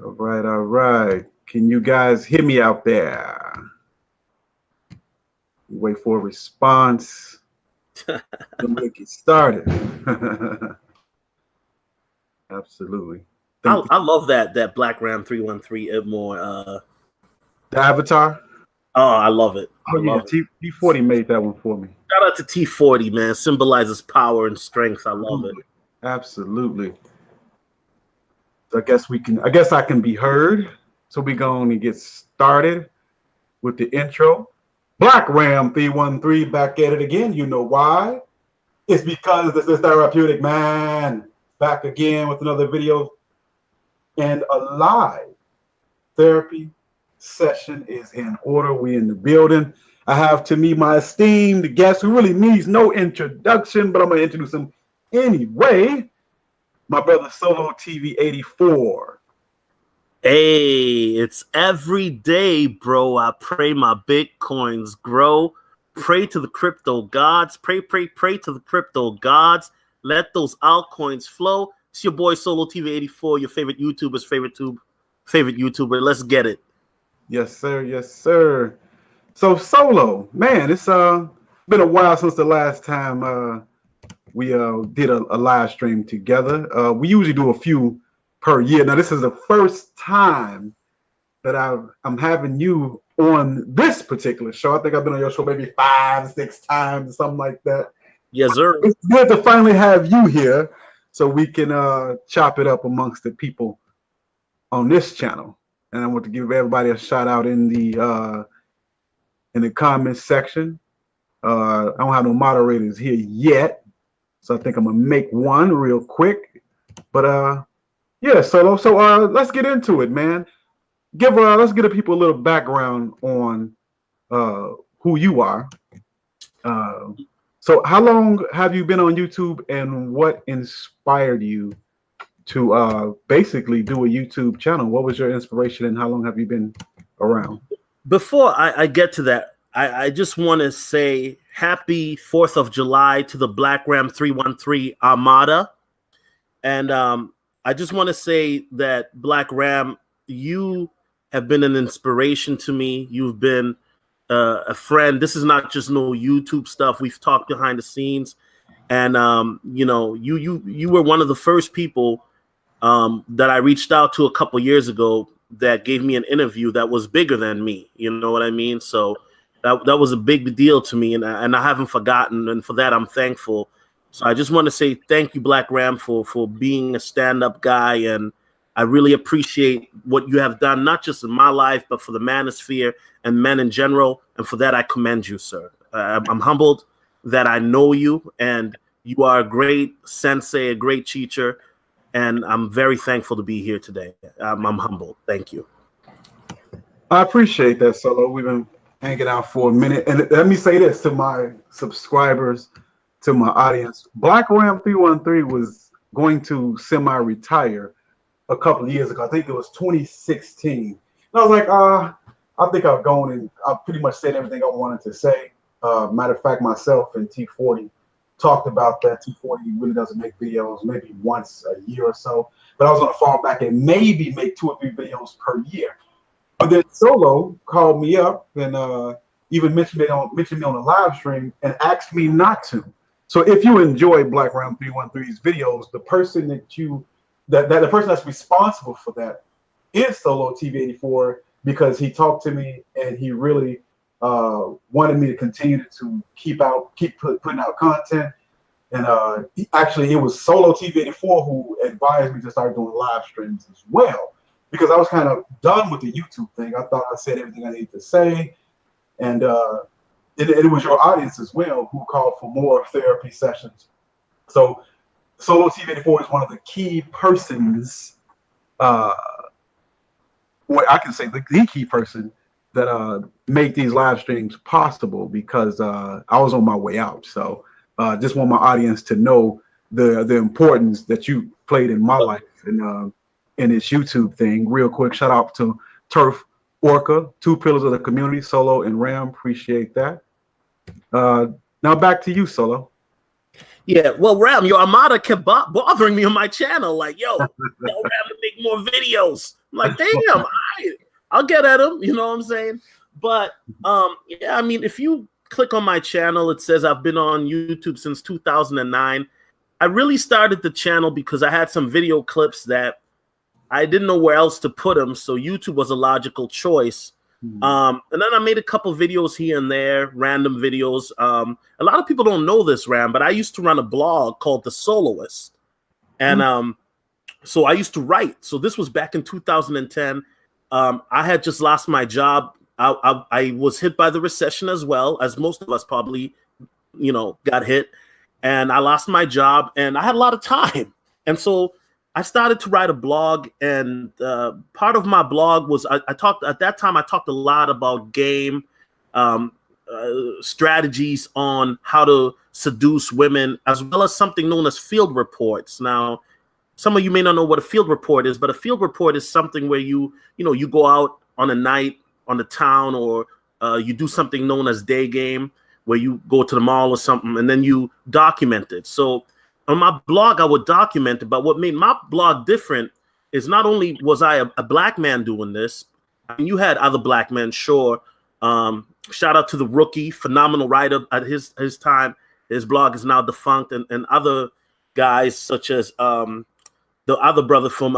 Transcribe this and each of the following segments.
All right, all right. Can you guys hear me out there? Wait for a response. Then we'll get started. Absolutely. I love that Black Ram 313 more. The avatar? Oh, I love it. Oh, yeah. T40 made that one for me. Shout out to T40, man. Symbolizes power and strength. I love it. Absolutely. So I guess I can be heard. So we're going to get started with the intro. Black Ram 313 back at it again. You know why? It's because this is Therapeutic Man back again with another video and a live therapy session is in order. We in the building. I have to me my esteemed guest who really needs no introduction, but I'm going to introduce him anyway. My brother Solotv84. Hey, it's every day, bro. I pray my Bitcoins grow. Pray to the crypto gods. Pray to the crypto gods. Let those altcoins flow. It's your boy Solotv84, your favorite YouTuber's favorite YouTuber. Let's get it. Yes, sir. Yes, sir. So Solo, man, it's been a while since the last time we did a live stream together. We usually do a few per year. Now this is the first time that I'm having you on this particular show. I think I've been on your show maybe 5, 6 times, something like that. Yes, sir. It's good to finally have you here so we can chop it up amongst the people on this channel. And I want to give everybody a shout out in the comments section. I don't have no moderators here yet, so I think I'm gonna make one real quick. But yeah, Solo. So let's get into it, man. Let's give the people a little background on who you are. So how long have you been on YouTube, and what inspired you to basically do a YouTube channel? What was your inspiration, and how long have you been around? Before I get to that, I just want to say happy 4th of July to the Black Ram 313 Armada. And I just want to say that Black Ram, you have been an inspiration to me. You've been a friend. This is not just no YouTube stuff. We've talked behind the scenes. And, you know, you were one of the first people that I reached out to a couple years ago that gave me an interview that was bigger than me. You know what I mean? So that was a big deal to me, and I haven't forgotten, and for that I'm thankful. So I just want to say thank you, Black Ram, for being a stand-up guy, and I really appreciate what you have done, not just in my life, but for the manosphere and men in general, and for that I commend you, sir. I'm humbled that I know you, and you are a great sensei, a great teacher, and I'm very thankful to be here today. I'm humbled. Thank you. I appreciate that, Solo. We've been hanging out for a minute. And let me say this to my subscribers, to my audience. Black Ram 313 was going to semi-retire a couple of years ago. I think it was 2016. And I was like, I think I've gone and I've pretty much said everything I wanted to say. Matter of fact, myself and T40 talked about that. T40 really doesn't make videos maybe once a year or so. But I was going to fall back and maybe make 2 or 3 videos per year. But then Solo called me up and even mentioned me on the live stream and asked me not to. So if you enjoy Black Ram 313's videos, the person the person that's responsible for that is Solotv84, because he talked to me and he really wanted me to continue to keep putting out content. And actually, it was Solotv84 who advised me to start doing live streams as well, because I was kind of done with the YouTube thing. I thought I said everything I needed to say. And it was your audience as well who called for more therapy sessions. So Solotv84 is one of the key persons, I can say the key person that make these live streams possible, because I was on my way out. So just want my audience to know the importance that you played in my life and in this YouTube thing. Real quick, shout out to Turf Orca, 2 pillars of the community, Solo and Ram. Appreciate that. Now back to you, Solo. Yeah, well, Ram, your Armada kept bothering me on my channel. Like, yo, tell Ram to make more videos. I'm like, damn, I'll get at him. You know what I'm saying? But yeah, I mean, if you click on my channel, it says I've been on YouTube since 2009. I really started the channel because I had some video clips that I didn't know where else to put them, so YouTube was a logical choice. And then I made a couple videos here and there, random videos. A lot of people don't know this, Ram, but I used to run a blog called The Soloist. And so I used to write. So this was back in 2010. I had just lost my job. I was hit by the recession as well, as most of us probably, you know, got hit. And I lost my job, and I had a lot of time. And so I started to write a blog, and part of my blog was I talked at that time. I talked a lot about game strategies on how to seduce women, as well as something known as field reports. Now, some of you may not know what a field report is, but a field report is something where you go out on a night on the town, or you do something known as day game, where you go to the mall or something, and then you document it. So on my blog, I would document it, but what made my blog different is not only was I a black man doing this, I mean, you had other black men, sure. Shout out to the Rookie, phenomenal writer at his time. His blog is now defunct, and other guys such as the other brother from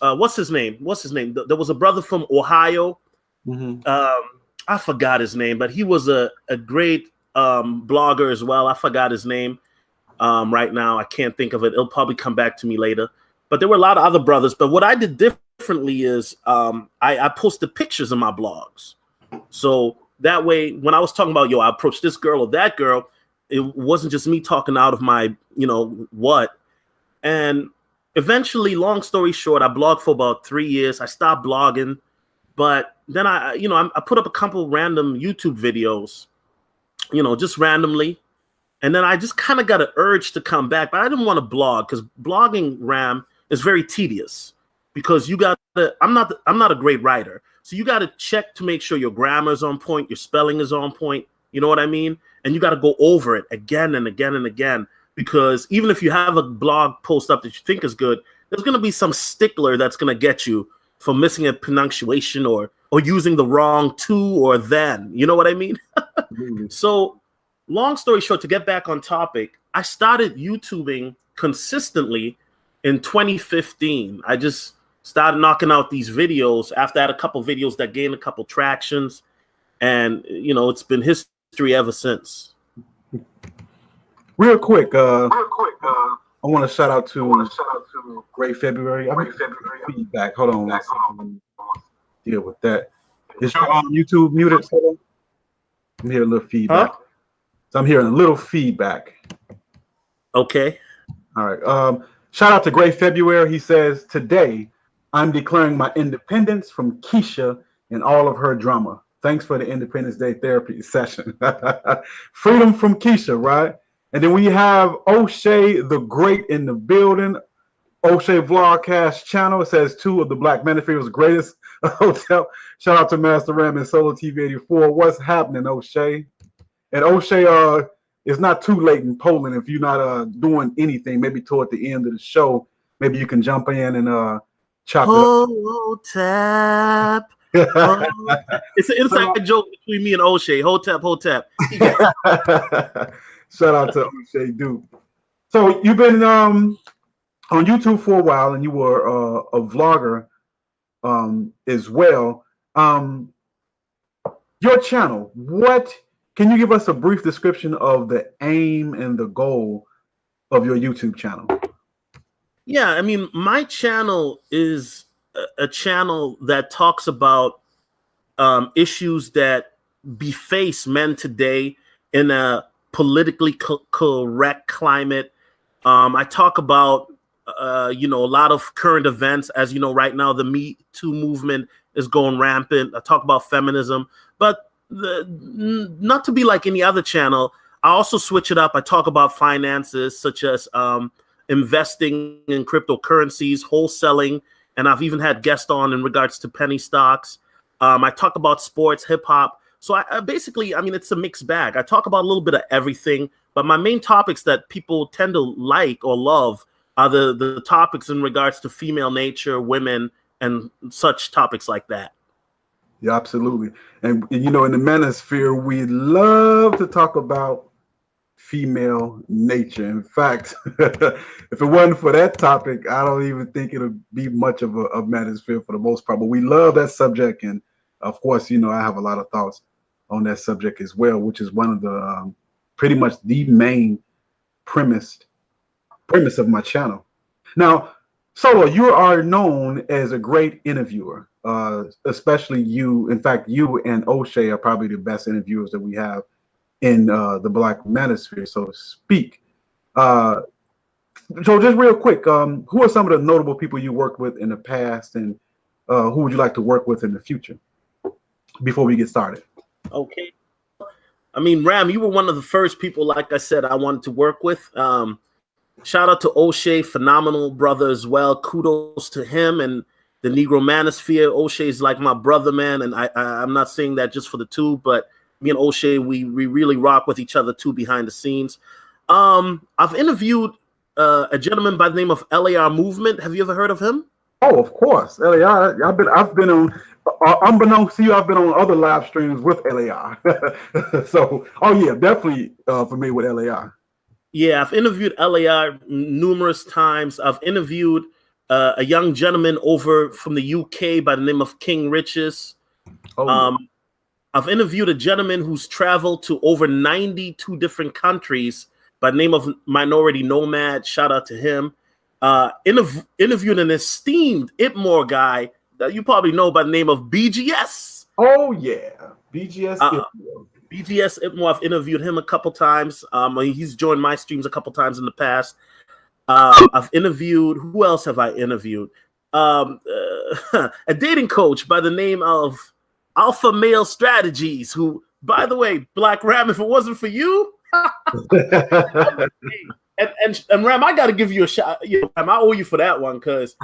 what's his name? There was a brother from Ohio. I forgot his name, but he was a great blogger as well. I forgot his name right now. I can't think of it. It'll probably come back to me later. But there were a lot of other brothers. But what I did differently is I posted pictures in my blogs. So that way, when I was talking about, I approached this girl or that girl, it wasn't just me talking out of my, what. And eventually, long story short, I blogged for about 3 years. I stopped blogging. But then I put up a couple random YouTube videos, just randomly. And then I just kind of got an urge to come back, but I didn't want to blog because blogging, Ram, is very tedious because I'm not a great writer. So you got to check to make sure your grammar is on point, your spelling is on point. You know what I mean? And you got to go over it again and again and again, because even if you have a blog post up that you think is good, there's going to be some stickler that's going to get you for missing a pronunciation or using the wrong to or then. You know what I mean? So long story short, to get back on topic, I started YouTubing consistently in 2015. I just started knocking out these videos after I had a couple videos that gained a couple tractions. And, it's been history ever since. Real quick, I want to shout out to Great February. I'm feedback. Hold on. Let's deal with that. Is your YouTube muted? I'm hearing a little feedback. Huh? So I'm hearing a little feedback. Okay. All right. Shout out to Great February. He says, today, I'm declaring my independence from Keisha and all of her drama. Thanks for the Independence Day therapy session. Freedom from Keisha, right? And then we have Oshay the Great in the building. Oshay Vlogcast channel. It says 2 of the Black Manifest's greatest hotel. Shout out to Master Ram and Solotv84. What's happening, Oshay? And Oshay, it's not too late in Poland if you're not doing anything. Maybe toward the end of the show, maybe you can jump in and chop it up. Hotep. It's an inside joke between me and Oshay. Hotep. Shout out to Oshay, dude. So you've been on YouTube for a while, and you were a vlogger as well. Your channel, can you give us a brief description of the aim and the goal of your YouTube channel? Yeah, I mean, my channel is a channel that talks about issues that beface men today in a politically correct climate. I talk about, a lot of current events. As you know, right now, the Me Too movement is going rampant. I talk about feminism, but not to be like any other channel. I also switch it up. I talk about finances, such as investing in cryptocurrencies, wholesaling, and I've even had guests on in regards to penny stocks. I talk about sports, hip hop. So I basically, it's a mixed bag. I talk about a little bit of everything But my main topics that people tend to like or love are the topics in regards to female nature, women, and such topics like that. Yeah, absolutely. And you know, in the manosphere, we love to talk about female nature. In fact, if it wasn't for that topic, I don't even think it'll be much of a manosphere for the most part. But we love that subject, and of course, you know, I have a lot of thoughts on that subject as well, which is one of the pretty much the main premise of my channel. Now, Solo, you are known as a great interviewer, especially you. In fact, you and Oshay are probably the best interviewers that we have in the Black manosphere, so to speak. So just real quick, who are some of the notable people you worked with in the past, and who would you like to work with in the future before we get started? Okay. I mean, Ram, you were one of the first people, like I said, I wanted to work with. Shout out to Oshay, phenomenal brother as well. Kudos to him and the Negro Manosphere. Oshay is like my brother, man, and I'm not saying that just for the two, but me and Oshay, we really rock with each other too behind the scenes. I've interviewed a gentleman by the name of LAR Movement. Have you ever heard of him? Oh, of course, LAR. I've been on. Unbeknownst to you, I've been on other live streams with LAR. So, oh yeah, definitely familiar with LAR. Yeah, I've interviewed LAR numerous times. I've interviewed a young gentleman over from the UK by the name of King Riches. Oh, yeah. I've interviewed a gentleman who's traveled to over 92 different countries by the name of Minority Nomad. Shout out to him. Interviewed an esteemed IPMOR guy that you probably know by the name of BGS. Oh, yeah. BGS IPMOR. BGS IPMOR, I've interviewed him a couple times. He's joined my streams a couple times in the past. I've interviewed, who else have I interviewed? A dating coach by the name of Alpha Male Strategies, who, by the way, Black Ram, if it wasn't for you, and Ram, I got to give you a shot. You know, Ram, I owe you for that one because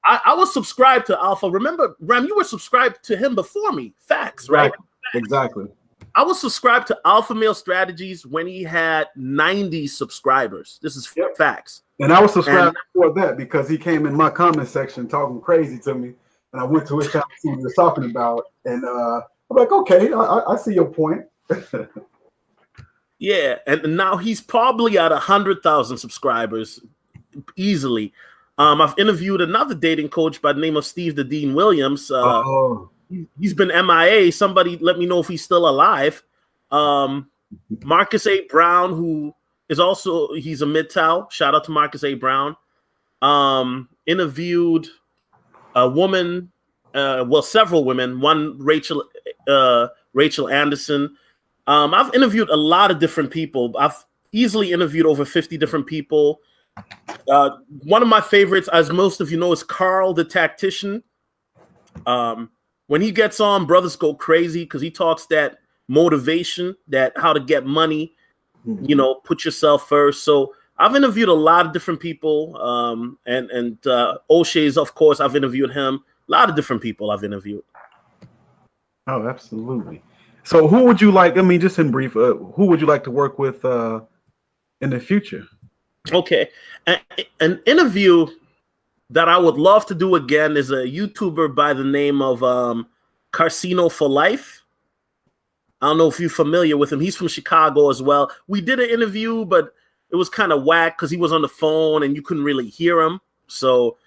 I was subscribed to Alpha. Remember, Ram, you were subscribed to him before me. Facts, right? Exactly. I was subscribed to Alpha Male Strategies when he had 90 subscribers. This is facts. And I was subscribed for that because he came in my comment section talking crazy to me. And I went to his channel to see what he was talking about. And I'm like, okay, I see your point. Yeah, and now he's probably at 100,000 subscribers easily. I've interviewed another dating coach by the name of Steve the Dean Williams. He's been MIA. Somebody let me know if he's still alive. Marcus A. Brown, who is also, he's a MGTOW. Shout out to Marcus A. Brown. Interviewed a woman, several women. One, Rachel Anderson. I've interviewed a lot of different people. I've easily interviewed over 50 different people. One of my favorites, as most of you know, is Carl the Tactician. When he gets on, brothers go crazy because he talks that motivation, that how to get money, you know, put yourself first. So I've interviewed a lot of different people. And O'Shea's, of course, I've interviewed him. A lot of different people I've interviewed. Oh, absolutely. So who would you like, I mean, just in brief, who would you like to work with in the future? Okay. An interview that I would love to do again is a YouTuber by the name of Carcino for Life. I don't know if you're familiar with him. He's from Chicago as well. We did an interview, but it was kind of whack because he was on the phone and you couldn't really hear him. So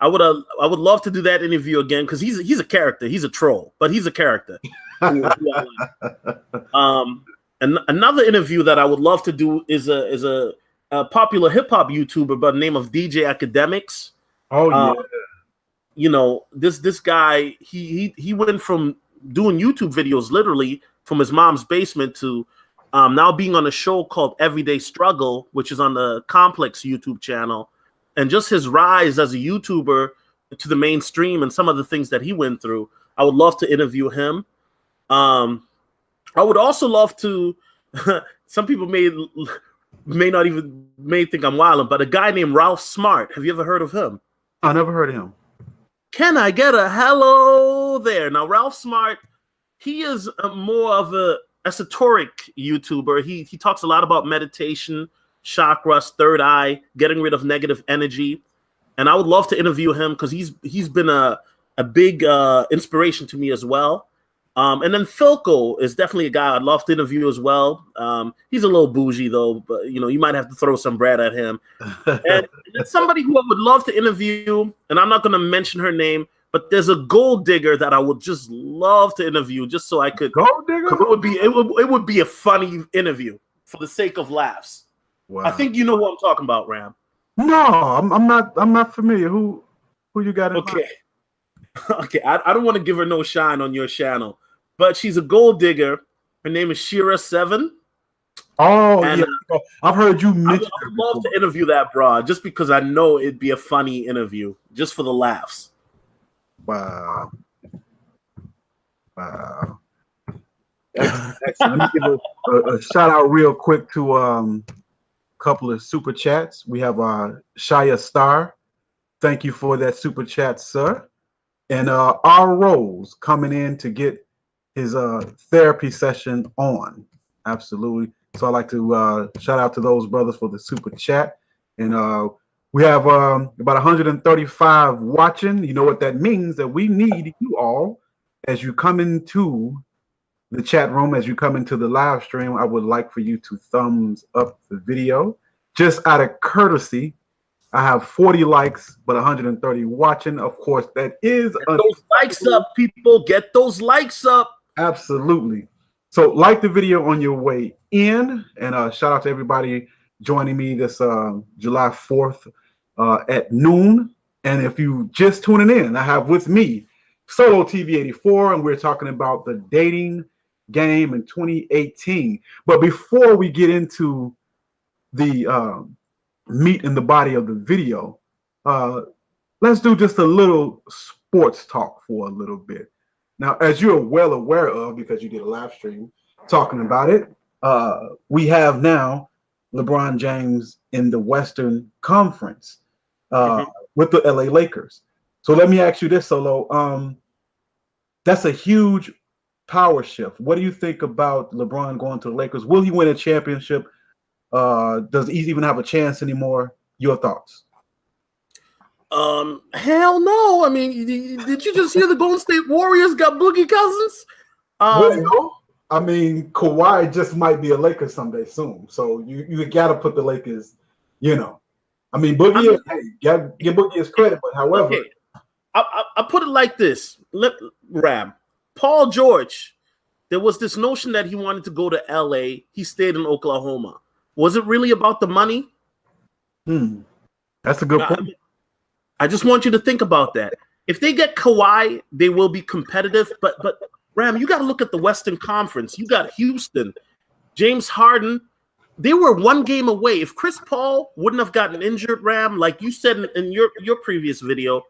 I would love to do that interview again because he's a character. He's a troll, but he's a character. And another interview that I would love to do is a popular hip hop YouTuber by the name of DJ Academics. Oh yeah. You know, this guy, he went from doing YouTube videos literally from his mom's basement to now being on a show called Everyday Struggle, which is on the Complex YouTube channel, and just his rise as a YouTuber to the mainstream and some of the things that he went through. I would love to interview him. I would also love to. Some people may think I'm wilding, but a guy named Ralph Smart. Have you ever heard of him? I never heard of him. Can I get a hello there? Now, Ralph Smart, he is more of esoteric YouTuber. He talks a lot about meditation, chakras, third eye, getting rid of negative energy. And I would love to interview him because he's been a big inspiration to me as well. And then Philco is definitely a guy I'd love to interview as well. He's a little bougie though, but you might have to throw some bread at him. And it's somebody who I would love to interview, and I'm not going to mention her name, but there's a gold digger that I would just love to interview, just so I could. Gold digger? It would be a funny interview for the sake of laughs. Wow. I think you know who I'm talking about, Ram. No, I'm not familiar. Who you got in mind? Okay, I don't want to give her no shine on your channel, but she's a gold digger. Her name is Shira7. Oh, and, yeah. I've heard you mention her. I'd love to interview that broad just because I know it'd be a funny interview, just for the laughs. Wow. Excellent. Let me give a shout out real quick to a couple of super chats. We have Shia Star. Thank you for that super chat, sir. And R Rose coming in to get his therapy session on. Absolutely. So I'd like to shout out to those brothers for the super chat. And we have about 135 watching. You know what that means? That we need you all as you come into the chat room, as you come into the live stream. I would like for you to thumbs up the video. Just out of courtesy, I have 40 likes, but 130 watching. Of course, that is get those likes up, people. Get those likes up. Absolutely. So like the video on your way in, and shout out to everybody joining me this July 4th at noon. And if you just tuning in, I have with me Solotv84, and we're talking about the dating game in 2018. But before we get into the meat in the body of the video, let's do just a little sports talk for a little bit. Now, as you're well aware of, because you did a live stream talking about it, we have now LeBron James in the Western Conference with the LA Lakers. So let me ask you this, Solo. That's a huge power shift. What do you think about LeBron going to the Lakers? Will he win a championship? Does he even have a chance anymore? Your thoughts? Hell no. I mean, did you just hear the Golden State Warriors got Boogie Cousins? Well, I mean, Kawhi just might be a Laker someday soon. So you got to put the Lakers, I mean, Boogie, give Boogie his credit, but however. Okay. I put it like this. Ram, Paul George, there was this notion that he wanted to go to LA. He stayed in Oklahoma. Was it really about the money? That's a good point. I just want you to think about that. If they get Kawhi, they will be competitive. But Ram, you got to look at the Western Conference. You got Houston, James Harden. They were one game away. If Chris Paul wouldn't have gotten injured, Ram, like you said in your previous video,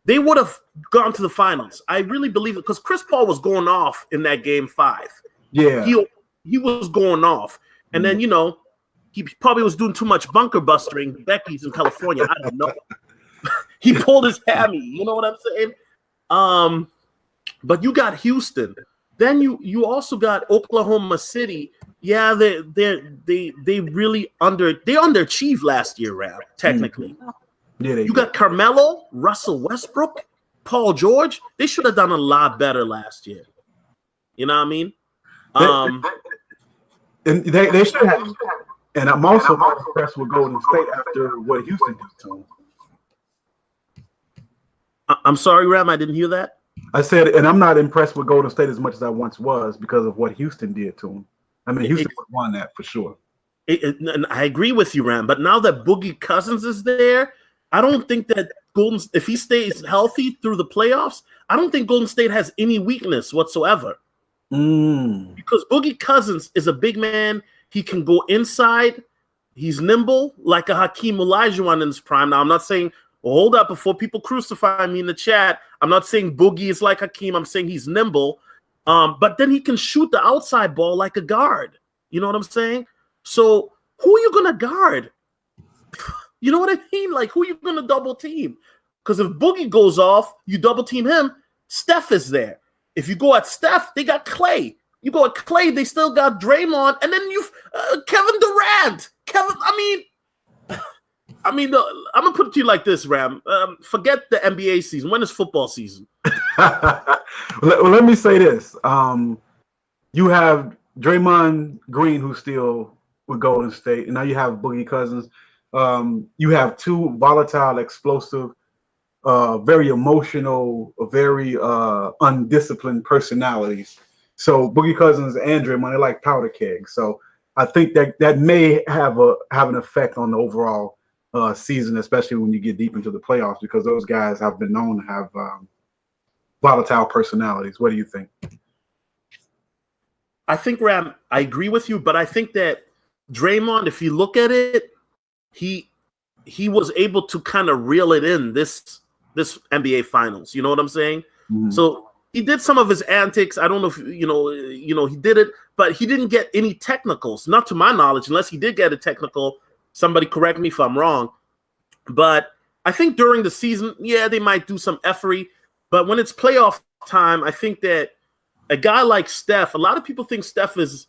they would have gone to the finals. I really believe it because Chris Paul was going off in that game 5. Yeah, he was going off, and then he probably was doing too much bunker busting. Becky's in California. I don't know. He pulled his hammy. You know what I'm saying? But you got Houston. Then you also got Oklahoma City. Yeah, they really underachieved last year, Ram, technically. Yeah, you got Carmelo, Russell Westbrook, Paul George. They should have done a lot better last year. You know what I mean? And they should have. And I'm also not impressed with Golden State after what Houston did to them. I'm sorry, Ram, I didn't hear that. I said, and I'm not impressed with Golden State as much as I once was because of what Houston did to them. I mean, Houston won that for sure. And I agree with you, Ram. But now that Boogie Cousins is there, I don't think that if he stays healthy through the playoffs, I don't think Golden State has any weakness whatsoever. Because Boogie Cousins is a big man. He can go inside. He's nimble like a Hakeem Olajuwon in his prime. Now, I'm not saying, hold up, before people crucify me in the chat, I'm not saying Boogie is like Hakeem. I'm saying he's nimble. But then he can shoot the outside ball like a guard. You know what I'm saying? So who are you going to guard? You know what I mean? Like, who are you going to double team? Because if Boogie goes off, you double team him, Steph is there. If you go at Steph, they got Clay. You go at Clay, they still got Draymond, and then you've Kevin Durant. I'm gonna put it to you like this, Ram. Forget the NBA season. When is football season? Let me say this. You have Draymond Green, who's still with Golden State, and now you have Boogie Cousins. You have two volatile, explosive, very emotional, very undisciplined personalities. So Boogie Cousins and Draymond, they're like powder kegs. So I think that may have an effect on the overall season, especially when you get deep into the playoffs, because those guys have been known to have volatile personalities. What do you think? I think, Ram, I agree with you, but I think that Draymond, if you look at it, he was able to kind of reel it in this NBA Finals. You know what I'm saying? Mm-hmm. So he did some of his antics. I don't know if you know he did it, but he didn't get any technicals, not to my knowledge, unless he did get a technical. Somebody correct me if I'm wrong. But I think during the season, yeah, they might do some effery. But when it's playoff time, I think that a guy like Steph, a lot of people think Steph is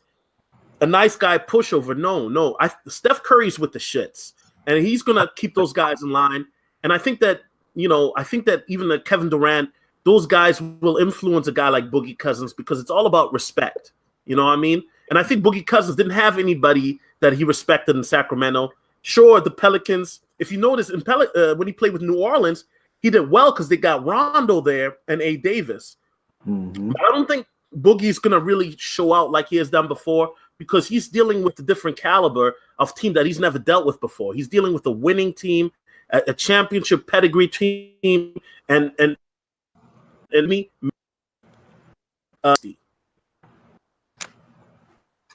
a nice guy pushover. No. Steph Curry's with the shits, and he's gonna keep those guys in line. And I think that even the Kevin Durant, those guys will influence a guy like Boogie Cousins because it's all about respect. You know what I mean? And I think Boogie Cousins didn't have anybody that he respected in Sacramento. Sure, the Pelicans. If you notice, when he played with New Orleans, he did well because they got Rondo there and A. Davis. Mm-hmm. But I don't think Boogie's going to really show out like he has done before because he's dealing with a different caliber of team that he's never dealt with before. He's dealing with a winning team, a championship pedigree team, and me.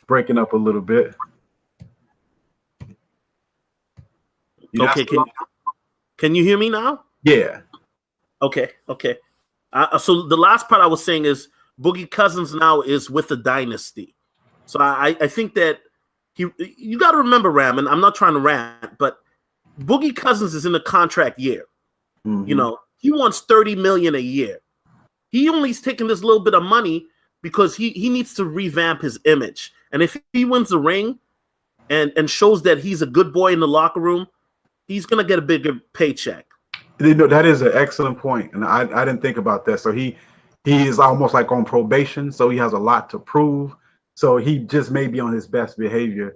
Breaking up a little bit. Okay, can you hear me now? Yeah. Okay. So the last part I was saying is Boogie Cousins now is with the dynasty. So I think that you got to remember, Ram, and I'm not trying to rant, but Boogie Cousins is in a contract year. Mm-hmm. You know, he wants $30 million a year. He only is taking this little bit of money because he needs to revamp his image. And if he wins the ring and shows that he's a good boy in the locker room, he's gonna get a bigger paycheck. You know, that is an excellent point, and I didn't think about that. So he is almost like on probation, so he has a lot to prove. So he just may be on his best behavior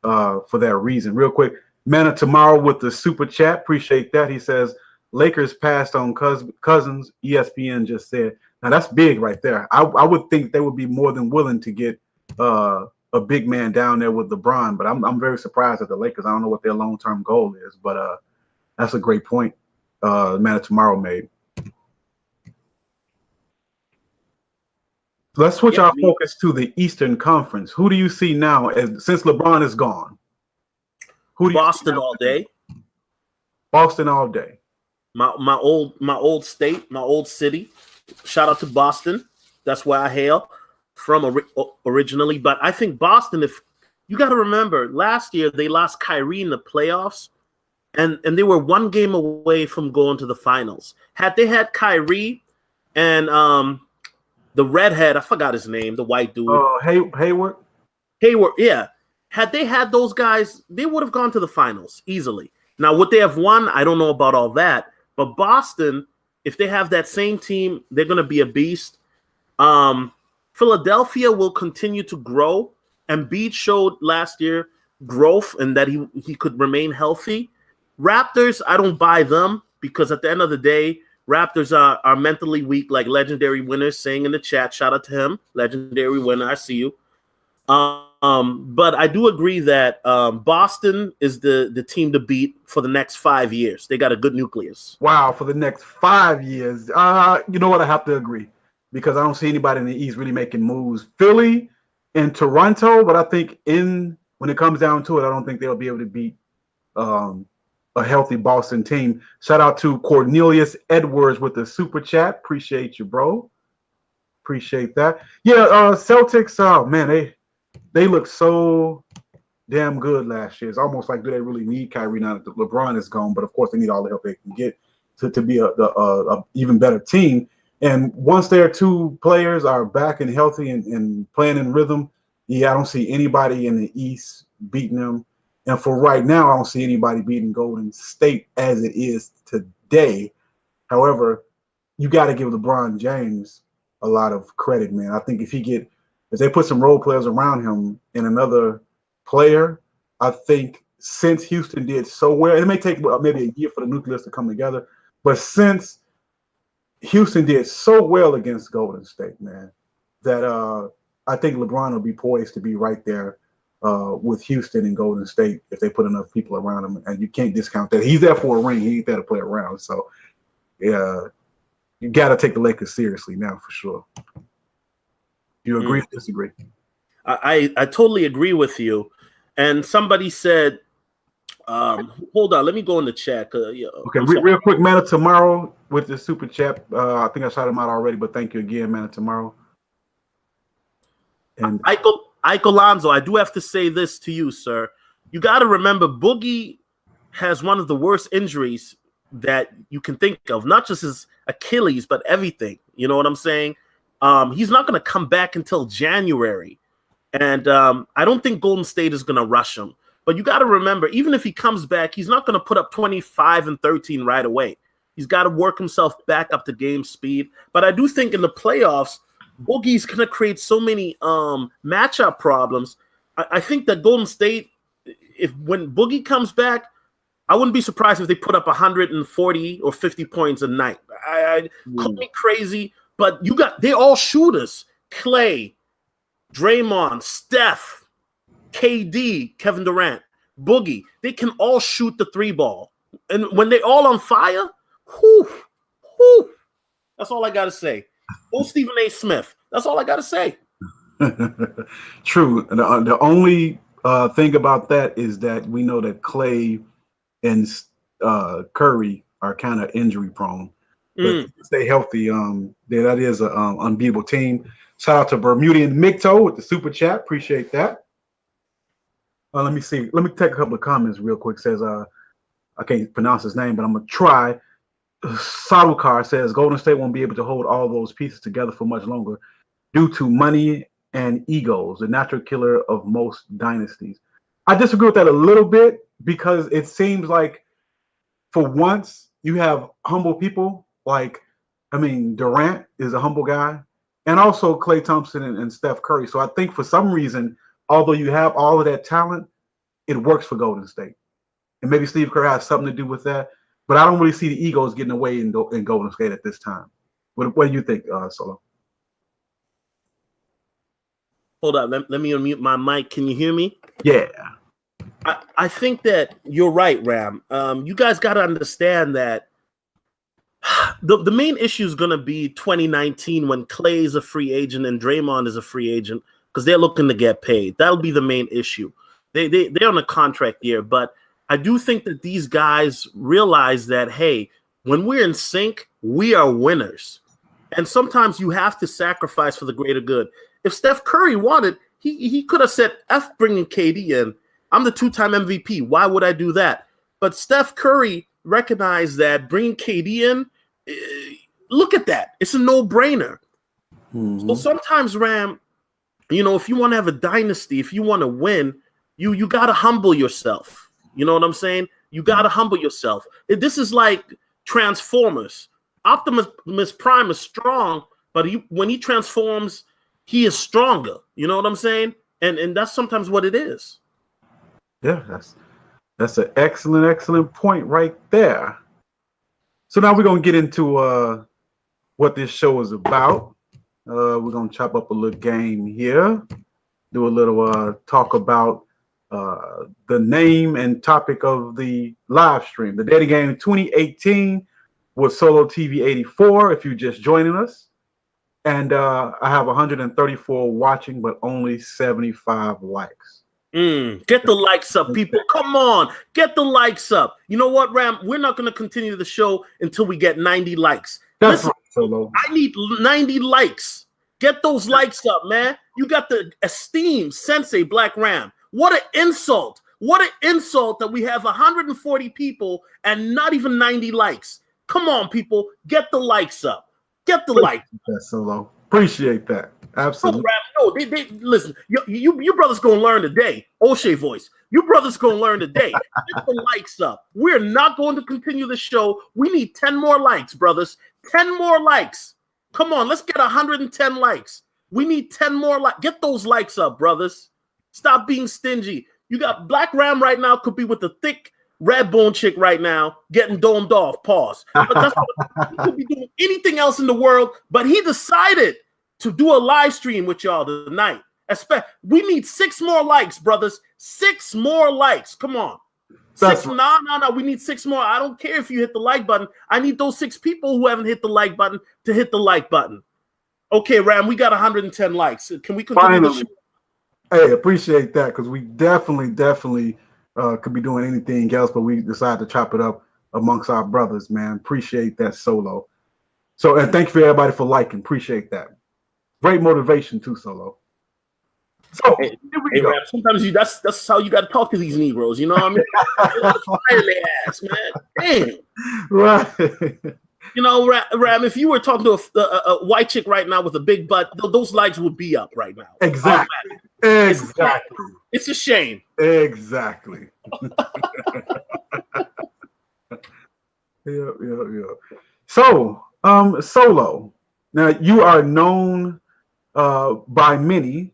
for that reason. Real quick, Manna tomorrow with the super chat, appreciate that. He says Lakers passed on Cousins. ESPN just said. Now that's big right there. I would think they would be more than willing to get a big man down there with LeBron, but I'm very surprised at the Lakers. I don't know what their long-term goal is, but that's a great point Manna tomorrow made. Let's switch our focus to the Eastern Conference. Who do you see now since LeBron is gone? Who do Boston all day. Boston all day. My old state, my old city. Shout out to Boston. That's where I hail from originally. But I think Boston, if you got to remember, last year they lost Kyrie in the playoffs, and they were one game away from going to the finals. Had they had Kyrie and the redhead, I forgot his name, the white dude. Hayward, yeah. Had they had those guys, they would have gone to the finals easily. Now, would they have won? I don't know about all that. But Boston, if they have that same team, they're going to be a beast. Philadelphia will continue to grow. Embiid showed last year growth and that he could remain healthy. Raptors, I don't buy them because at the end of the day, Raptors are mentally weak, like Legendary Winner saying in the chat. Shout out to him, Legendary Winner. I see you. But I do agree that Boston is the team to beat for the next 5 years. They got a good nucleus. Wow, for the next 5 years. You know what? I have to agree because I don't see anybody in the East really making moves. Philly and Toronto, but I think when it comes down to it, I don't think they'll be able to beat a healthy Boston team. Shout out to Cornelius Edwards with the super chat. Appreciate you, bro. Appreciate that. Yeah, Celtics. Oh man, they look so damn good last year. It's almost like, do they really need Kyrie now that LeBron is gone? But of course, they need all the help they can get to be a even better team. And once their two players are back and healthy and playing in rhythm, yeah, I don't see anybody in the East beating them. And for right now, I don't see anybody beating Golden State as it is today. However, you got to give LeBron James a lot of credit, man. I think if they put some role players around him and another player, I think since Houston did so well, it may take maybe a year for the nucleus to come together, but since Houston did so well against Golden State, man, that I think LeBron will be poised to be right there with Houston and Golden State if they put enough people around him, and you can't discount that. He's there for a ring. He ain't there to play around. So, yeah, you got to take the Lakers seriously now for sure. Do you agree or disagree? I totally agree with you. And somebody said, hold on, let me go in the chat. Okay, real quick, man of tomorrow with the super chat. I think I shot him out already, but thank you again, man of tomorrow. And Ike Alonzo, I do have to say this to you, sir. You got to remember, Boogie has one of the worst injuries that you can think of, not just his Achilles, but everything. You know what I'm saying? He's not going to come back until January. And I don't think Golden State is going to rush him. But you got to remember, even if he comes back, he's not going to put up 25 and 13 right away. He's got to work himself back up to game speed. But I do think in the playoffs, Boogie's going to create so many matchup problems. I think that Golden State, when Boogie comes back, I wouldn't be surprised if they put up 140 or 50 points a night. Call me crazy, but they're all shooters. Clay, Draymond, Steph, KD, Kevin Durant, Boogie. They can all shoot the three ball. And when they're all on fire, that's all I got to say. Oh, Stephen A. Smith. That's all I got to say. True. The only thing about that is that we know that Clay and Curry are kind of injury prone. But stay healthy. That is an unbeatable team. Shout out to Bermudian Micto with the super chat. Appreciate that. Let me see. Let me take a couple of comments real quick. Says I can't pronounce his name, but I'm gonna try. Sarukar says Golden State won't be able to hold all those pieces together for much longer due to money and egos, the natural killer of most dynasties. I disagree with that a little bit because it seems like for once you have humble people Durant is a humble guy, and also Klay Thompson and Steph Curry. So I think for some reason, although you have all of that talent, it works for Golden State. And maybe Steve Kerr has something to do with that. But I don't really see the egos getting away in Golden State at this time. What do you think, Solo? Hold on. Let me unmute my mic. Can you hear me? Yeah. I think that you're right, Ram. You guys got to understand that the main issue is going to be 2019 when Clay is a free agent and Draymond is a free agent because they're looking to get paid. That'll be the main issue. They're on a contract year, but I do think that these guys realize that, hey, when we're in sync, we are winners. And sometimes you have to sacrifice for the greater good. If Steph Curry wanted, he could have said, F bringing KD in. I'm the two-time MVP. Why would I do that? But Steph Curry recognized that bringing KD in, look at that. It's a no-brainer. So sometimes, Ram, if you want to have a dynasty, if you want to win, you got to humble yourself. You know what I'm saying? You got to humble yourself. This is like Transformers. Optimus Prime is strong, but when he transforms, he is stronger. You know what I'm saying? And that's sometimes what it is. Yeah, that's an excellent point right there. So now we're going to get into what this show is about. We're going to chop up a little game here, do a little talk about the name and topic of the live stream. The Daddy Game 2018 with Solotv84, if you're just joining us. And I have 134 watching, but only 75 likes. Get the likes up, people. Come on. Get the likes up. You know what, Ram? We're not going to continue the show until we get 90 likes. That's right, Solo. I need 90 likes. Get those likes up, man. You got the esteemed Sensei Black Ram. What an insult. What an insult that we have 140 people and not even 90 likes. Come on, people. Get the likes up. Get the like. That Solo. Appreciate that. Absolutely. No, they listen. You brothers gonna learn today. Oshay voice. You brothers gonna learn today. Get the likes up. We're not going to continue the show. We need 10 more likes, brothers. 10 more likes. Come on, let's get 110 likes. We need 10 more likes. Get those likes up, brothers. Stop being stingy. You got Black Ram right now, could be with the thick red bone chick right now, getting domed off. Pause. But that's what, he could be doing anything else in the world, but he decided to do a live stream with y'all tonight. We need 6 more likes, brothers. 6 more likes. Come on. No. We need 6 more. I don't care if you hit the like button. I need those 6 people who haven't hit the like button to hit the like button. Okay, Ram, we got 110 likes. Can we continue the show? Hey, appreciate that, because we definitely could be doing anything else, but we decided to chop it up amongst our brothers, man. Appreciate that, Solo. So, and thank you for everybody for liking. Appreciate that. Great motivation too, Solo. So here we go. Ram, sometimes that's how you got to talk to these Negroes. You know what I mean? Fire their ass, man. Damn. Right. You know, Ram, if you were talking to a white chick right now with a big butt, those likes would be up right now. Exactly. Exactly. It's a shame. Exactly. Yeah. So, Solo. Now you are known by many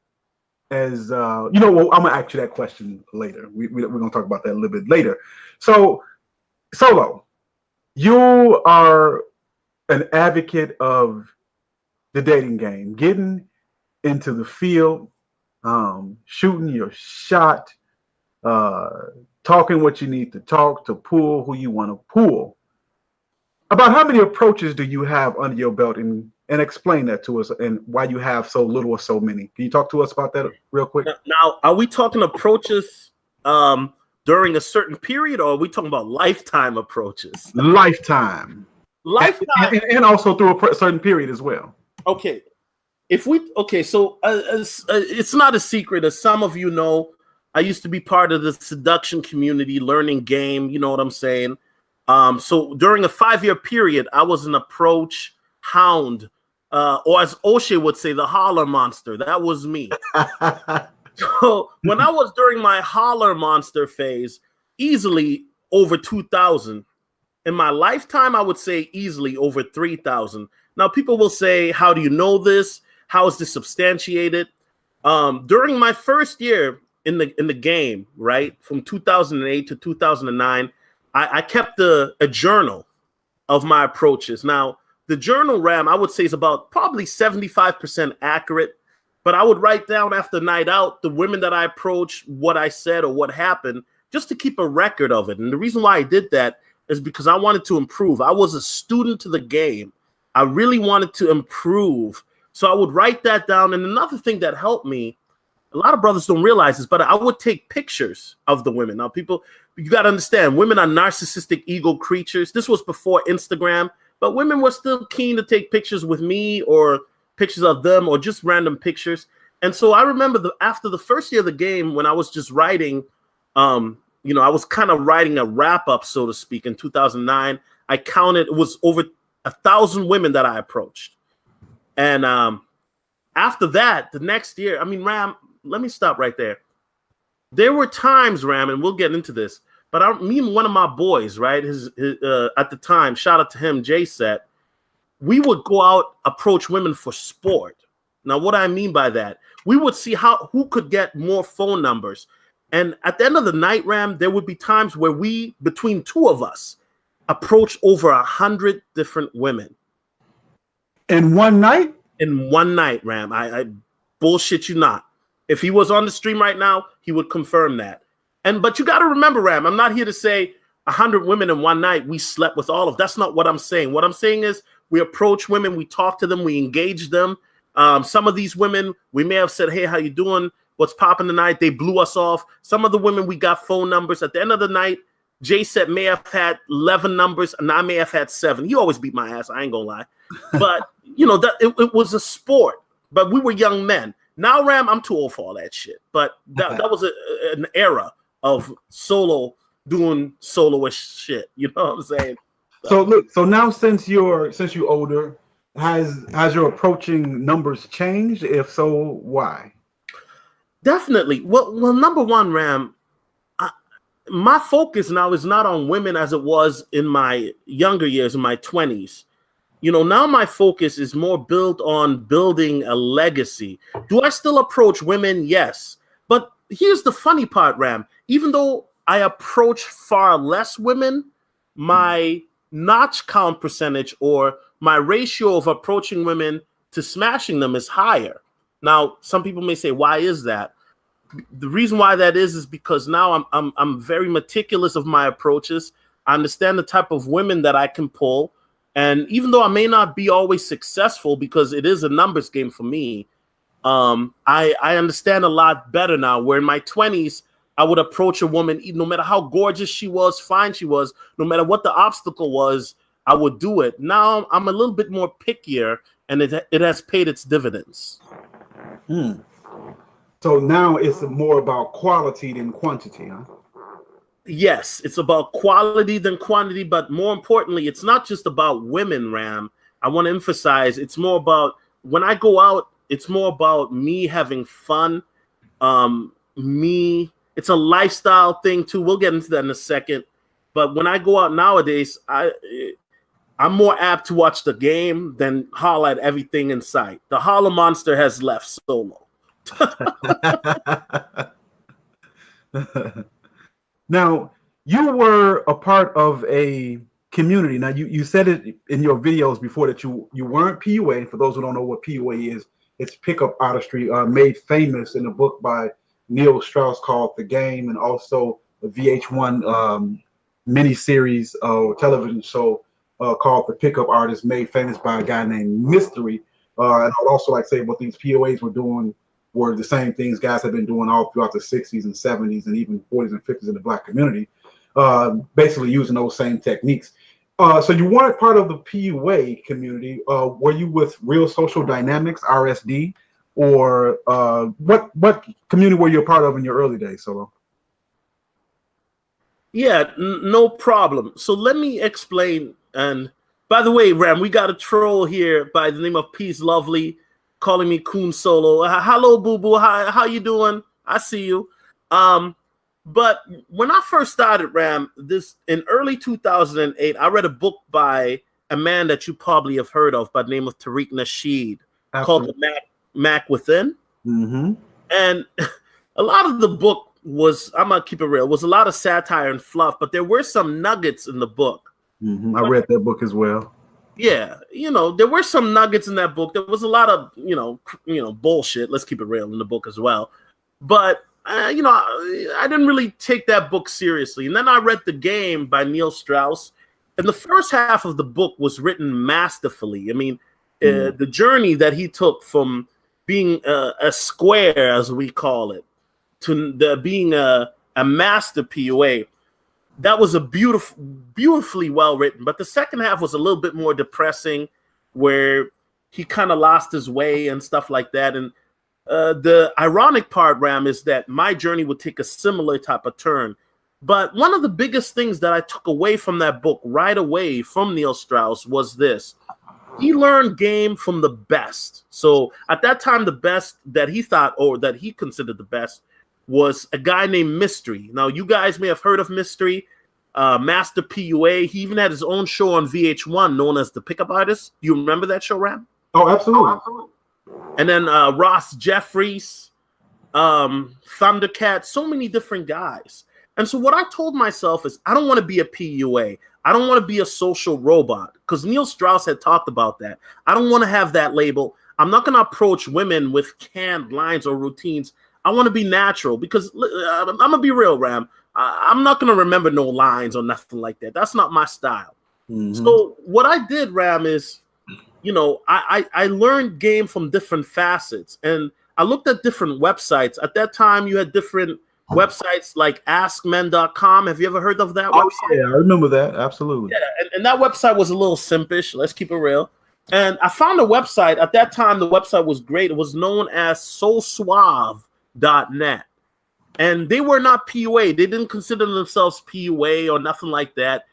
as well, I'm gonna ask you that question later. We're gonna talk about that a little bit later. So, Solo, you are an advocate of the dating game, getting into the field, shooting your shot, talking what you need to talk, to pull who you want to pull. About how many approaches do you have under your belt, and explain that to us, and why you have so little or so many? Can you talk to us about that real quick? Now, are we talking approaches during a certain period, or are we talking about lifetime approaches? Lifetime. And also through a certain period as well. Okay. So it's not a secret, as some of you know, I used to be part of the seduction community, learning game, you know what I'm saying? So during a 5-year period, I was an approach hound, or as Oshay would say, the holler monster. That was me. So when I was during my holler monster phase, easily over 2,000. In my lifetime, I would say easily over 3,000. Now, people will say, how do you know this? How is this substantiated? During my first year in the game, right, from 2008 to 2009, I kept a journal of my approaches. Now, the journal, Ram, I would say is about probably 75% accurate, but I would write down after night out the women that I approached, what I said or what happened, just to keep a record of it. And the reason why I did that is because I wanted to improve. I was a student to the game. I really wanted to improve. So I would write that down. And another thing that helped me, a lot of brothers don't realize this, but I would take pictures of the women. Now, people, you got to understand, women are narcissistic ego creatures. This was before Instagram, but women were still keen to take pictures with me, or pictures of them, or just random pictures. And so I remember after the first year of the game, when I was just writing, I was kind of writing a wrap up, so to speak. In 2009, I counted, it was over 1,000 women that I approached. And after that, the next year, I mean, Ram, let me stop right there. There were times, Ram, and we'll get into this, but me and one of my boys, right, at the time, shout out to him, J-Set, we would go out, approach women for sport. Now, what I mean by that, we would see who could get more phone numbers. And at the end of the night, Ram, there would be times where we, between two of us, approached over 100 different women. In one night? In one night, Ram. I bullshit you not. If he was on the stream right now, he would confirm that. But you got to remember, Ram, I'm not here to say 100 women in one night, we slept with all of. That's not what I'm saying. What I'm saying is we approach women, we talk to them, we engage them. Some of these women, we may have said, hey, how you doing? What's popping tonight? They blew us off. Some of the women, we got phone numbers. At the end of the night, J-Set may have had 11 numbers, and I may have had 7. He always beat my ass, I ain't gonna lie. But, it was a sport. But we were young men. Now, Ram, I'm too old for all that shit. But that was an era of Solo doing soloish shit. You know what I'm saying? So look, so now since you're older, has your approaching numbers changed? If so, why? Definitely. Well, number one, Ram, my focus now is not on women as it was in my younger years, in my 20s. Now my focus is more built on building a legacy. Do I still approach women? Yes. But here's the funny part, Ram. Even though I approach far less women, my notch count percentage or my ratio of approaching women to smashing them is higher. Now, some people may say, why is that? The reason why that is because now I'm very meticulous of my approaches. I understand the type of women that I can pull. And even though I may not be always successful because it is a numbers game for me, I understand a lot better now. Where in my 20s, I would approach a woman, no matter how gorgeous she was, fine she was, no matter what the obstacle was, I would do it. Now I'm a little bit more pickier, and it has paid its dividends. So now it's more about quality than quantity, huh? Yes, it's about quality than quantity, but more importantly, it's not just about women, Ram. I want to emphasize it's more about when I go out, it's more about me having fun. It's a lifestyle thing too. We'll get into that in a second. But when I go out nowadays, I'm more apt to watch the game than holler at everything in sight. The holler monster has left solo. Now, you were a part of a community. Now, you said it in your videos before that you weren't PUA. For those who don't know what PUA is, it's pickup artistry, made famous in a book by Neil Strauss called The Game, and also a VH1 miniseries or television show called The Pickup Artist, made famous by a guy named Mystery. And I'd also like to say what these POAs were doing were the same things guys have been doing all throughout the 60s and 70s and even 40s and 50s in the Black community, basically using those same techniques. So you weren't part of the PUA community. Were you with Real Social Dynamics, RSD, or what community were you a part of in your early days, Solo? Yeah, no problem. So let me explain. And by the way, Ram, we got a troll here by the name of Peace Lovely calling me Coon Solo. Hello, Boo Boo. How you doing? I see you. But when I first started, Ram, this in early 2008, I read a book by a man that you probably have heard of by the name of Tariq Nasheed. Absolutely. Called The Mac Within. Mm-hmm. And a lot of the book was, I'm going to keep it real, was a lot of satire and fluff, but there were some nuggets in the book. Mm-hmm. I read that book as well. Yeah, there were some nuggets in that book. There was a lot of, bullshit. Let's keep it real in the book as well. But, I didn't really take that book seriously. And then I read The Game by Neil Strauss. And the first half of the book was written masterfully. I mean, the journey that he took from being a square, as we call it, to being a master PUA, that was a beautifully well written. But the second half was a little bit more depressing, where he kind of lost his way and stuff like that. And the ironic part, Ram, is that my journey would take a similar type of turn. But one of the biggest things that I took away from that book right away from Neil Strauss was this. He learned game from the best. So at that time, the best that he thought, or that he considered the best, was a guy named Mystery. Now, you guys may have heard of Mystery, Master PUA. He even had his own show on VH1 known as The Pickup Artist. Do you remember that show, Ram? Oh, absolutely. And then Ross Jeffries, Thundercat, so many different guys. And so what I told myself is I don't want to be a PUA. I don't want to be a social robot, because Neil Strauss had talked about that. I don't want to have that label. I'm not going to approach women with canned lines or routines. I want to be natural, because I'm going to be real, Ram. I'm not going to remember no lines or nothing like that. That's not my style. Mm-hmm. So what I did, Ram, is, I learned game from different facets, and I looked at different websites. At that time, you had different websites like askmen.com. Have you ever heard of that website? Yeah, I remember that. Absolutely. Yeah, and that website was a little simpish. Let's keep it real. And I found a website. At that time, the website was great. It was known as SoSuave.net. And they were not PUA. They didn't consider themselves PUA or nothing like that.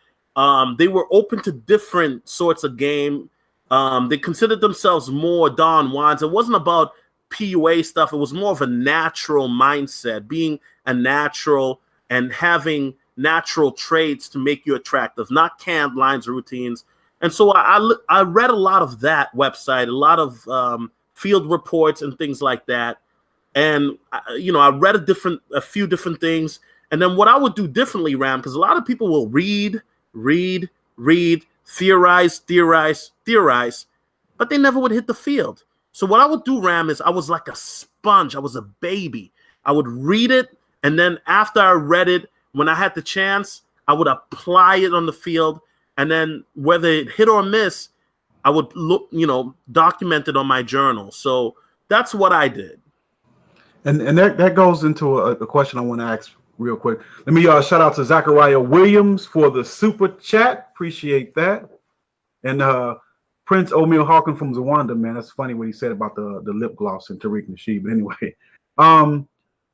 They were open to different sorts of game. They considered themselves more Don Juans. It wasn't about PUA stuff. It was more of a natural mindset, being a natural and having natural traits to make you attractive, not canned lines or routines. And so I read a lot of that website, a lot of field reports and things like that. And I read a few different things. And then what I would do differently, Ram, because a lot of people will read, theorize, but they never would hit the field. So what I would do, Ram, is I was like a sponge. I was a baby. I would read it, and then after I read it, when I had the chance, I would apply it on the field, and then whether it hit or miss, I would look, document it on my journal. So that's what I did. And that goes into a question I want to ask real quick. Let me shout out to Zachariah Williams for the super chat. Appreciate that. And Prince O'Meal Hawkins from Zawanda, man, that's funny what he said about the lip gloss and Tariq Nasheed. But anyway,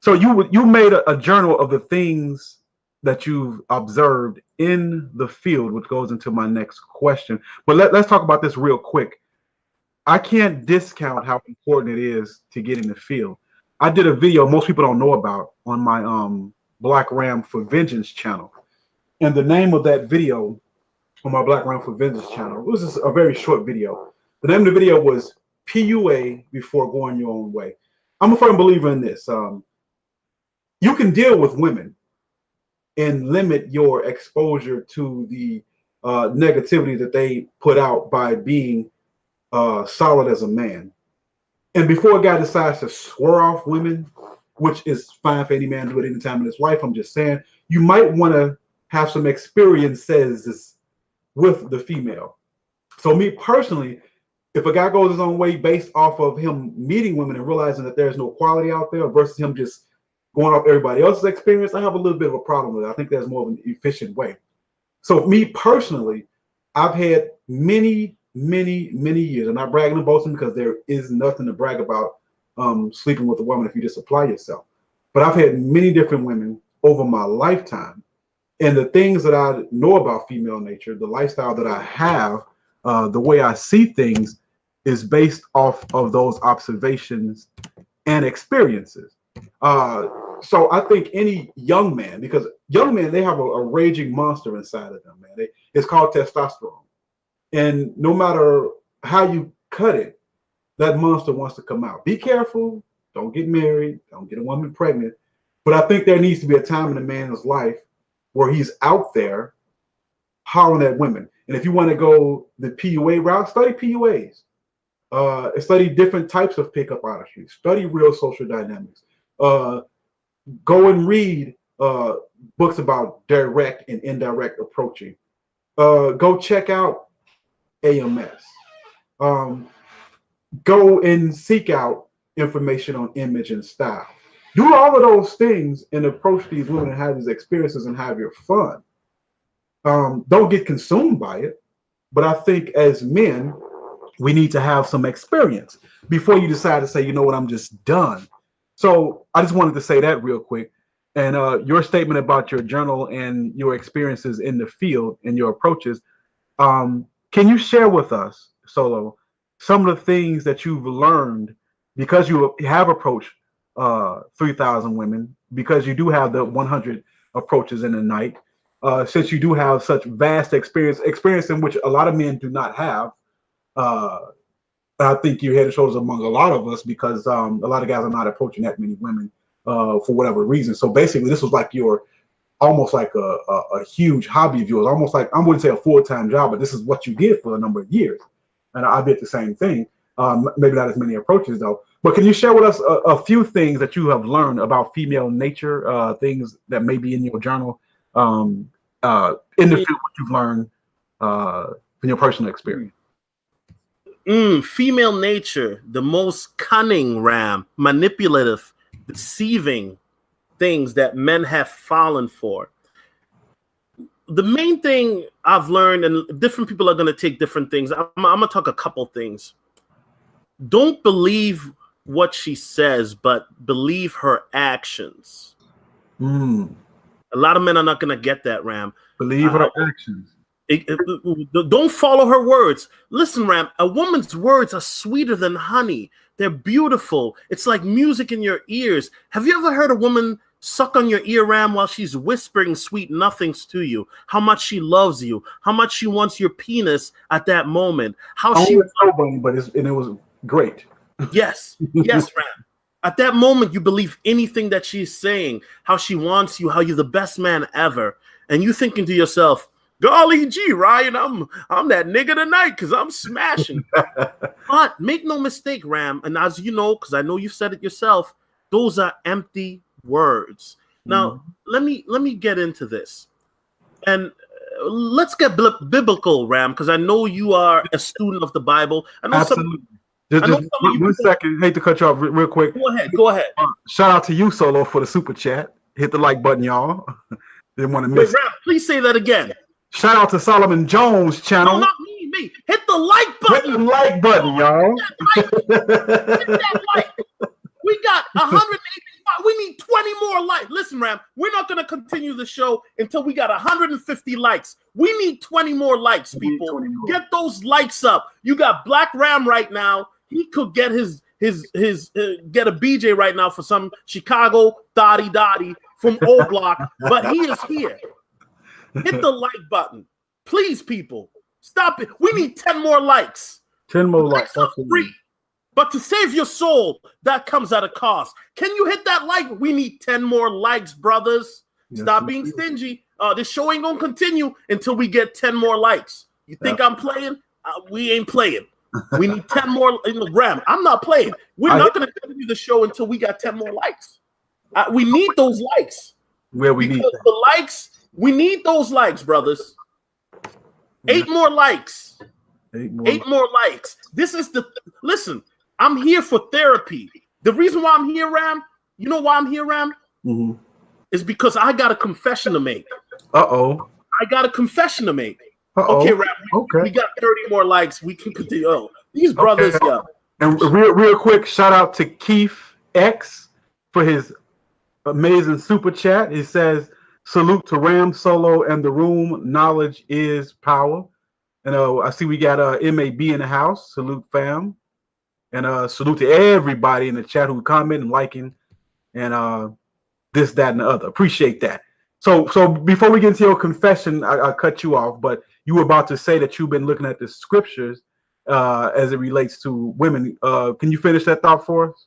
so you made a journal of the things that you've observed in the field, which goes into my next question. But let's talk about this real quick. I can't discount how important it is to get in the field. I did a video most people don't know about on my Black Ram for Vengeance channel. And the name of that video on my Black Ram for Vengeance channel, it was just a very short video. The name of the video was PUA Before Going Your Own Way. I'm a firm believer in this. You can deal with women and limit your exposure to the negativity that they put out by being solid as a man. And before a guy decides to swear off women, which is fine for any man to do it any time in his life, I'm just saying, you might want to have some experiences with the female. So me personally, if a guy goes his own way based off of him meeting women and realizing that there's no quality out there versus him just going off everybody else's experience, I have a little bit of a problem with it. I think there's more of an efficient way. So me personally, I've had many years. I'm not bragging and boasting because there is nothing to brag about sleeping with a woman if you just apply yourself. But I've had many different women over my lifetime. And the things that I know about female nature, the lifestyle that I have, the way I see things is based off of those observations and experiences. So I think any young man, because young men, they have a raging monster inside of them, man. It's called testosterone. And no matter how you cut it, that monster wants to come out. Be careful. Don't get married. Don't get a woman pregnant. But I think there needs to be a time in a man's life where he's out there hollering at women. And if you want to go the PUA route, study PUAs. Study different types of pickup artistry. Study real social dynamics. Go and read books about direct and indirect approaching. Go check out AMS. Go and seek out information on image and style. Do all of those things and approach these women and have these experiences and have your fun. Don't get consumed by it. But I think as men, we need to have some experience before you decide to say, you know what, I'm just done. So I just wanted to say that real quick. And your statement about your journal and your experiences in the field and your approaches, can you share with us, Solo, some of the things that you've learned because you have approached 3,000 women, because you do have the 100 approaches in a night, since you do have such vast experience in which a lot of men do not have. I think you're head and shoulders among a lot of us because a lot of guys are not approaching that many women for whatever reason. So basically, this was like your almost like a huge hobby of yours, almost like, I wouldn't say a full-time job, but this is what you did for a number of years. And I did the same thing. Maybe not as many approaches though. But can you share with us a few things that you have learned about female nature, things that may be in your journal, in the field, what you've learned from your personal experience? Female nature, the most cunning, Ram, manipulative, deceiving things that men have fallen for. The main thing I've learned, and different people are going to take different things. I'm going to talk a couple things. Don't believe what she says, but believe her actions. A lot of men are not going to get that, Ram. Believe her actions. Don't follow her words. Listen, Ram, a woman's words are sweeter than honey. They're beautiful. It's like music in your ears. Have you ever heard a woman suck on your ear, Ram, while she's whispering sweet nothings to you? How much she loves you. How much she wants your penis at that moment. How she... but it was great. Yes. Yes, Ram. At that moment, you believe anything that she's saying. How she wants you. How you're the best man ever. And you thinking to yourself, golly gee, Ryan, I'm that nigga tonight because I'm smashing. But make no mistake, Ram, and as you know, because I know you said it yourself, those are empty words. Now, let me get into this. And let's get biblical, Ram, because I know you are a student of the Bible. I know absolutely. Just 1 second. Hate to cut you off real quick. Go ahead. Shout out to you, Solo, for the super chat. Hit the like button, y'all. Didn't want to miss. Ram, please say that again. Shout out to Solomon Jones' channel. No, not me. Hit the like button. Hit the like button, y'all. Hit that like. We got 185. We need 20 more likes. Listen, Ram, we're not going to continue the show until we got 150 likes. We need 20 more likes, people. Get those likes up. You got Black Ram right now. He could get his get a BJ right now for some Chicago Dottie from O Block, but he is here. Hit the like button. Please, people. Stop it. We need 10 more likes. 10 more likes. Free. But to save your soul, that comes at a cost. Can you hit that like? We need 10 more likes, brothers. Yes, stop being stingy. This show ain't going to continue until we get 10 more likes. You think I'm playing? We ain't playing. We need 10 more in the Ram. I'm not playing. We're not going to continue the show until we got 10 more likes. We need those likes. Where we need the likes. We need those likes, brothers. 8 more likes. 8 more likes. This is listen, I'm here for therapy. The reason why I'm here, Ram, you know why I'm here, Ram? Is because I got a confession to make. I got a confession to make. Okay, Ram, we got 30 more likes. We can continue. Oh, these brothers, yeah. And real quick, shout out to Keith X for his amazing super chat. He says, salute to Ram, Solo, and the room. Knowledge is power. And I see we got MAB in the house. Salute, fam. And salute to everybody in the chat who comment and liking and this, that, and the other. Appreciate that. So before we get into your confession, I cut you off, but you were about to say that you've been looking at the scriptures as it relates to women. Can you finish that thought for us?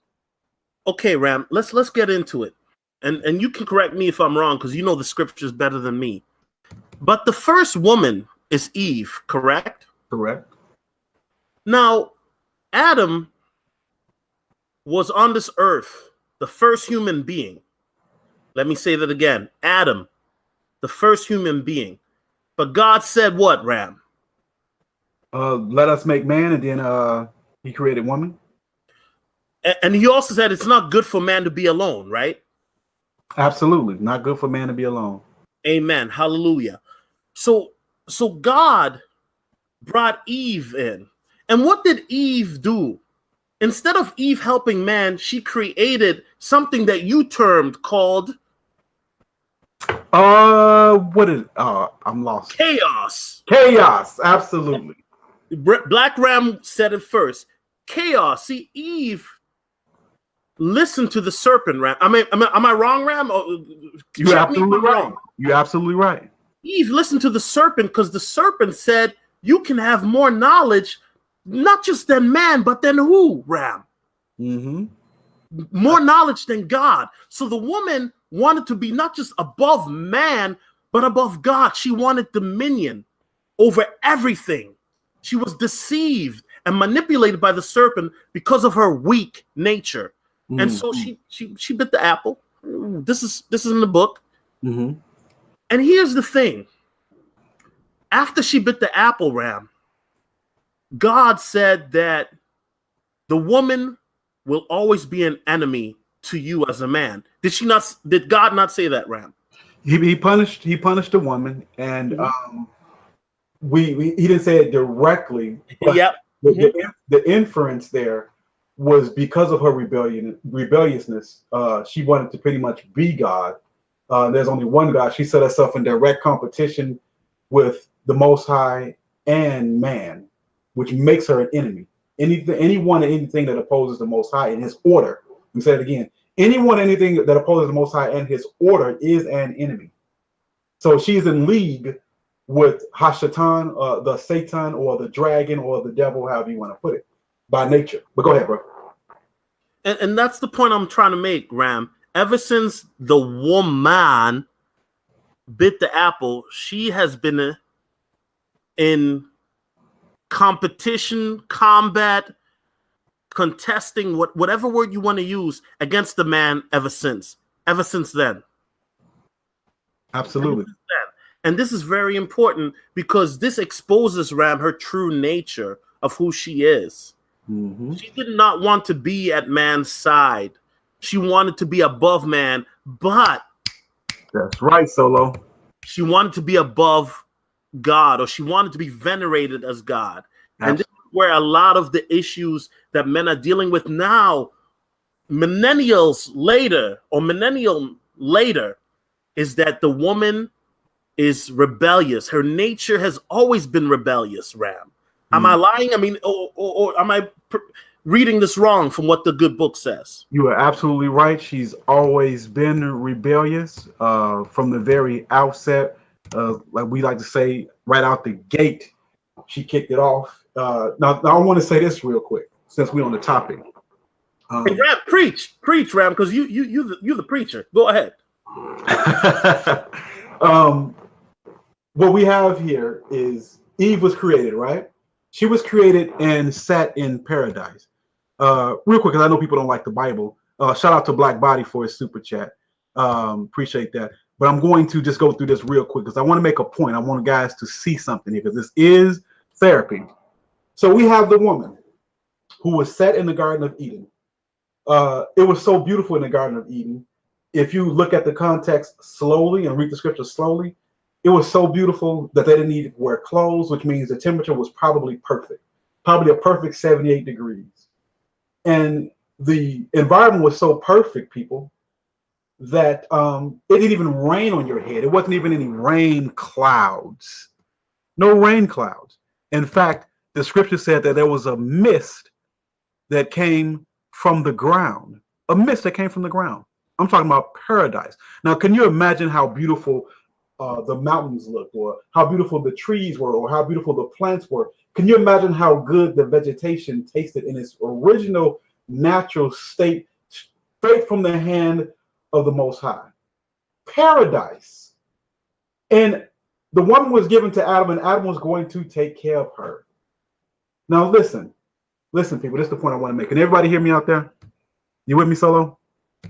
Okay, Ram, let's get into it. And you can correct me if I'm wrong, because you know the scriptures better than me. But the first woman is Eve, correct? Correct. Now, Adam was on this earth, the first human being. Let me say that again. Adam, the first human being. But God said what, Ram? Let us make man, and then he created woman. And he also said it's not good for man to be alone, right? Absolutely. Not good for man to be alone. Amen. Hallelujah. So God brought Eve in. And what did Eve do? Instead of Eve helping man, she created something that you termed called... what is... I'm lost. Chaos. Chaos. Absolutely. Black Ram said it first. Chaos. See, Eve listened to the serpent, Ram. Am I wrong, Ram? You're absolutely right. You're absolutely right. Eve listened to the serpent because the serpent said you can have more knowledge, not just than man, but than who, Ram? More knowledge than God. So the woman wanted to be not just above man, but above God. She wanted dominion over everything. She was deceived and manipulated by the serpent because of her weak nature. And so she bit the apple. This is in the book. And here's the thing. After she bit the apple, Ram, God said that the woman will always be an enemy to you as a man. Did God not say that, Ram? He punished the woman, and he didn't say it directly. Yep. The inference there was because of her rebelliousness. She wanted to pretty much be God. There's only one God. She set herself in direct competition with the Most High and man, which makes her an enemy. Anyone and anything that opposes the Most High in His order. Let me say it again. Anyone, anything that opposes the Most High and His order is an enemy. So she's in league with Hashatan, the Satan, or the dragon, or the devil, however you want to put it, by nature. But go ahead, bro. And that's the point I'm trying to make, Ram. Ever since the woman bit the apple, she has been in competition, combat, contesting, whatever word you want to use, against the man ever since then. Absolutely. And this is very important because this exposes, Ram, her true nature of who she is. Mm-hmm. She did not want to be at man's side. She wanted to be above man, but that's right, Solo. She wanted to be above God, or she wanted to be venerated as God. Absolutely. And this is where a lot of the issues that men are dealing with now, millennial later, is that the woman is rebellious. Her nature has always been rebellious, Ram. Am I lying? I mean, or am I reading this wrong from what the good book says? You are absolutely right. She's always been rebellious from the very outset. Like we like to say, right out the gate, she kicked it off. Now I want to say this real quick, since we're on the topic. Hey, Ram, preach, Ram, because you're the preacher. Go ahead. What we have here is Eve was created, right? She was created and sat in paradise. Real quick, because I know people don't like the Bible. Shout out to Black Body for his super chat. Appreciate that. But I'm going to just go through this real quick because I want to make a point. I want guys to see something here because this is therapy. So we have the woman who was set in the Garden of Eden. It was so beautiful in the Garden of Eden. If you look at the context slowly and read the scripture slowly, it was so beautiful that they didn't need to wear clothes, which means the temperature was probably perfect, probably a perfect 78 degrees. And the environment was so perfect, people, that it didn't even rain on your head. It wasn't even any rain clouds. No rain clouds. In fact, the scripture said that there was a mist that came from the ground. A mist that came from the ground. I'm talking about paradise. Now, can you imagine how beautiful the mountains looked, or how beautiful the trees were, or how beautiful the plants were? Can you imagine how good the vegetation tasted in its original natural state, straight from the hand of the Most High? Paradise. And the woman was given to Adam, and Adam was going to take care of her. Now listen, people, this is the point I want to make. Can everybody hear me out there? You with me, Solo? I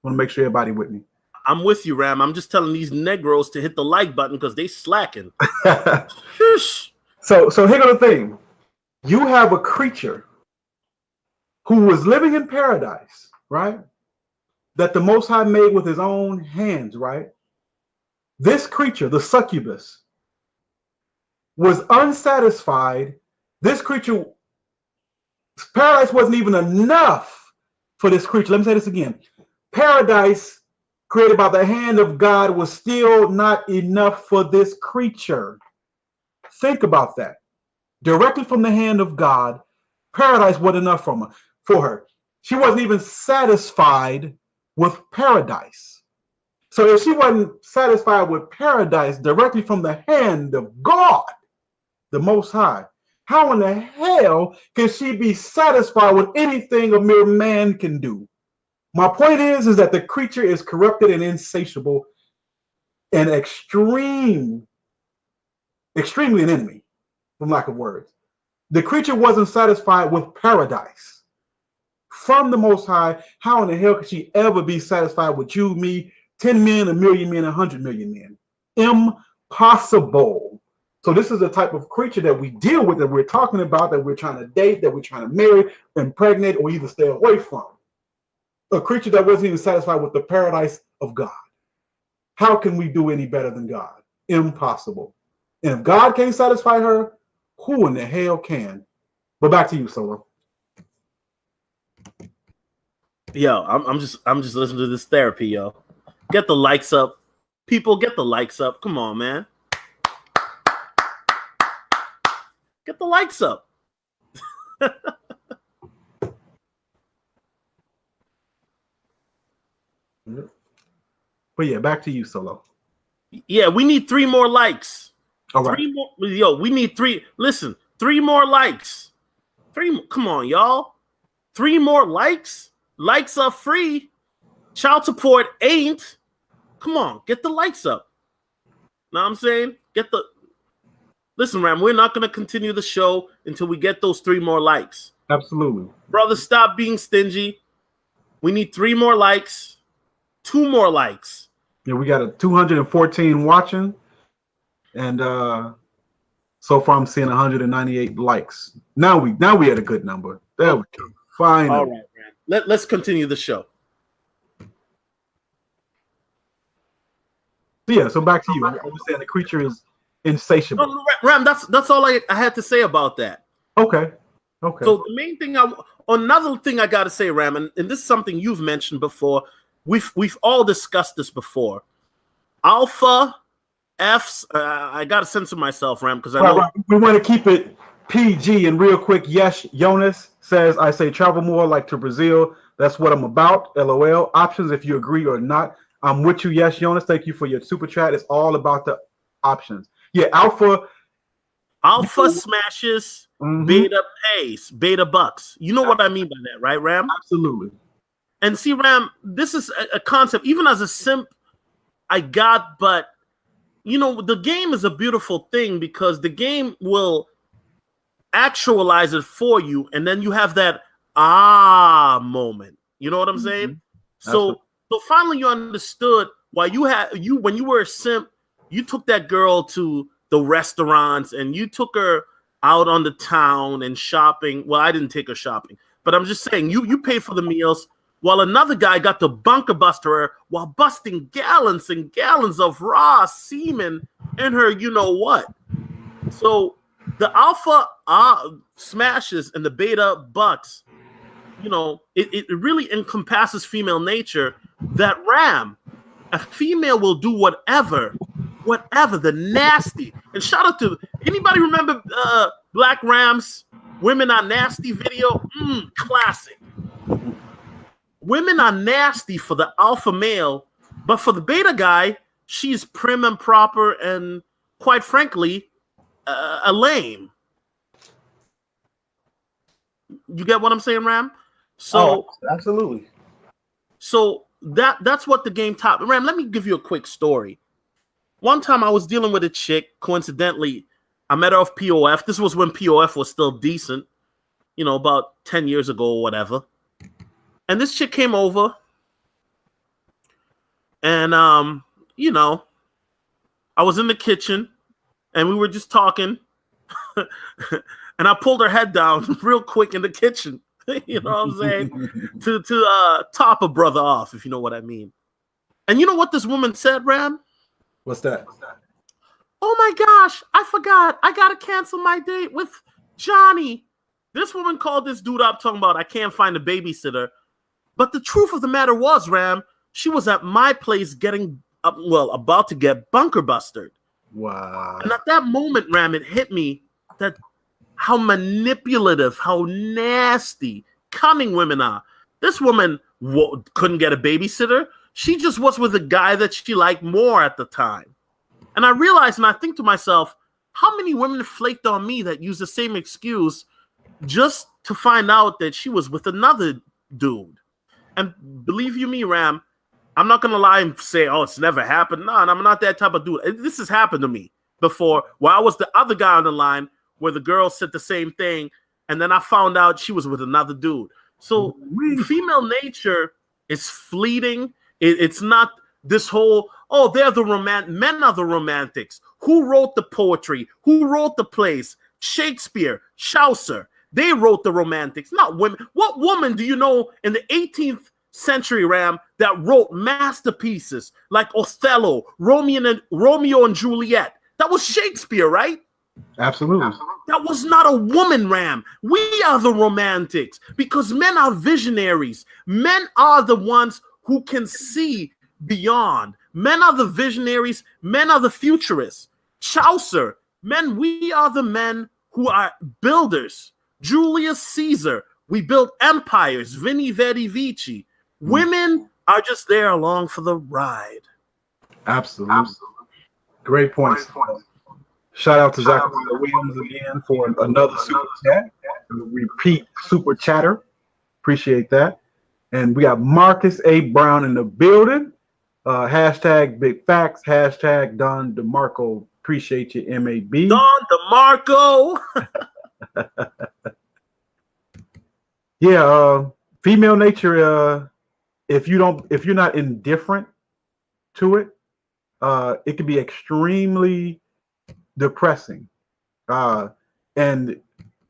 want to make sure everybody with me. I'm with you, Ram. I'm just telling these Negroes to hit the like button because they slacking. So here's the thing. You have a creature who was living in paradise, right? That the Most High made with his own hands, right? This creature, the succubus, was unsatisfied. This creature, paradise wasn't even enough for this creature. Let me say this again. Paradise created by the hand of God was still not enough for this creature. Think about that. Directly from the hand of God, paradise wasn't enough for her. She wasn't even satisfied with paradise. So if she wasn't satisfied with paradise directly from the hand of God, the Most High, how in the hell can she be satisfied with anything a mere man can do? My point is that the creature is corrupted and insatiable and extremely an enemy, from lack of words. The creature wasn't satisfied with paradise from the Most High. How in the hell could she ever be satisfied with you, me, 10 men, 1 million men, 100 million men? Impossible. So this is the type of creature that we deal with, that we're talking about, that we're trying to date, that we're trying to marry, impregnate, or either stay away from. A creature that wasn't even satisfied with the paradise of God. How can we do any better than God? Impossible. And if God can't satisfy her, who in the hell can? But back to you, Solo. Yo, I'm just listening to this therapy, yo. Get the likes up. People, get the likes up. Come on, man. the likes up. But yeah, back to you, Solo. Yeah, we need 3 more likes. All right. 3 more. Yo, we need 3. Listen, 3 more likes. 3. Come on, y'all. 3 more likes. Likes are free. Child support ain't. Come on, get the likes up. Know what I'm saying? Listen, Ram, we're not going to continue the show until we get those 3 more likes. Absolutely. Brother, stop being stingy. We need 3 more likes. 2 more likes. Yeah, we got a 214 watching, and so far I'm seeing 198 likes. Now we had a good number. There we go. Fine. All right, man. Let's continue the show. Yeah, so back to you. I was saying the creature is insatiable. No, Ram, that's all I had to say about that. Okay. So the main thing, another thing I got to say, Ram, and this is something you've mentioned before. We've all discussed this before. Alpha F's. I got to censor myself, Ram, because I know we want to keep it PG. And real quick, yes, Jonas says, I say travel more, like to Brazil. That's what I'm about. LOL. Options if you agree or not. I'm with you. Yes, Jonas. Thank you for your super chat. It's all about the options. Yeah, Alpha smashes, Beta pays, Beta bucks. You know what I mean by that, right, Ram? Absolutely. And see, Ram, this is a concept, even as a simp, I got, but, you know, the game is a beautiful thing because the game will actualize it for you, and then you have that moment. You know what I'm saying? So finally you understood why when you were a simp, you took that girl to the restaurants and you took her out on the town and shopping. Well, I didn't take her shopping, but I'm just saying you paid for the meals while another guy got to bunker buster her while busting gallons and gallons of raw semen in her, you know what. So the alpha smashes and the beta bucks, you know, it really encompasses female nature. That Ram, a female will do whatever, the nasty. And shout out to anybody remember Black Ram's Women Are Nasty video? Classic. Women are nasty for the alpha male, but for the beta guy, she's prim and proper and, quite frankly, a lame. You get what I'm saying, Ram? So absolutely. So that's what the game taught. Ram, let me give you a quick story. One time I was dealing with a chick. Coincidentally, I met her off POF. This was when POF was still decent, you know, about 10 years ago or whatever. And this chick came over, and you know, I was in the kitchen, and we were just talking, and I pulled her head down real quick in the kitchen. You know what I'm saying? to top a brother off, if you know what I mean. And you know what this woman said, Ram? What's that? Oh my gosh, I forgot. I gotta cancel my date with Johnny. This woman called this dude up talking about I can't find a babysitter. But the truth of the matter was, Ram, she was at my place about to get bunker busted. Wow. And at that moment, Ram, it hit me that how manipulative, how nasty, cunning women are. This woman couldn't get a babysitter. She just was with a guy that she liked more at the time. And I realized, and I think to myself, how many women flaked on me that used the same excuse just to find out that she was with another dude. And believe you me, Ram, I'm not going to lie and say, oh, it's never happened. No, I'm not that type of dude. This has happened to me before, where I was the other guy on the line where the girl said the same thing, and then I found out she was with another dude. So female nature is fleeting. It's not this whole, oh, they're the men are the romantics. Who wrote the poetry? Who wrote the plays? Shakespeare, Chaucer. They wrote the romantics, not women. What woman do you know in the 18th century, Ram, that wrote masterpieces like Othello, Romeo and Juliet? That was Shakespeare, right? Absolutely. That was not a woman, Ram. We are the romantics because men are visionaries. Men are the ones who can see beyond. Men are the visionaries. Men are the futurists. Chaucer, men, we are the men who are builders. Julius Caesar. We built empires. Vini Vidi Vici. Women are just there along for the ride. Absolutely. Great points. Shout out to Zachariah Williams again for another super chat. Repeat super chatter. Appreciate that. And we got Marcus A. Brown in the building. Hashtag big facts. Hashtag Don DeMarco. Appreciate you, MAB. Don DeMarco. Yeah, female nature. If you're not indifferent to it, it can be extremely depressing. And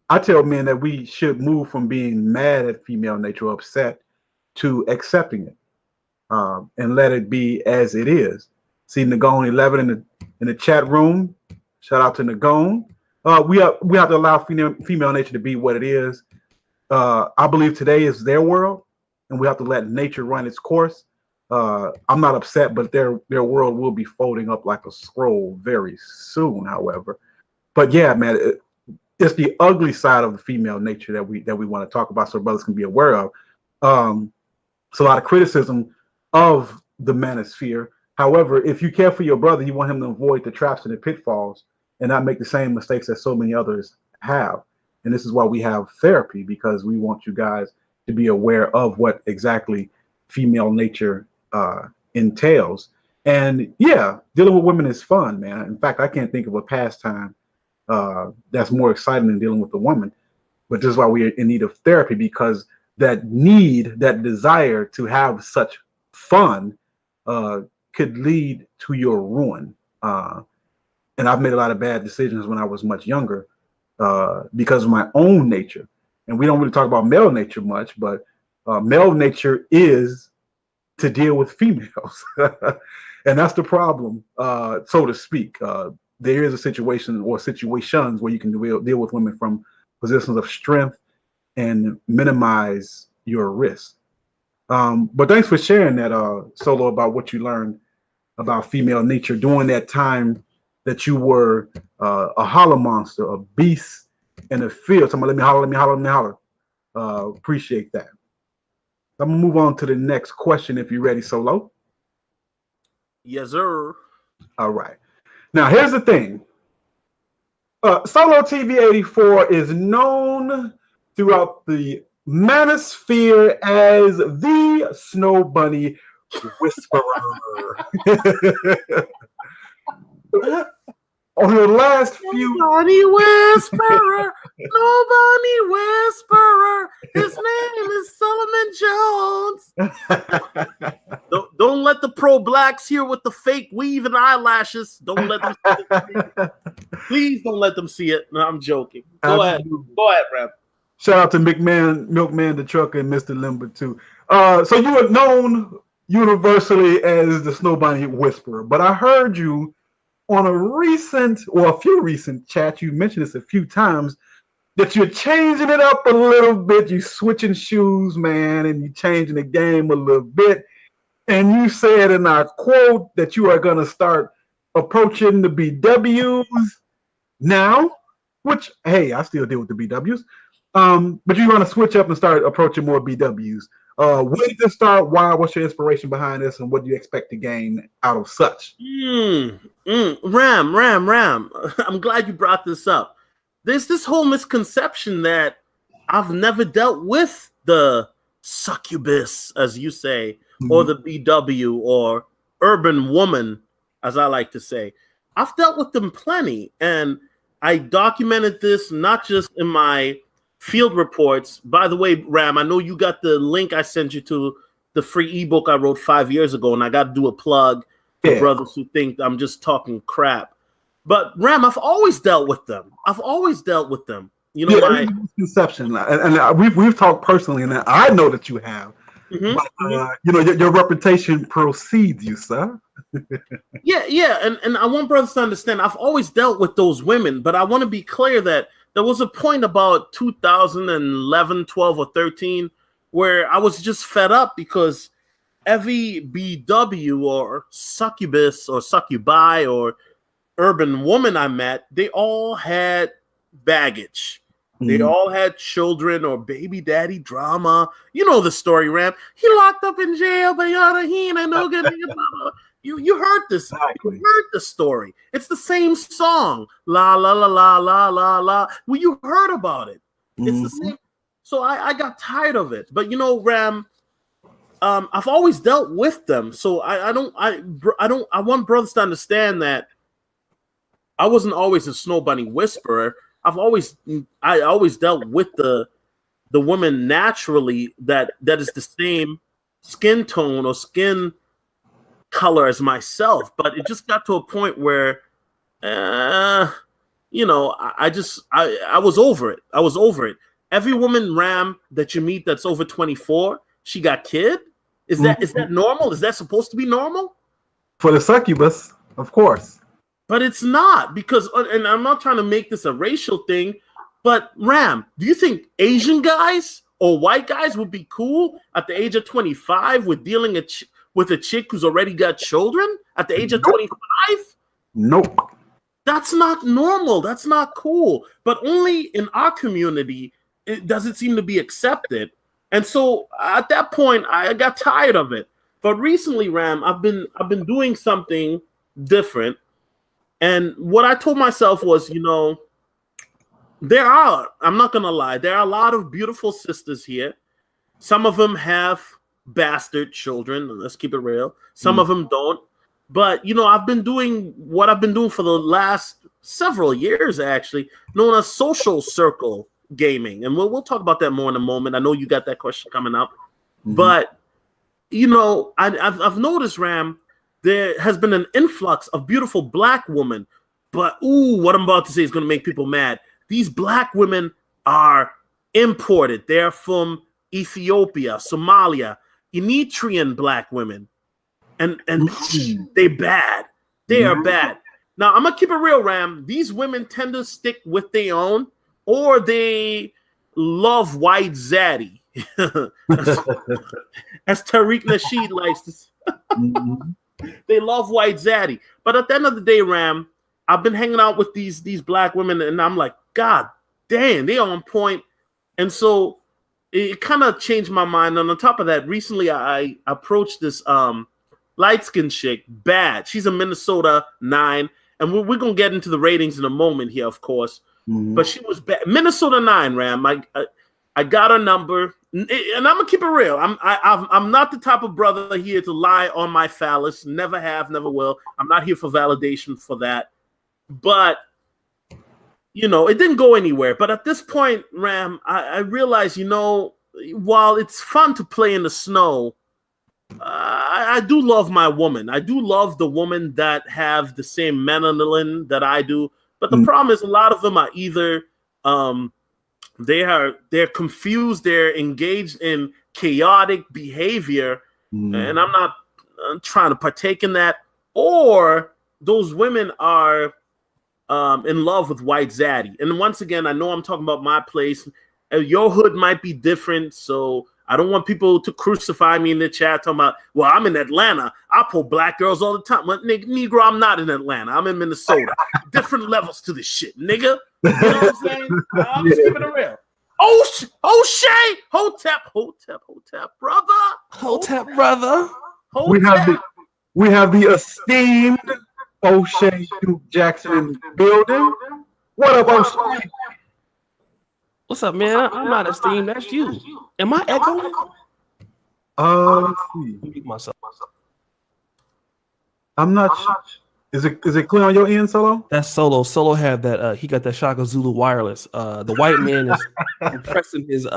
I tell men that we should move from being mad at female nature, or upset, to accepting it, and let it be as it is. See Nagone 11 in the chat room. Shout out to Nagone. We have to allow female nature to be what it is. I believe today is their world, and we have to let nature run its course. I'm not upset, but their world will be folding up like a scroll very soon. However, but yeah, man, it's the ugly side of the female nature that we want to talk about, so brothers can be aware of. It's a lot of criticism of the manosphere. However, if you care for your brother, you want him to avoid the traps and the pitfalls and not make the same mistakes that so many others have. And this is why we have therapy, because we want you guys to be aware of what exactly female nature entails. And yeah, dealing with women is fun, man. In fact, I can't think of a pastime that's more exciting than dealing with a woman. But this is why we're in need of therapy, because that need, that desire to have such fun could lead to your ruin. And I've made a lot of bad decisions when I was much younger because of my own nature. And we don't really talk about male nature much, but male nature is to deal with females. And that's the problem, so to speak. There is a situation or situations where you can deal with women from positions of strength and minimize your risk. But thanks for sharing that, Solo, about what you learned about female nature during that time that you were a holler monster, a beast in the field. Somebody, let me holler, let me holler, let me holler. Appreciate that. I'm gonna move on to the next question if you're ready, Solo. Yes, sir. All right. Now, here's the thing. Solotv84 is known throughout the manosphere as the Snow Bunny Whisperer. On the last few... Bunny Whisperer, no Bunny Whisperer. His name is Solomon Jones. Don't let the pro-blacks here with the fake weave and eyelashes. Don't let them please don't let them see it. No, I'm joking. Go ahead, Rap. Shout out to Milkman the Trucker, and Mr. Limber too. So you are known universally as the Snow Bunny Whisperer, but I heard you on a few recent chats, you mentioned this a few times, that you're changing it up a little bit. You're switching shoes, man, and you're changing the game a little bit. And you said in our quote that you are going to start approaching the BWs now, which, hey, I still deal with the BWs. But you're going to switch up and start approaching more BWs. When did this start? Why? What's your inspiration behind this? And what do you expect to gain out of such? Ram. I'm glad you brought this up. There's this whole misconception that I've never dealt with the succubus, as you say, or the BW, or urban woman, as I like to say. I've dealt with them plenty, and I documented this not just in my field reports. By the way, Ram, I know you got the link I sent you to the free ebook I wrote 5 years ago, and I got to do a plug for brothers who think I'm just talking crap. But Ram, I've always dealt with them. You know, my misconception, and we've talked personally, and I know that you have. But, you know, your reputation precedes you, sir. Yeah, and I want brothers to understand, I've always dealt with those women, but I want to be clear that there was a point about 2011, 12, or 13 where I was just fed up because every BW or succubus or succubi or urban woman I met, they all had baggage. They all had children or baby daddy drama. You know the story, Ram. He locked up in jail, but he ain't no good nigga. You heard this. Exactly. You heard the story. It's the same song. La la la la la la la. Well, you heard about it. It's the same. So I got tired of it. But Ram, I've always dealt with them. So I want brothers to understand that I wasn't always a Snow Bunny whisperer. I always dealt with the women naturally that is the same skin tone or skin color as myself, but it just got to a point where I was over it. I was over it. Every woman, Ram, that you meet that's over 24, she got kid. Is that normal? Is that supposed to be normal? For the succubus, of course. But it's not, because, and I'm not trying to make this a racial thing, but Ram, do you think Asian guys or white guys would be cool at the age of 25 with dealing with a chick who's already got children at the age of 25? Nope. That's not normal. That's not cool. But only in our community does it seem to be accepted. And so at that point, I got tired of it. But recently, Ram, I've been doing something different. And what I told myself was, I'm not going to lie, there are a lot of beautiful sisters here. Some of them have bastard children. Let's keep it real. Some of them don't. But, I've been doing what I've been doing for the last several years, actually, known as social circle gaming. And we'll talk about that more in a moment. I know you got that question coming up. But, I've noticed, Ram, there has been an influx of beautiful black women, but what I'm about to say is going to make people mad. These black women are imported. They're from Ethiopia, Somalia, Eritrean black women, and they bad. They are bad. Now I'm gonna keep it real, Ram. These women tend to stick with their own, or they love white zaddy, as Tariq Nasheed likes to say. They love white zaddy. But at the end of the day, Ram, I've been hanging out with these black women, and I'm like, God damn, they on point. And so it kind of changed my mind. And on top of that, recently I approached this light-skinned chick, Bad. She's a Minnesota 9. And we're going to get into the ratings in a moment here, of course. But she was bad. Minnesota 9, Ram. I got her number. And I'm gonna keep it real. I'm not the type of brother here to lie on my phallus. Never have, never will. I'm not here for validation for that. But it didn't go anywhere. But at this point, Ram, I realized, while it's fun to play in the snow, I do love my woman. I do love the women that have the same melanin that I do. But the problem is, a lot of them are either they're confused, they're engaged in chaotic behavior, and I'm not trying to partake in that, or those women are in love with white zaddy. And once again, I know I'm talking about my place. Your hood might be different, so I don't want people to crucify me in the chat talking about, well, I'm in Atlanta. I pull black girls all the time. Well, Negro, I'm not in Atlanta. I'm in Minnesota. Different levels to this shit, nigga. You know what I'm saying? I'm just keeping it real. Oshay, Hotep, brother. Hotep, brother. We have the esteemed Oshay Duke Jackson in the building. What up, Oshay? What's up, man? I'm not esteemed. That's you. Am I echoing? Let's see. Mute myself. I'm not sure. Is it clear on your end, Solo? That's Solo. Solo had that. He got that Shaka Zulu wireless. The white man is compressing his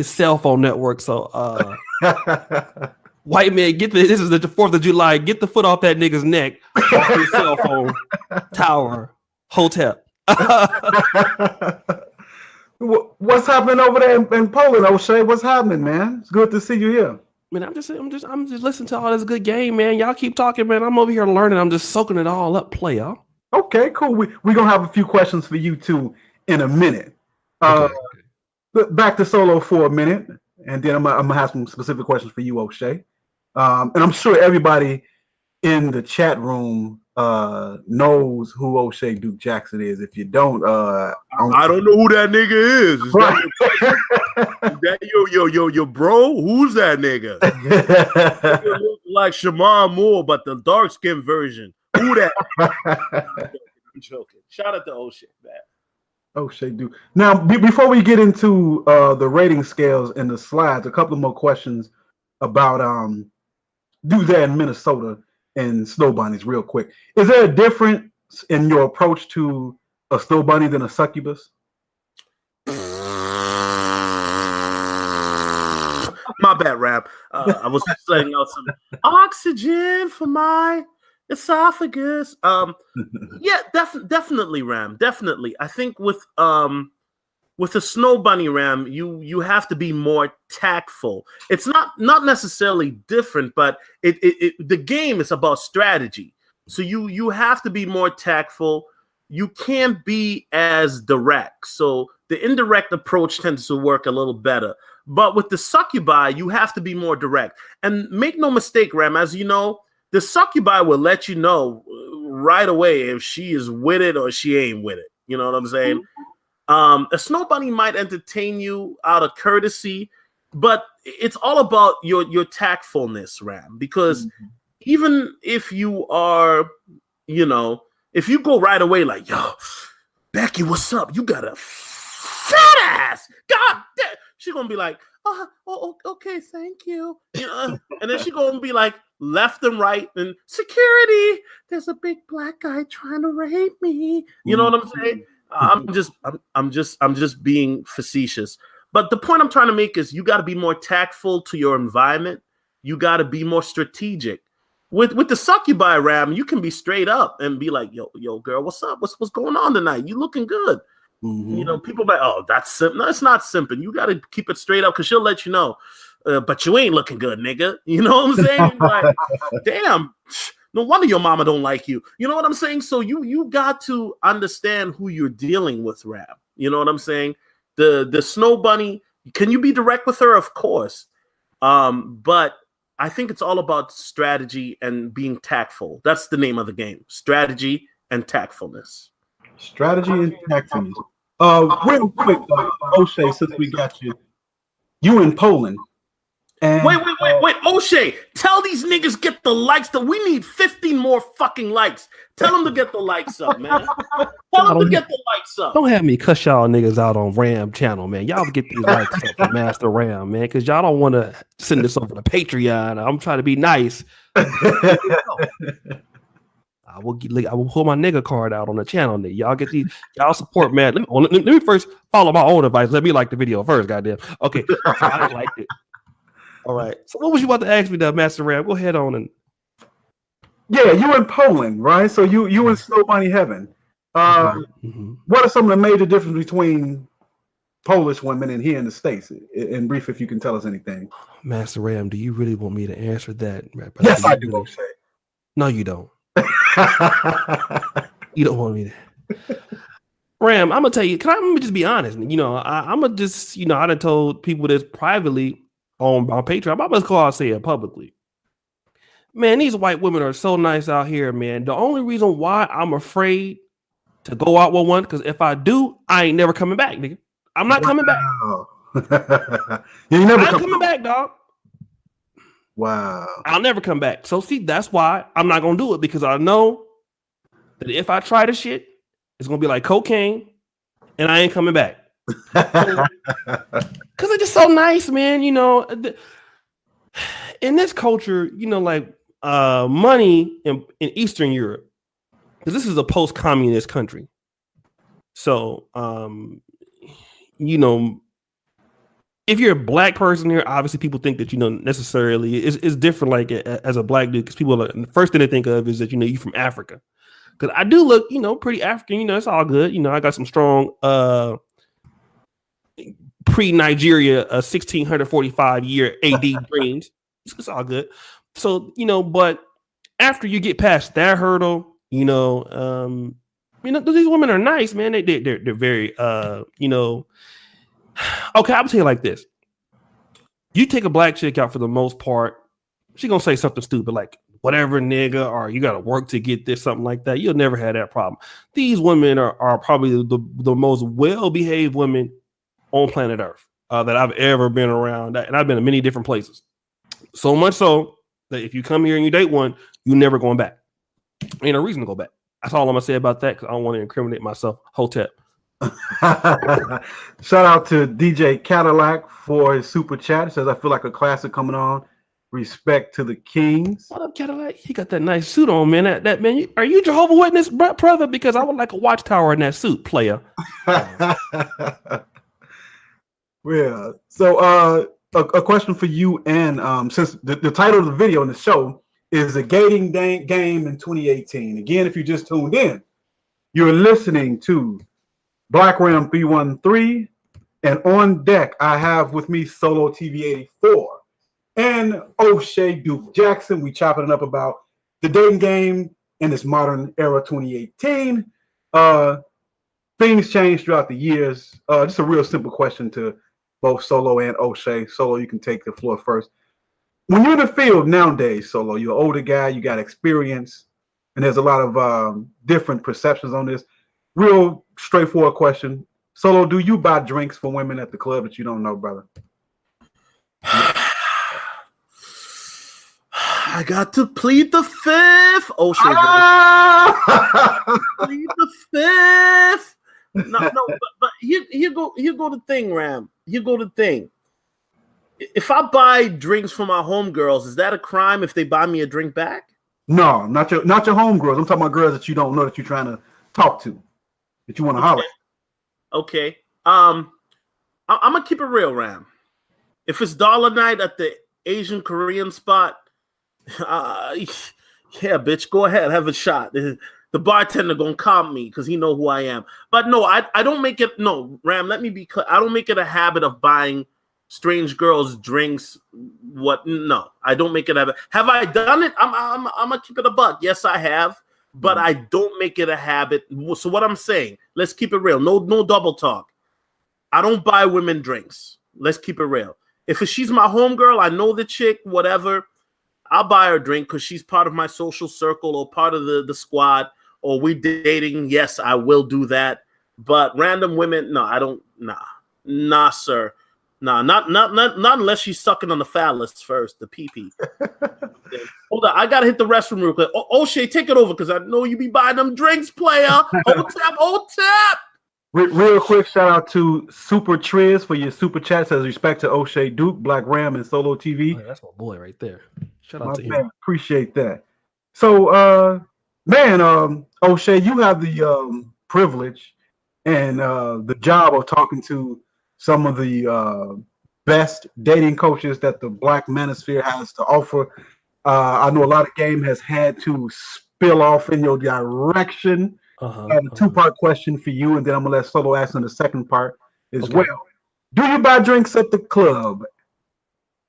cell phone network. So white man, this is the 4th of July. Get the foot off that nigga's neck. Off his cell phone tower. Hotep. What's happening over there in Poland, Oshay? What's happening, man? It's good to see you here. Man, I'm just listening to all this good game, man. Y'all keep talking, man. I'm over here learning. I'm just soaking it all up, player. Okay, cool. We're gonna have a few questions for you two in a minute. Okay. Back to Solo for a minute, and then I'm gonna have some specific questions for you, Oshay. And I'm sure everybody in the chat room knows who O'Shea Duke Jackson is. If you don't, I don't know who that nigga is. Is right. that your bro? Who's that nigga? Nigga look like Shamar Moore, but the dark skinned version. Who that? I'm joking. Shout out to O'Shea, man. O'Shea Duke. Now, before we get into the rating scales and the slides, a couple more questions about do that in Minnesota and snow bunnies real quick. Is there a difference in your approach to a snow bunny than a succubus? My bad, Rap. I was just letting out some oxygen for my esophagus. Yeah, definitely, Ram. Definitely. I think with a snow bunny, Ram, you have to be more tactful. It's not necessarily different, but the game is about strategy. So you have to be more tactful. You can't be as direct. So the indirect approach tends to work a little better. But with the succubi, you have to be more direct. And make no mistake, Ram, as you know, the succubi will let you know right away if she is with it or she ain't with it. You know what I'm saying? A snow bunny might entertain you out of courtesy, but it's all about your tactfulness, Ram. Because even if you are, if you go right away like, yo, Becky, what's up? You got a fat ass. God damn. She's going to be like, oh, okay, thank you. And then she's going to be like, left and right, and security, there's a big black guy trying to rape me. You know what I'm saying? I'm just being facetious. But the point I'm trying to make is you got to be more tactful to your environment. You got to be more strategic. With the succubi, Ram, you can be straight up and be like, yo, girl, what's up? What's going on tonight? You looking good. People be like, oh, that's simp. No, it's not simping. You got to keep it straight up because she'll let you know. But you ain't looking good, nigga. You know what I'm saying? Like, damn, no wonder your mama don't like you. You know what I'm saying? So you got to understand who you're dealing with, Ram. You know what I'm saying? The snow bunny, can you be direct with her? Of course. But I think it's all about strategy and being tactful. That's the name of the game. Strategy and tactfulness. Strategy and tactfulness. Real quick, O'Shea, since we got you in Poland. And, wait. O'Shea, tell these niggas get the likes. We need 15 more fucking likes. Tell them to get the likes up, man. Tell them to get the likes up. Don't have me cuss y'all niggas out on Ram channel, man. Y'all get these likes up for Master Ram, man, because y'all don't want to send this over to Patreon. I'm trying to be nice. I will pull my nigga card out on the channel. Y'all get these. Y'all support, man. Let me first follow my own advice. Let me like the video first, goddamn. Okay, so I liked it. All right. So what was you about to ask me, Master Ram? Go ahead on and. Yeah, you in Poland, right? So you in Snow Bunny heaven. What are some of the major differences between Polish women and here in the States? In brief, if you can tell us anything. Master Ram, do you really want me to answer that? Yes, I do, O'Shea. No, you don't. You don't want me to. Ram, I'm gonna tell you. I'm gonna just be honest. I'm gonna just. I done told people this privately on Patreon. I'm just gonna say it publicly. Man, these white women are so nice out here, man. The only reason why I'm afraid to go out with one, because if I do, I ain't never coming back, nigga. I'm not coming back. You never coming back, dog. Wow. I'll never come back. So see, that's why I'm not gonna do it, because I know that if I try this shit, it's gonna be like cocaine, and I ain't coming back. Because it's just so nice, man. In this culture, like money in Eastern Europe, because this is a post-communist country. So, if you're a black person here, obviously people think that necessarily it's different. Like as a black dude, because the first thing they think of is that you from Africa. Because I do look pretty African. It's all good. I got some strong pre-Nigeria 1645 year AD dreams. It's all good. So but after you get past that hurdle, these women are nice, man. They're very Okay, I'll tell you like this. You take a black chick out, for the most part, she's gonna say something stupid like, whatever nigga, or you got to work to get this, something like that. You'll never have that problem. These women are probably the most well-behaved women on planet Earth that I've ever been around. And I've been in many different places. So much so that if you come here and you date one, you're never going back. Ain't no reason to go back. That's all I'm going to say about that because I don't want to incriminate myself. Hotep. Shout out to DJ Cadillac for his super chat. It says, I feel like a classic coming on. Respect to the Kings. What up, Cadillac? He got that nice suit on, man. That man, are you Jehovah Witness, brother? Because I would like a watchtower in that suit, player. Yeah. So a question for you, and since the title of the video in the show is a gating game in 2018. Again, if you just tuned in, you're listening to Black Ram 313, and on deck I have with me Solotv84 and Oshay Duke Jackson. We chopping it up about the dating game in this modern era 2018. Things change throughout the years. Just a real simple question to both Solo and Oshay. Solo, you can take the floor first. When you're in the field nowadays, Solo, you're an older guy, you got experience, and there's a lot of different perceptions on this. Real straightforward question. Solo, do you buy drinks for women at the club that you don't know, brother? I got to plead the fifth. Oshay, plead the fifth. No, but here go the thing, Ram. Here go the thing. If I buy drinks for my homegirls, is that a crime if they buy me a drink back? No, not your homegirls. I'm talking about girls that you don't know that you're trying to talk to, that you want to holler. Okay. I'm gonna keep it real, Ram. If it's dollar night at the Asian Korean spot, yeah, bitch, go ahead, have a shot. The bartender gonna comp me because he know who I am. But no, I don't make it. No, Ram, let me be clear. I don't make it a habit of buying strange girls drinks. What? No, I don't make it a habit. Have I done it? I'm gonna keep it a buck. Yes, I have. But I don't make it a habit. So what I'm saying, let's keep it real. No double talk. I don't buy women drinks. Let's keep it real. If she's my homegirl, I know the chick, whatever, I'll buy her a drink because she's part of my social circle or part of the squad, or we dating. Yes, I will do that. But random women, no, I don't. Nah, sir. Nah, not unless she's sucking on the phallus first, the pee-pee. Hold on, I gotta hit the restroom real quick. Oshay, take it over because I know you be buying them drinks, player. Hotep. Real quick, shout out to Super Triz for your super chats. As respect to Oshay Duke, Black Ram, and Solo TV. Oh, that's my boy right there. Shout out to him. Appreciate that. So, Oshay, you have the privilege and the job of talking to some of the best dating coaches that the Black Manosphere has to offer. I know a lot of game has had to spill off in your direction. I have a two-part question for you, and then I'm gonna let Solo ask in the second part as well. Do you buy drinks at the club?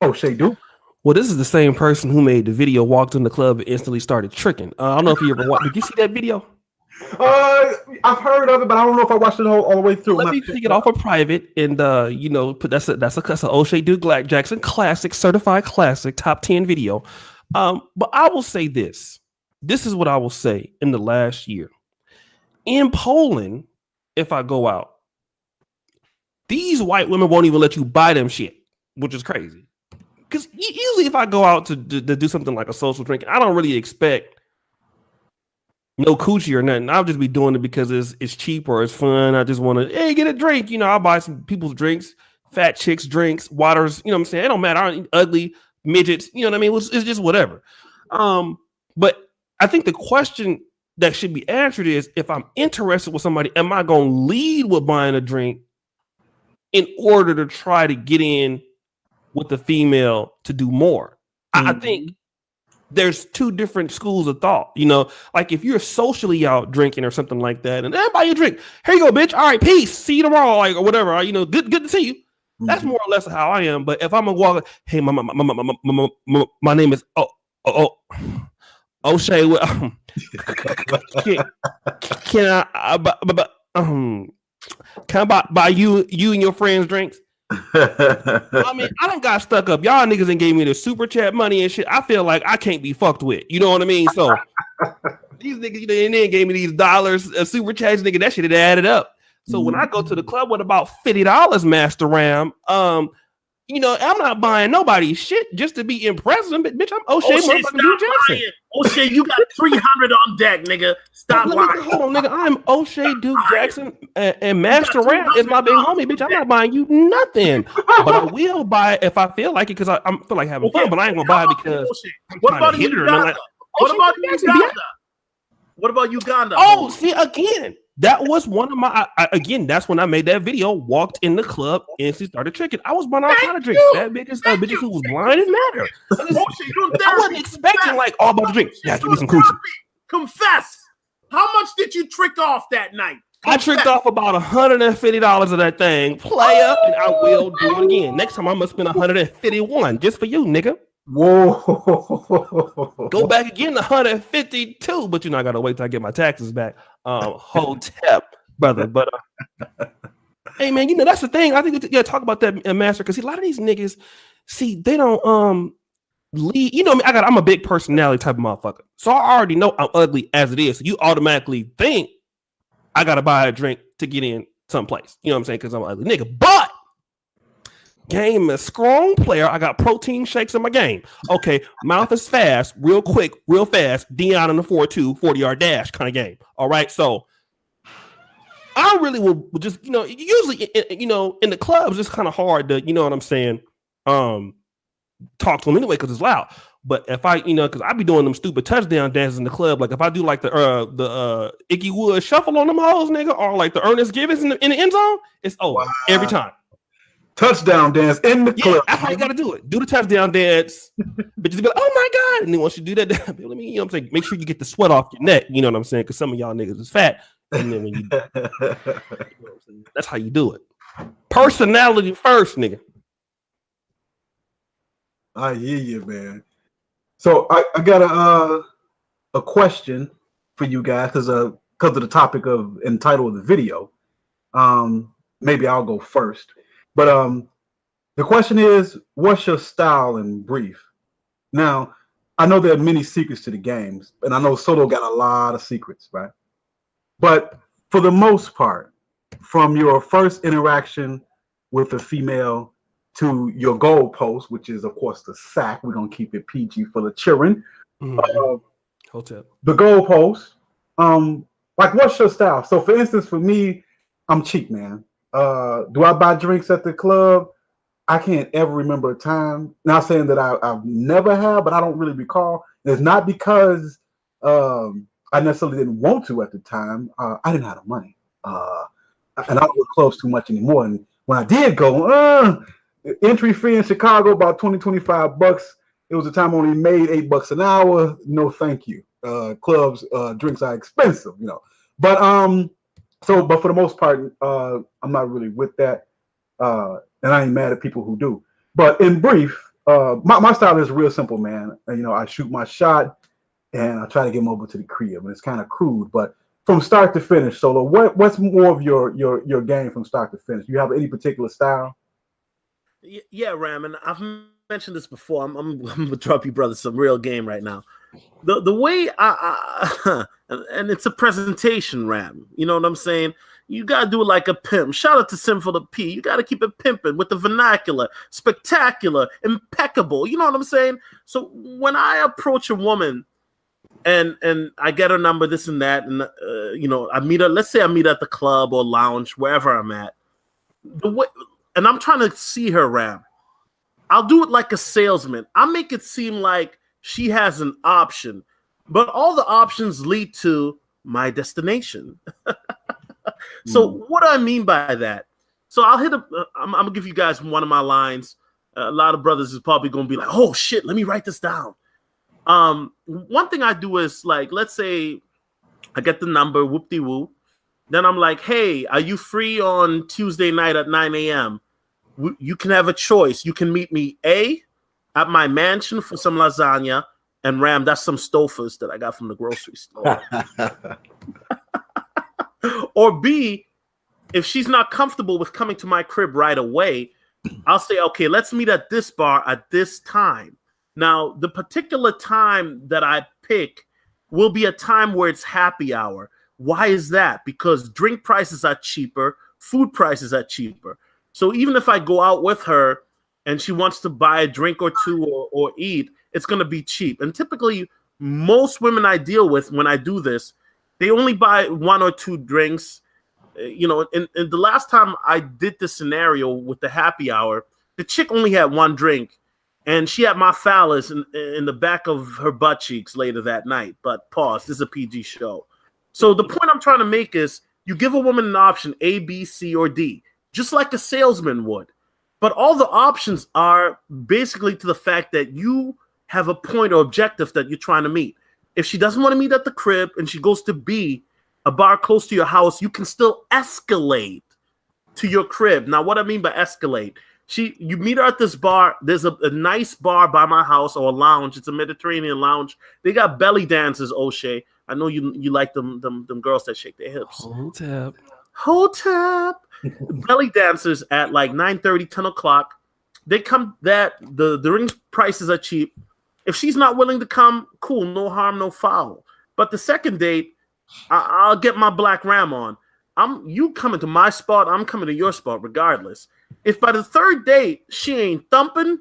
Oshay Duke. Well, this is the same person who made the video, walked in the club, and instantly started tricking. I don't know if you ever watched. Did you see that video? I've heard of it, but I don't know if I watched it all the way through. Let me take it off of private, and put that's a Oshay Duke Black Jackson classic, certified classic, top 10 video. But I will say this. This is what I will say in the last year. In Poland, if I go out, these white women won't even let you buy them shit, which is crazy. Because usually if I go out to do something like a social drink, I don't really expect no coochie or nothing. I'll just be doing it because it's cheap or it's fun. I just want to, hey, get a drink. I'll buy some people's drinks, fat chicks drinks, waters. You know what I'm saying? It don't matter. I don't ugly midgets. You know what I mean? It's just whatever. But I think the question that should be answered is, if I'm interested with somebody, am I going to lead with buying a drink in order to try to get in with the female to do more? I think there's two different schools of thought. Like if you're socially out drinking or something like that, and buy you a drink. Here you go, bitch. All right, peace. See you tomorrow, like or whatever. Good to see you. That's more or less how I am. But if I'm gonna walk, hey, my name is Oshay. Can I buy you and your friends drinks? I mean, I done got stuck up. Y'all niggas and gave me the super chat money and shit. I feel like I can't be fucked with. You know what I mean? So these niggas, and then gave me these dollars, super chats, nigga. That shit had added up. So when I go to the club with about $50, Master Ram, you know, I'm not buying nobody's shit just to be impressed. Bitch, I'm Oshay motherfucking Duke Jackson. Oshay, you got 300 on deck, nigga. Stop lying. Hold on, nigga. I'm Oshay Duke Jackson, and Master Ram is my big homie, bitch. I'm not buying you nothing, but I will buy it if I feel like it because I feel like having fun. But I ain't gonna buy it because what about Uganda? What about Uganda? What about Uganda? Oh, see again. That was one of my again. That's when I made that video. Walked in the club and she started tricking. I was buying all kind of drinks. That bitches who was blind and matter. I wasn't expecting like all about the drinks. Yeah, give me some coochie. Confess. How much did you trick off that night? I tricked off about $150 of that thing, player, and I will do it again. Next time I'm gonna spend $151 just for you, nigga. Whoa. Go back again to 152, but you know I gotta wait till I get my taxes back. Hotep, brother. But hey man, you know that's the thing. I think talk about that, Master, because a lot of these niggas, see, they don't lead. You know me, I'm a big personality type of motherfucker. So I already know I'm ugly as it is. So you automatically think I gotta buy a drink to get in someplace. You know what I'm saying? Because I'm an ugly nigga. But game is strong player. I got protein shakes in my game. Okay, mouth is fast, real quick, real fast. Dion in the 4-2, 40-yard dash kind of game. All right, so I really will just, you know, usually, you know, in the clubs, it's kind of hard to, you know what I'm saying, talk to them anyway because it's loud. But if I, you know, because I be doing them stupid touchdown dances in the club, like if I do like the Icky Wood shuffle on them hoes, nigga, or like the Ernest Givens in the end zone, it's over every time. Touchdown dance in the club. That's how you gotta do it. Do the touchdown dance. Bitches be like, oh my God. And then once you do that, let me, you know what I'm saying, make sure you get the sweat off your neck. You know what I'm saying? Because some of y'all niggas is fat. And then when you, you know what I'm saying? That's how you do it. Personality first, nigga. I hear you, man. So I got a question for you guys because of the topic of and title of the video. Maybe I'll go first. But the question is, what's your style in brief? Now, I know there are many secrets to the games, and I know Soto got a lot of secrets, right? But for the most part, from your first interaction with a female to your goal post, which is, of course, the sack. We're going to keep it PG for the children. Hotep. The goal post. Like, what's your style? So, for instance, for me, I'm cheap, man. Do I buy drinks at the club? I can't ever remember a time. Not saying that I've never have, but I don't really recall. And it's not because I necessarily didn't want to at the time. I didn't have the money. And I don't look close too much anymore. And when I did go, entry fee in Chicago about $20-25. It was a time I only made $8 an hour. No, thank you. Clubs, drinks are expensive, you know. But but for the most part, I'm not really with that. And I ain't mad at people who do. But in brief, my style is real simple, man. You know, I shoot my shot and I try to get them over to the crib. And it's kind of crude, but from start to finish, Solo, what's more of your game from start to finish? Do you have any particular style? Yeah, Ram, and I've mentioned this before. I'm gonna drop you brothers some real game right now. The way I and it's a presentation, Ram. You know what I'm saying? You gotta do it like a pimp. Shout out to Sinful the P. You gotta keep it pimping with the vernacular, spectacular, impeccable. You know what I'm saying? So when I approach a woman and I get her number, this and that, and you know, I meet her. Let's say I meet her at the club or lounge, wherever I'm at. The way, and I'm trying to see her, Ram. I'll do it like a salesman. I make it seem like she has an option, but all the options lead to my destination. So what do I mean by that? So I'll hit I'm gonna give you guys one of my lines. A lot of brothers is probably gonna be like, oh shit, let me write this down. One thing I do is, like, let's say I get the number, whoop-de-whoop. Then I'm like, hey, are you free on Tuesday night at 9 a.m.? You can have a choice. You can meet me, A, at my mansion for some lasagna, and Ram, that's some Stouffer's that I got from the grocery store. Or B, if she's not comfortable with coming to my crib right away, I'll say, okay, let's meet at this bar at this time. Now, the particular time that I pick will be a time where it's happy hour. Why is that? Because drink prices are cheaper, food prices are cheaper. So even if I go out with her and she wants to buy a drink or two or eat, it's going to be cheap. And typically, most women I deal with when I do this, they only buy 1 or 2 drinks. You know, and the last time I did this scenario with the happy hour, the chick only had 1 drink, and she had my phallus in the back of her butt cheeks later that night. But pause, this is a PG show. So the point I'm trying to make is you give a woman an option A, B, C, or D, just like a salesman would. But all the options are basically to the fact that you have a point or objective that you're trying to meet. If she doesn't want to meet at the crib and she goes to B, a bar close to your house, you can still escalate to your crib. Now, what I mean by escalate, you meet her at this bar. There's a nice bar by my house or a lounge. It's a Mediterranean lounge. They got belly dances, Oshay. I know you like them girls that shake their hips. Hotep. Belly dancers at like 9:30, 10 o'clock. They come the ring prices are cheap. If she's not willing to come, cool, no harm, no foul. But the second date, I'll get my black ram on. You coming to my spot, I'm coming to your spot regardless. If by the third date she ain't thumping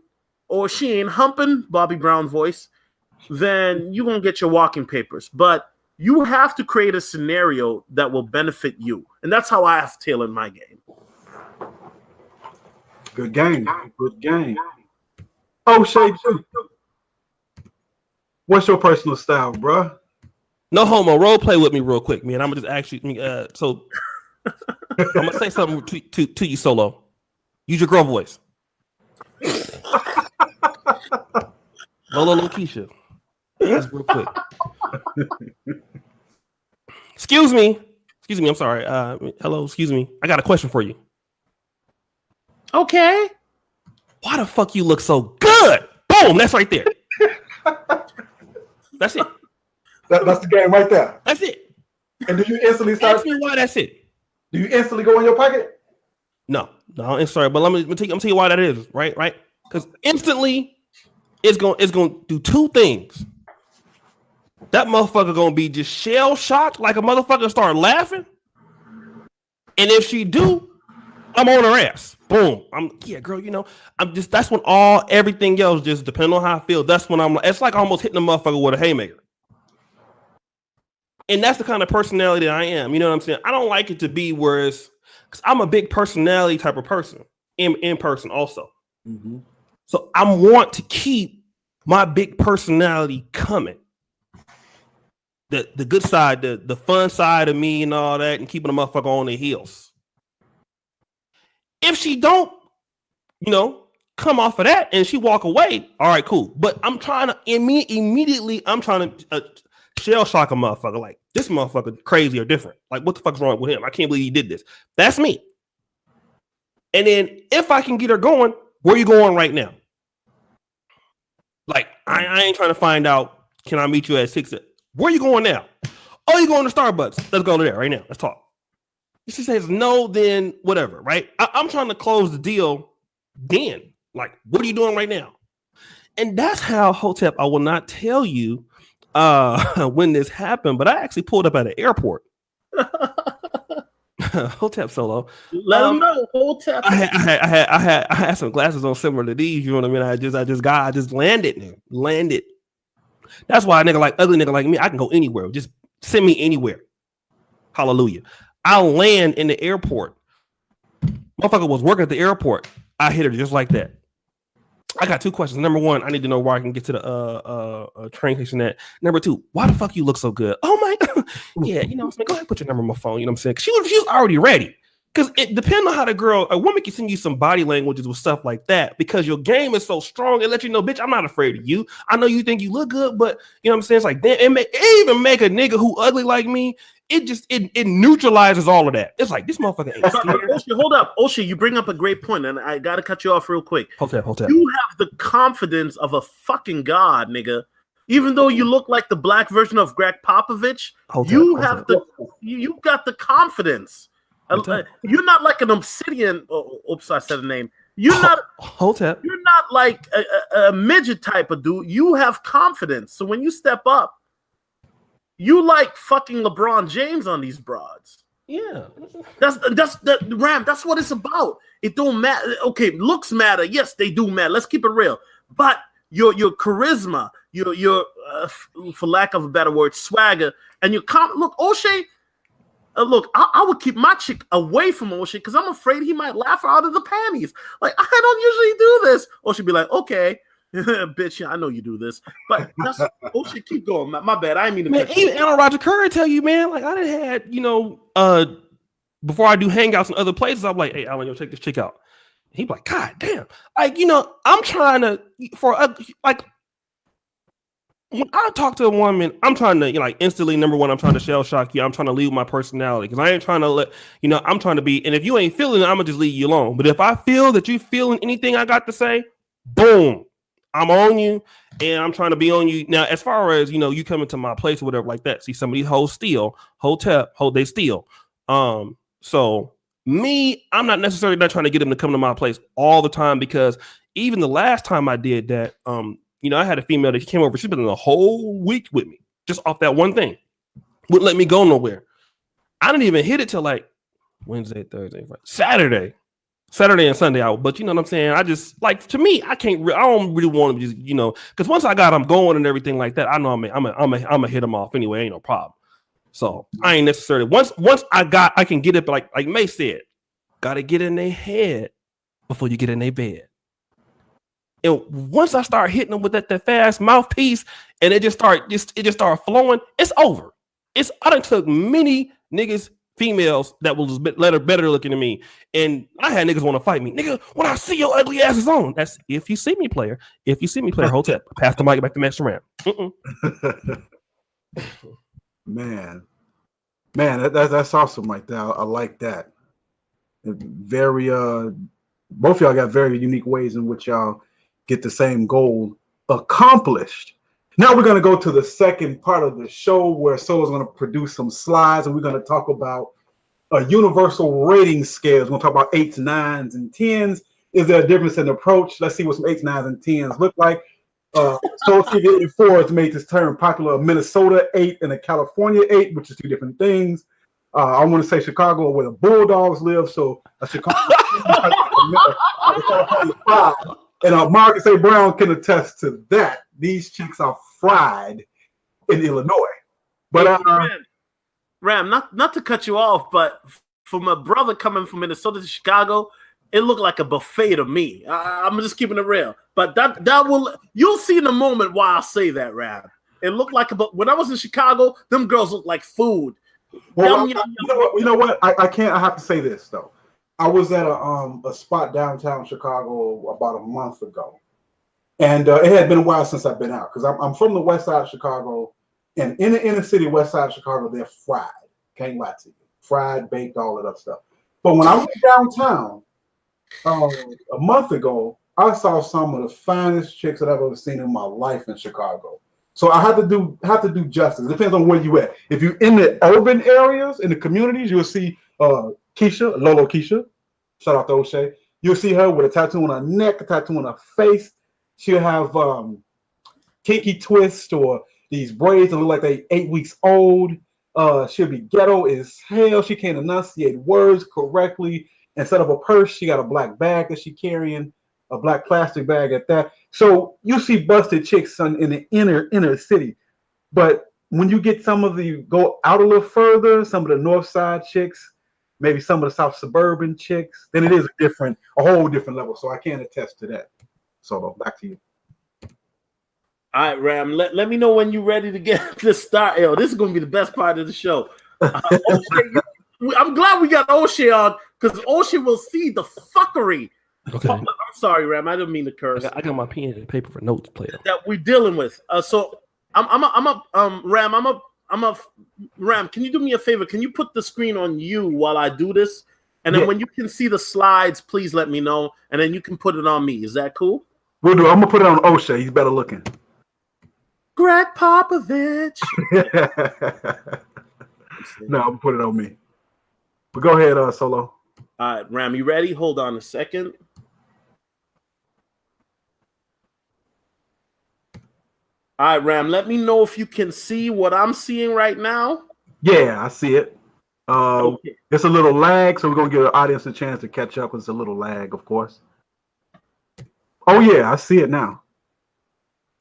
or she ain't humping, Bobby Brown voice, then you won't get your walking papers. But you have to create a scenario that will benefit you. And that's how I have tailored my game. Good game. Good game. Oshay, what's your personal style, bruh? No homo. Role play with me real quick, man. I'm gonna just ask you. So I'm gonna say something to you, Solo. Use your girl voice. Lola Keisha. Just real quick. Excuse me. I'm sorry. Hello. Excuse me. I got a question for you. Okay. Why the fuck you look so good? Boom. That's right there. That's it. That's the game right there. That's it. And do you instantly start? Ask me why that's it. Do you instantly go in your pocket? No, I'm sorry, but I'm tell you why that is, right? Because instantly, it's gonna do 2 things. That motherfucker gonna be just shell shocked, like a motherfucker start laughing, and if she do, I'm on her ass. Boom. Girl. You know, that's when everything else just depends on how I feel. That's when it's like almost hitting a motherfucker with a haymaker. And that's the kind of personality that I am. You know what I'm saying? I don't like it to be where it's because I'm a big personality type of person in person also. Mm-hmm. So I want to keep my big personality coming. The good side, the fun side of me and all that, and keeping a motherfucker on their heels. If she don't, come off of that and she walk away, all right, cool. But I'm trying to immediately, I'm trying to shell shock a motherfucker. Like, this motherfucker crazy or different. Like, what the fuck's wrong with him? I can't believe he did this. That's me. And then if I can get her going, where you going right now? Like, I ain't trying to find out, can I meet you at 6? Where you going now? Oh, you going to Starbucks. Let's go to there right now. Let's talk. If she says no, then whatever, right? I'm trying to close the deal then. Like, what are you doing right now? And that's how, Hotep, I will not tell you when this happened, but I actually pulled up at an airport. Hotep Solo. Let them know. Hotep. I had some glasses on similar to these. You know what I mean? I just landed. That's why a nigga like ugly nigga like me, I can go anywhere. Just send me anywhere. Hallelujah. I'll land in the airport. Motherfucker was working at the airport. I hit her just like that. I got 2 questions. Number 1, I need to know where I can get to the train station at. Number 2, why the fuck you look so good? Oh my God. Yeah, you know what I'm saying? Go ahead and put your number on my phone. You know what I'm saying? She was already ready. Because it depends on how a woman can send you some body languages with stuff like that. Because your game is so strong, it lets you know, bitch, I'm not afraid of you. I know you think you look good, but you know what I'm saying? It's like, damn, it even make a nigga who ugly like me, it neutralizes all of that. It's like, this motherfucker ain't scared. Oshay, hold up. Oshay, you bring up a great point, and I got to cut you off real quick. Hotep. You have the confidence of a fucking god, nigga. Even though you look like the black version of Greg Popovich, you got the confidence. You're not like an obsidian. Oops, I said a name. You're not Hotep. You're not like a midget type of dude. You have confidence. So when you step up, you like fucking LeBron James on these broads. Yeah. That's Ram. That's what it's about. It don't matter. Okay, looks matter. Yes, they do matter. Let's keep it real. But your charisma, your for lack of a better word, swagger, and your look, Oshay. Look, I would keep my chick away from Oshay because I'm afraid he might laugh her out of the panties. Like, I don't usually do this. Oshay be like, okay, bitch, yeah, I know you do this. But that's Oshay, keep going. My bad. I didn't mean to. Man, even Aaron Roger Curry tell you, man, like I done had, before I do hangouts in other places, I'm like, hey, Alan, check this chick out. He be like, God damn. Like, I'm trying to, when I talk to a woman, I'm trying to, instantly, number one, I'm trying to shell shock you. I'm trying to leave my personality because I ain't trying to I'm trying to be, and if you ain't feeling it, I'm going to just leave you alone. But if I feel that you feeling anything I got to say, boom, I'm on you and I'm trying to be on you. Now, as far as, you come into my place or whatever like that, see some of these hoes steal, they steal. So me, I'm not necessarily not trying to get them to come to my place all the time because even the last time I did that, I had a female that came over. She's been in a whole week with me just off that one thing. Wouldn't let me go nowhere. I didn't even hit it till like Wednesday, Thursday, Friday, Saturday and Sunday out. But you know what I'm saying? I just to me, I don't really want to just, because once I got them going and everything like that, I know I'm gonna hit them off anyway. Ain't no problem. So I ain't necessarily once I can get it, but like May said, gotta get in their head before you get in their bed. And once I start hitting them with that fast mouthpiece, and it just start flowing, it's over. I done took many niggas, females that was better looking than me, and I had niggas want to fight me. Nigga, when I see your ugly ass is on. That's if you see me, player. If you see me, player, Hotep. Pass the mic back to Master Ram. Man, that's awesome right there. I like that. Very both of y'all got very unique ways in which y'all get the same goal accomplished. Now we're going to go to the second part of the show where Solo's going to produce some slides and we're going to talk about a universal rating scale. We're going to talk about 8s, 9s, and 10s. Is there a difference in approach? Let's see what some 8s, 9s, and 10s look like. Solotv84 has made this term popular. A Minnesota 8 and a California 8, which is two different things. I want to say Chicago where the Bulldogs live, so a Chicago 5. And Marcus A. Brown can attest to that. These chicks are fried in Illinois. But Ram, not to cut you off, but for my brother coming from Minnesota to Chicago, it looked like a buffet to me. I'm just keeping it real. But you'll see in a moment why I say that, Ram. It looked like when I was in Chicago, them girls looked like food. Well, you know what? I have to say this though. I was at a spot downtown Chicago about a month ago, and it had been a while since I've been out because I'm from the west side of Chicago, and in the inner city west side of Chicago, they're fried. Can't lie to you, fried, baked, all of that stuff. But when I went downtown a month ago, I saw some of the finest chicks that I've ever seen in my life in Chicago. So I have to do justice. It depends on where you at. If you're in the urban areas, in the communities, you'll see Lolo Keisha. Shout out to Oshay. You'll see her with a tattoo on her neck, a tattoo on her face. She'll have kinky twist or these braids that look like they 8 weeks old. She'll be ghetto as hell. She can't enunciate words correctly. Instead of a purse, she got a black bag that she's carrying, a black plastic bag at that. So you see busted chicks in the inner city. But when you get go out a little further, some of the north side chicks, maybe some of the south suburban chicks, then it is a whole different level. So I can attest to that. So back to you. All right, Ram, let me know when you're ready to get this start. Yo, this is going to be the best part of the show. Oshay, I'm glad we got Oshay on because Oshay will see the fucking Okay. I'm sorry, Ram. I didn't mean to curse. I got my pen and paper for notes, player. That we're dealing with. So Ram, can you do me a favor? Can you put the screen on you while I do this? And then when you can see the slides, please let me know. And then you can put it on me. Is that cool? We'll do. I'm gonna put it on Oshay. He's better looking. Greg Popovich. No, I'm gonna put it on me. But go ahead, Solo. All right, Ram, you ready? Hold on a second. All right, Ram, let me know if you can see what I'm seeing right now. Yeah, I see it. Okay. It's a little lag, so we're gonna give the audience a chance to catch up. It's a little lag, of course. Oh yeah, I see it now.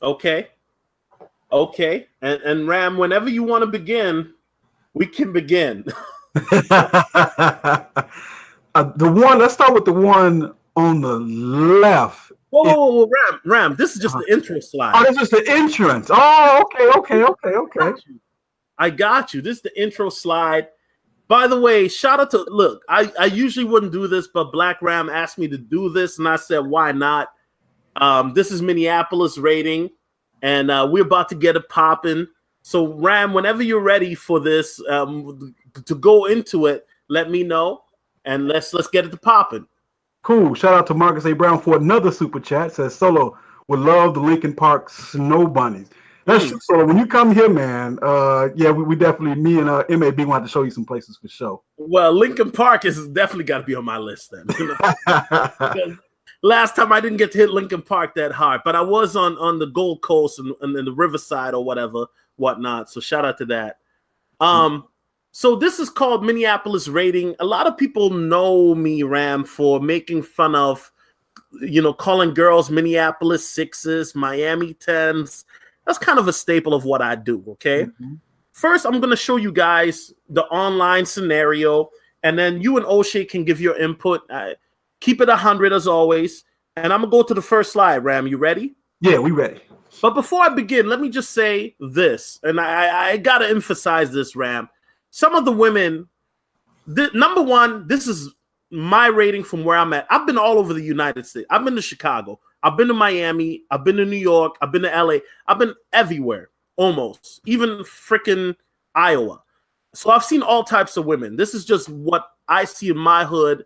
Okay. Okay. And Ram, whenever you want to begin, we can begin. The one. Let's start with the one on the left. Whoa, Ram, this is just the intro slide. Oh, this is the entrance. Oh, okay. I got you. This is the intro slide. By the way, shout out to, look, I usually wouldn't do this, but Black Ram asked me to do this, and I said, why not? This is Minneapolis rating, and we're about to get it popping. So, Ram, whenever you're ready for this, to go into it, let me know, and let's get it to popping. Cool. Shout out to Marcus A. Brown for another super chat. Says Solo would love the Lincoln Park snow bunnies. That's true. So when you come here, man, yeah, we definitely, me and MAB want to show you some places for sure. Well, Lincoln Park is definitely got to be on my list then. Last time I didn't get to hit Lincoln Park that hard, but I was on the Gold Coast and the Riverside or whatnot. So shout out to that. So this is called Minneapolis rating. A lot of people know me, Ram, for making fun of, calling girls Minneapolis 6s, Miami 10s. That's kind of a staple of what I do, okay? Mm-hmm. First, I'm going to show you guys the online scenario, and then you and Oshay can give your input. Keep it 100 as always. And I'm going to go to the first slide, Ram. You ready? Yeah, we ready. But before I begin, let me just say this, and I got to emphasize this, Ram. Some of the women, number one, this is my rating from where I'm at. I've been all over the United States. I've been to Chicago. I've been to Miami. I've been to New York. I've been to LA. I've been everywhere, almost, even freaking Iowa. So I've seen all types of women. This is just what I see in my hood.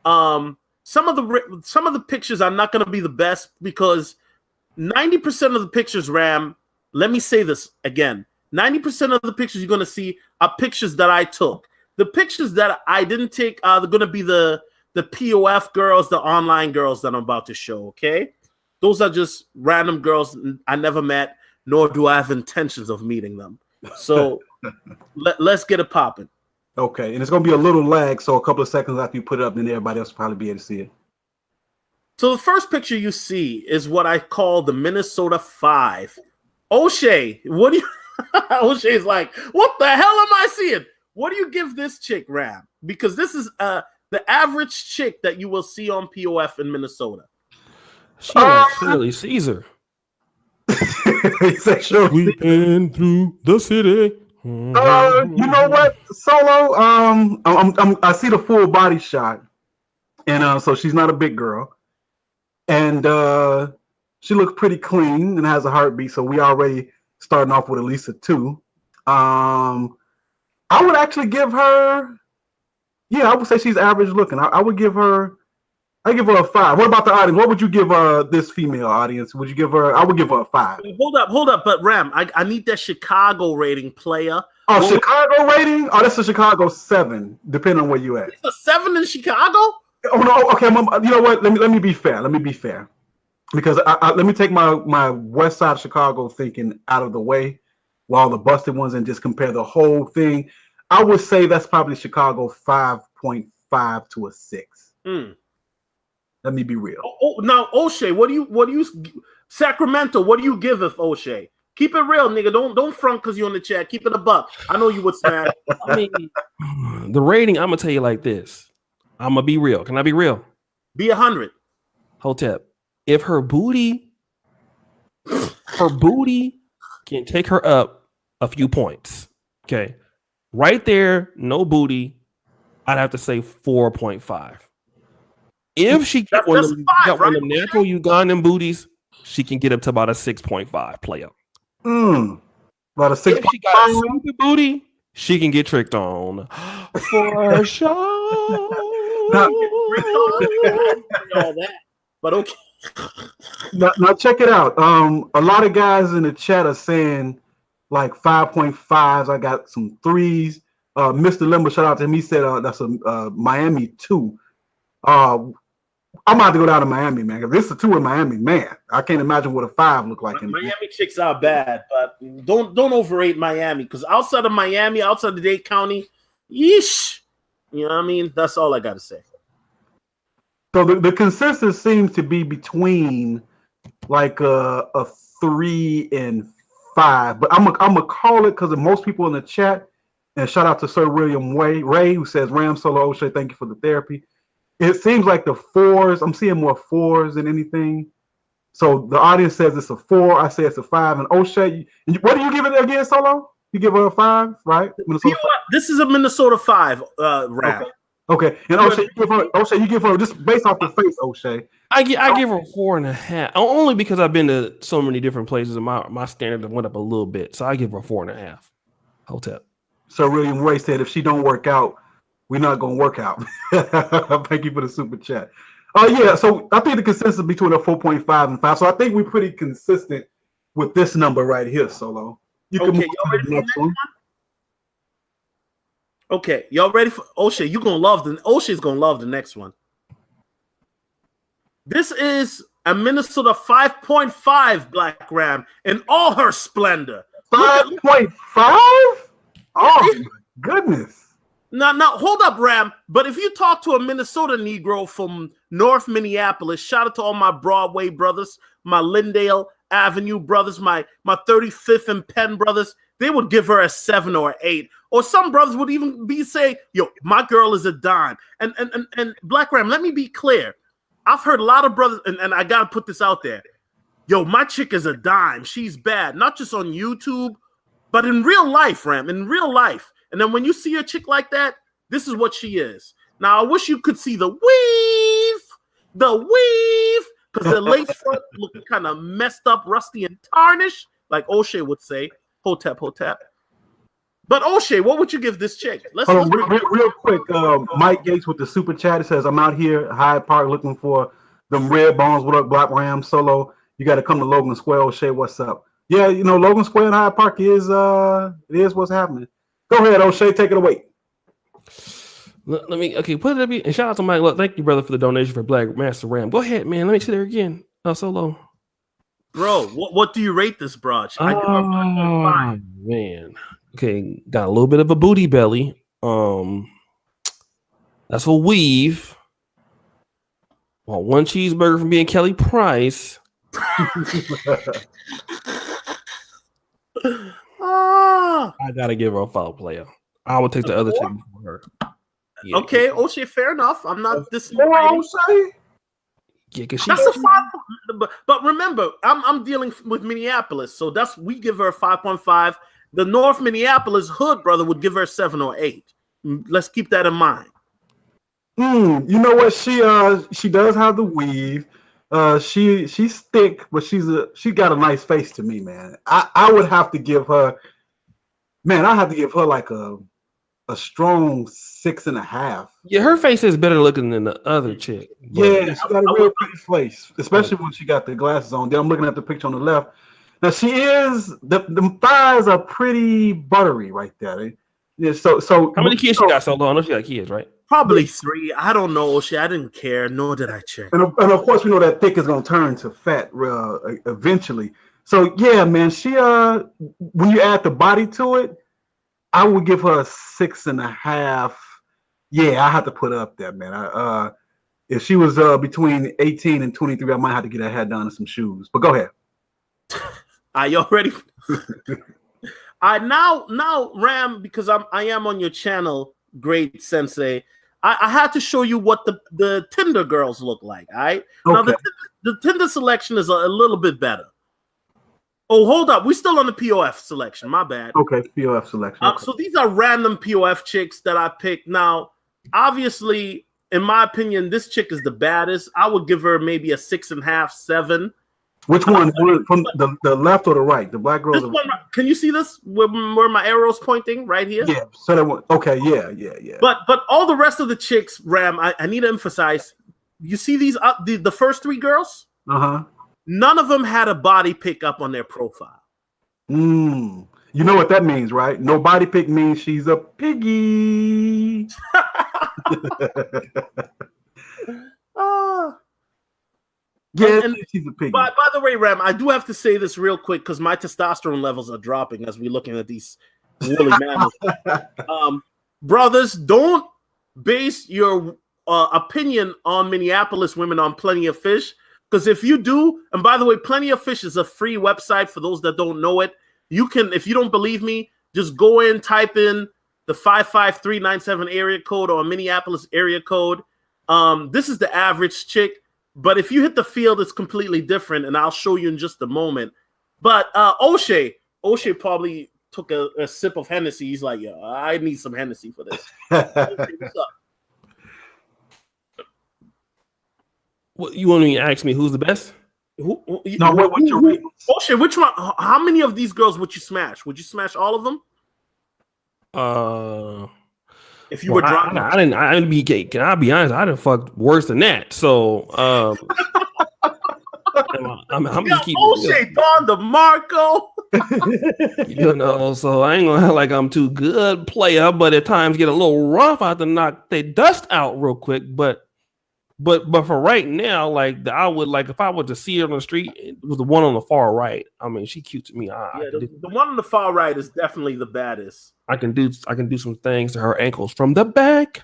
Some of the pictures are not going to be the best because 90% of the pictures, Ram, let me say this again. 90% of the pictures you're going to see are pictures that I took. The pictures that I didn't take are going to be the POF girls, the online girls that I'm about to show, okay? Those are just random girls I never met, nor do I have intentions of meeting them. So let's get it popping. Okay, and it's going to be a little lag, so a couple of seconds after you put it up, then everybody else will probably be able to see it. So the first picture you see is what I call the Minnesota 5. Oshay, what do you... Oshay's like, what the hell am I seeing? What do you give this chick, Ram? Because this is the average chick that you will see on POF in Minnesota. She like clearly Caesar. Sweeping through the city. You know what, Solo? I see the full body shot, and so she's not a big girl, and she looks pretty clean and has a heartbeat. So we already starting off with at least a 2. I would actually give her, I would say she's average looking. I would give her, I give her a 5. What about the audience? What would you give this female audience? Would you give her? I would give her a 5. Hold up. But Ram, I need that Chicago rating, player. Oh, Chicago rating? Oh, that's a Chicago 7, depending on where you at. It's a 7 in Chicago? Oh no, okay. You know what? Let me be fair. Because let me take my west side of Chicago thinking out of the way, while the busted ones, and just compare the whole thing. I would say that's probably Chicago 5.5 to a 6. Let me be real. Now, Oshay, what do you Sacramento? What do you give it, Oshay? Keep it real, nigga. Don't front because you're on the chat. Keep it a buck. I know you would smash. I mean, the rating. I'm gonna tell you like this. I'm gonna be real. Can I be real? Be 100. Hotep. If her booty can take her up a few points. Okay. Right there, no booty. I'd have to say 4.5. If she got one of the natural Ugandan booties, she can get up to about a 6.5 player. About a 6.5. If she got a stupid booty, she can get tricked on for sure. All that. But okay. Now check it out. A lot of guys in the chat are saying like 5.5s. I got some 3s. Mr. Limbo, shout out to him. He said that's a Miami 2. I'm about to go down to Miami, man. Because this is a 2 in Miami, man. I can't imagine what a 5 look like. Miami chicks are bad, but don't overrate Miami, because outside of Miami, outside of Dade County, yeesh. You know what I mean? That's all I got to say. So the consensus seems to be between like a 3 and 5, but I'm gonna call it because of most people in the chat. And shout out to Sir William Ray, who says, Ram, Solo, Oshay, thank you for the therapy. It seems like the 4s, I'm seeing more 4s than anything. So the audience says it's a 4. I say it's a 5. And Oshay, what do you give it again, Solo? You give her a 5, right? This is a Minnesota 5, Ram. Okay. And Oshay, you give her just based off the face, Oshay. I give her 4.5, only because I've been to so many different places and my standard went up a little bit. So I give her 4.5. Hotel. So William Ray said, if she don't work out, we're not gonna work out. Thank you for the super chat. Yeah, so I think the consensus between a 4.5 and 5. So I think we're pretty consistent with this number right here, Solo. You can move to the next one. Okay, y'all ready for Oshay? Oshay's gonna love the next one. This is a Minnesota 5.5 Black Ram in all her splendor. 5.5? Oh my goodness. Now, hold up, Ram. But if you talk to a Minnesota Negro from North Minneapolis, shout out to all my Broadway brothers, my Lindale Avenue brothers, my 35th and Penn brothers, they would give her a 7 or 8. Or some brothers would even say, yo, my girl is a dime. And Black Ram, let me be clear. I've heard a lot of brothers, and I got to put this out there. Yo, my chick is a dime. She's bad. Not just on YouTube, but in real life, Ram, in real life. And then when you see a chick like that, this is what she is. Now, I wish you could see the weave, because the lace front looking kind of messed up, rusty, and tarnished, like Oshay would say. Hotep. But Oshay, what would you give this chick? Real quick, Mike Gates with the super chat. It says, I'm out here, Hyde Park, looking for them red bones. What up, Black Ram, Solo? You got to come to Logan Square. Oshay, what's up? Yeah, you know, Logan Square and Hyde Park is what's happening. Go ahead, Oshay, take it away. Let me put it up here. And shout out to Mike. Look, thank you, brother, for the donation for Black Master Ram. Go ahead, man. Let me see there again. Solo. Bro, what do you rate this broad? Oh, man. Okay, got a little bit of a booty belly. That's a weave. Well, 1 cheeseburger from being Kelly Price. I gotta give her a foul player. I would take the other chick before her. Yeah. Okay, Oshay, fair enough. I'm not disagreeing. Yeah, because that's a 5. But remember, I'm dealing with Minneapolis, so we give her a 5.5. The North Minneapolis hood brother would give her 7 or 8. Let's keep that in mind. You know what? She does have the weave. She's thick, but she got a nice face to me, man. I would have to give her, man. I have to give her like a strong 6.5. Yeah, her face is better looking than the other chick. Yeah, she got a real pretty face, especially when she got the glasses on. Then I'm looking at the picture on the left. Now she is the thighs are pretty buttery right there. Yeah, so how many kids she got? So long, I know she got kids, right? Probably 3. I don't know, Oshay. I didn't care, nor did I check. And of course, we know that thick is gonna turn to fat eventually. So yeah, man, she when you add the body to it, I would give her a 6.5. Yeah, I have to put her up there, man. If she was between 18 and 23, I might have to get her head down and some shoes. But go ahead. Are you ready? Now, Ram, because I am on your channel, great sensei. I had to show you what the Tinder girls look like. All right. Okay. Now the Tinder selection is a little bit better. Oh, hold up. We're still on the POF selection. My bad. Okay, POF selection. Okay. So these are random POF chicks that I picked. Now, obviously, in my opinion, this chick is the baddest. I would give her maybe a 6.5, 7. Which one? From the left or the right? The black girl. Can you see this? Where my arrow's pointing? Right here? Yeah. So that one. Okay. Yeah. But all the rest of the chicks, Ram, I need to emphasize. You see these? The first 3 girls? Uh-huh. None of them had a body pick up on their profile. You know what that means, right? No body pick means she's a piggy. Yeah, she's a piggy. By the way, Ram, I do have to say this real quick because my testosterone levels are dropping as we're looking at these woolly mammals. Brothers, don't base your opinion on Minneapolis women on Plenty of Fish, because if you do, and by the way, Plenty of Fish is a free website for those that don't know it. You can, if you don't believe me, just go in, type in the 55397 area code or Minneapolis area code. This is the average chick, but if you hit the field, it's completely different, and I'll show you in just a moment. But Oshay probably took a sip of Hennessy. He's like, yo, I need some Hennessy for this. Oshay, what's up? What, you want me to ask me who's the best? What's your ratings? Oshay, which one? How many of these girls would you smash? Would you smash all of them? If you were dropping, I didn't be gay. Can I be honest? I didn't fuck worse than that. So I'm just keeping Oshay Don DeMarco. So I ain't gonna act like I'm too good player, but at times get a little rough. I have to knock the dust out real quick. But for right now, like I would like if I were to see her on the street, it was the one on the far right. I mean, she cute to me. The one on the far right is definitely the baddest. I can do some things to her ankles from the back.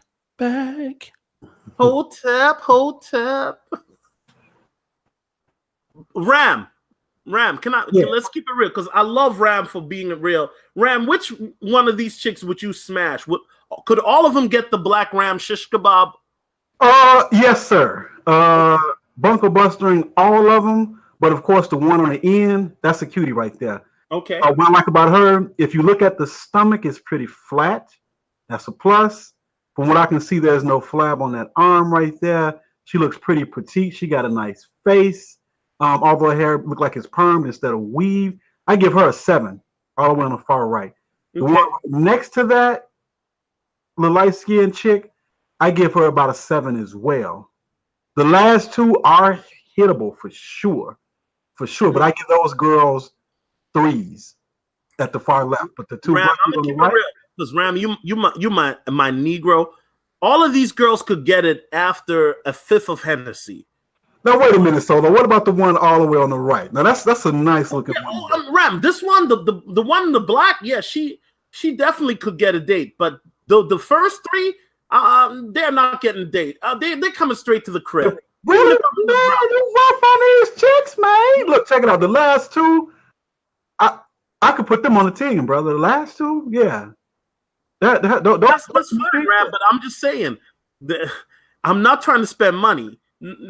Hotep. Ram, let's keep it real because I love Ram for being real. Ram, which one of these chicks would you smash? Could all of them get the black Ram shish kebab? Yes, sir. Bunker bustering all of them, but of course the one on the end, that's a cutie right there. Okay. What I like about her, if you look at the stomach, it's pretty flat. That's a plus. From what I can see, there's no flab on that arm right there. She looks pretty petite. She got a nice face. Although her hair look like it's permed instead of weave. I give her a 7, all the way on the far right. Okay. The one next to that, the light-skinned chick, I give her about a 7 as well. The last two are hittable for sure. But I give those girls 3s at the far left. But the two Ram, I'm gonna keep it real. Because Ram, you my Negro. All of these girls could get it after a 5th of Hennessy. Now wait a minute, Solo. What about the one all the way on the right? Now that's a nice looking one. Ram, this one, the one in the black, yeah, she definitely could get a date. But the first 3. They're not getting a date. They're coming straight to the crib. Really, man, you rough on these chicks, man. Look, check it out. The last 2, I could put them on the team, brother. The last 2, yeah. That's fine, Ram. But I'm just saying, I'm not trying to spend money.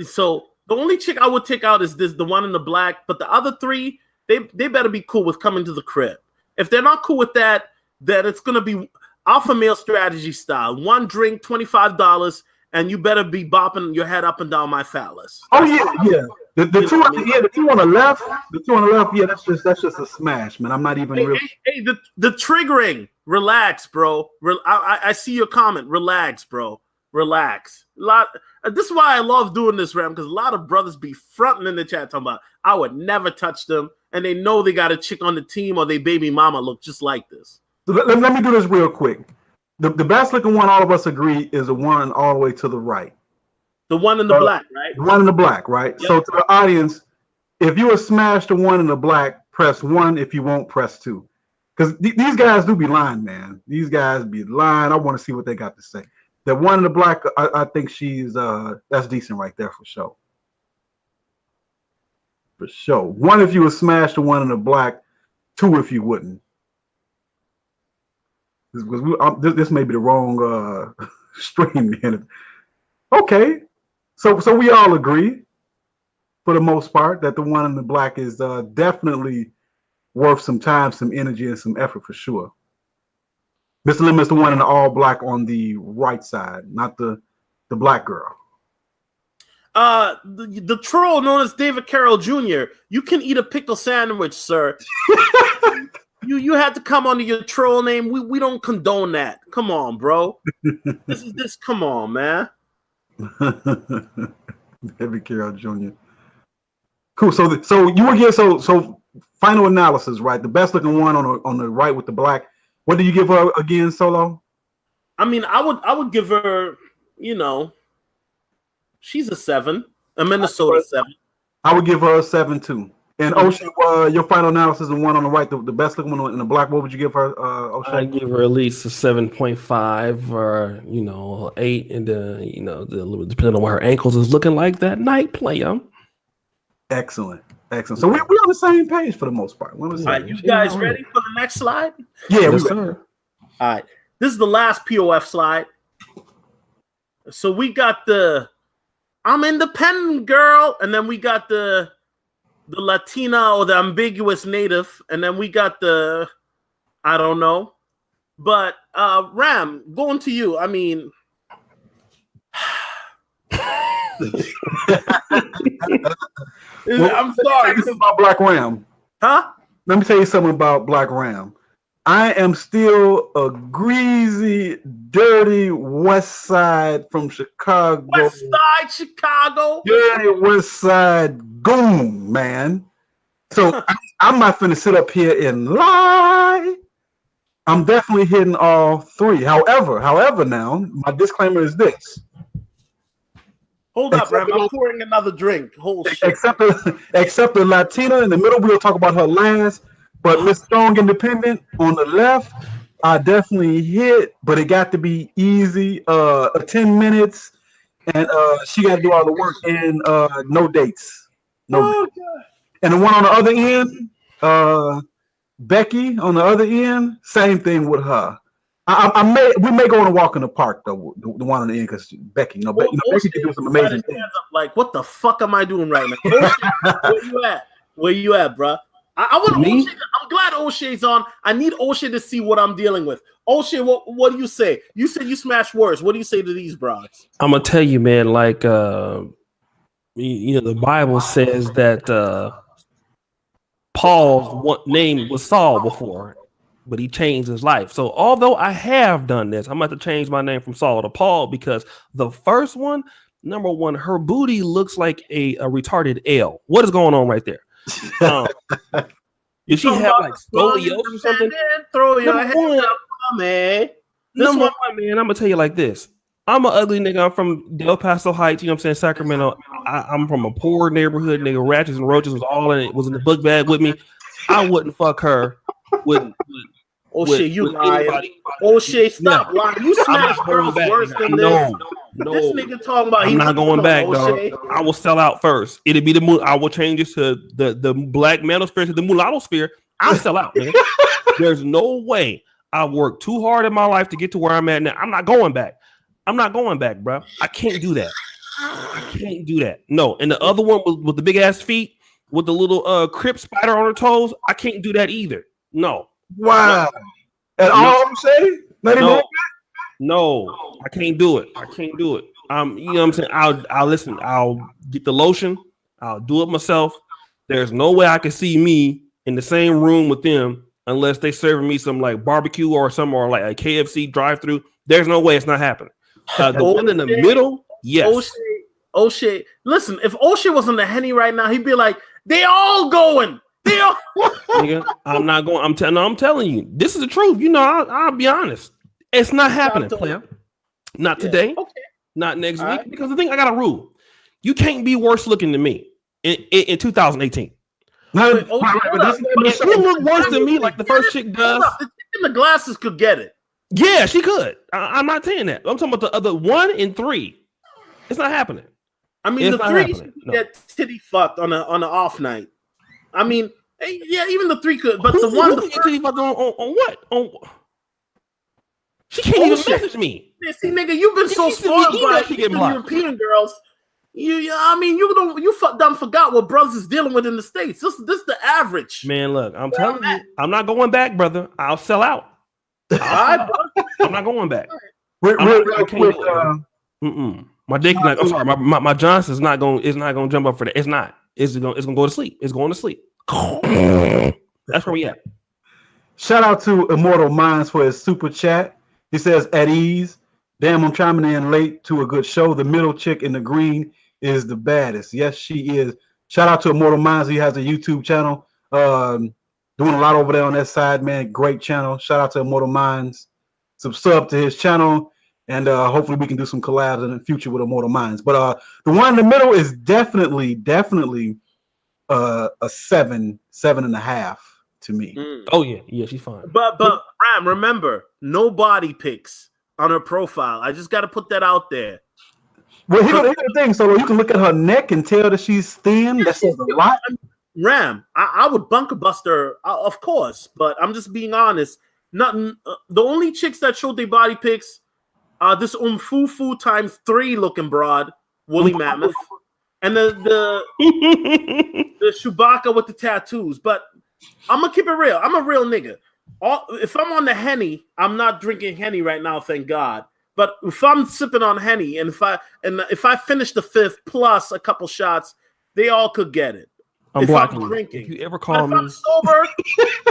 So the only chick I would take out is the one in the black. But the other 3, they better be cool with coming to the crib. If they're not cool with that, then it's gonna be alpha male strategy style. 1 drink, $25, and you better be bopping your head up and down my phallus. Oh yeah. The two on the left, yeah, that's just a smash, man. I'm not even real. Hey, the triggering. Relax, bro. I see your comment. Relax, bro. Relax. This is why I love doing this, Ram, because a lot of brothers be fronting in the chat talking about I would never touch them, and they know they got a chick on the team or they baby mama look just like this. So let me do this real quick. The best looking one, all of us agree, is the one all the way to the right. The one in the black, right? The one in the black, right? Yep. So to the audience, if you would smash the one in the black, press 1. If you won't, press 2. Because these guys do be lying, man. These guys be lying. I want to see what they got to say. The one in the black, I think she's that's decent right there for sure. For sure. 1 if you would smash the one in the black, 2 if you wouldn't. This may be the wrong stream, man. Okay, so we all agree, for the most part, that the one in the black is definitely worth some time, some energy, and some effort for sure. Mr. Lim is the one in the all black on the right side, not the black girl. The troll known as David Carroll Jr. You can eat a pickle sandwich, sir. You had to come under your troll name. We don't condone that. Come on, bro. This. Come on, man. David Carroll Jr. Cool. So you were here. So final analysis, right? The best looking one on the right with the black. What do you give her again, Solo? I mean, I would give her. She's a 7. A Minnesota 7. I would give her a 7.2. And Oshay, your final analysis, the one on the right, the best looking one in the black. What would you give her, Oshay? I give her at least a 7.5 or 8, and depending on what her ankles is looking like that night, player. Excellent. So we're on the same page for the most part. All right, you guys ready for the next slide? Yeah, yes, sir. All right, this is the last POF slide. So we got the I'm independent girl, and then we got the Latina or the ambiguous native, and then we got the I don't know. But Ram, going to you. I mean, I'm sorry. This is about Black Ram. Huh? Let me tell you something about Black Ram. I am still a greasy, dirty West Side from Chicago. West Side Chicago. Dirty West Side goon, man. So I'm not finna sit up here and lie. I'm definitely hitting all three. However, now my disclaimer is this. Hold up, Ram. I'm pouring another drink. Hold shit. Except the Latina in the middle, we'll talk about her last. But Miss Strong Independent on the left, I definitely hit, but it got to be easy. 10 minutes, and she got to do all the work and no dates. No. Dates. And the one on the other end, Becky on the other end, same thing with her. We may go on a walk in the park though. The one on the end because Becky, Becky can do some amazing things. Like, what the fuck am I doing right now? Where you at? Where you at, bro? I want Oshay. I'm glad Oshay's on. I need Oshay to see what I'm dealing with. Oshay, what do you say? You said you smash words. What do you say to these broads? I'm gonna tell you, man. Like, the Bible says that Paul's name was Saul before, but he changed his life. So, although I have done this, I'm about to change my name from Saul to Paul because the first one, number one, her booty looks like a retarded L. What is going on right there? If she have like scoliosis or something, throw your hands up, man. Number one, man, I'm gonna tell you like this. I'm an ugly nigga. I'm from Del Paso Heights, you know what I'm saying, Sacramento. I'm from a poor neighborhood, nigga. Ratchets and roaches was all in it, was in the book bag with me. I wouldn't fuck her with Oshay, you lying. Oshay, stop lying. You smash girls worse than this. No, this nigga talking about I'm not going back, dog. I will sell out first. It'll be I will change this to the black manosphere to the mulatto sphere. I'll sell out, man. There's no way I worked too hard in my life to get to where I'm at now. I'm not going back. I'm not going back, bro. I can't do that. I can't do that. No. And the other one with the big ass feet with the little crip spider on her toes, I can't do that either. No. Wow. And all I'm saying? No, I can't do it. I can't do it. You know what I'm saying? I'll listen. I'll get the lotion. I'll do it myself. There's no way I can see me in the same room with them unless they serving me some like barbecue or some or like a KFC drive-through. There's no way it's not happening. The one in the middle, yes. Oshay, listen. If Oshay was on the Henny right now, he'd be like, "They all going." Nigga, I'm not going. I'm telling you, this is the truth. I'll be honest. It's not happening, player. Not today. Okay. Not next week. Right. Because the thing, I got a rule. You can't be worse looking than me in 2018. If you look worse than me, like the first chick does, the chick in the glasses could get it. Yeah, she could. I'm not saying that. I'm talking about the other 1 and 3. It's not happening. I mean, the 3 get titty fucked on an off night. I mean, yeah, even the 3 could, but the one titty fucked on what? She can't even message me. See, nigga, you've been so spoiled by European girls. You done forgot what brothers is dealing with in the States. This is the average. Man, look, I'm telling you, I'm not going back, brother. I'll sell out. I'm not going back. My dick, I'm sorry, my Johnson's not going to jump up for that. It's not. It's going to go to sleep. It's going to sleep. That's where we at. Shout out to Immortal Minds for his super chat. He says, at ease. Damn, I'm chiming in late to a good show. The middle chick in the green is the baddest. Yes, she is. Shout out to Immortal Minds. He has a YouTube channel. Doing a lot over there on that side, man. Great channel. Shout out to Immortal Minds. Subscribe to his channel. And hopefully we can do some collabs in the future with Immortal Minds. But the one in the middle is definitely a 7.5 to me. Oh yeah, she's fine. But Ram, remember, no body pics on her profile. I just got to put that out there. Well, here's the thing. So you can look at her neck and tell that she's thin. That says a lot. Ram, I would bunker bust her, of course, but I'm just being honest. Nothing. The only chicks that showed their body pics are this Umfufu times 3 looking broad, woolly mammoth, and the Chewbacca with the tattoos. But I'm gonna keep it real. I'm a real nigga. If I'm on the Henny, I'm not drinking Henny right now, thank God. But if I'm sipping on Henny, and if I finish the 5th plus a couple shots, they all could get it. I'm blocking you. If you ever call me, I'm sober,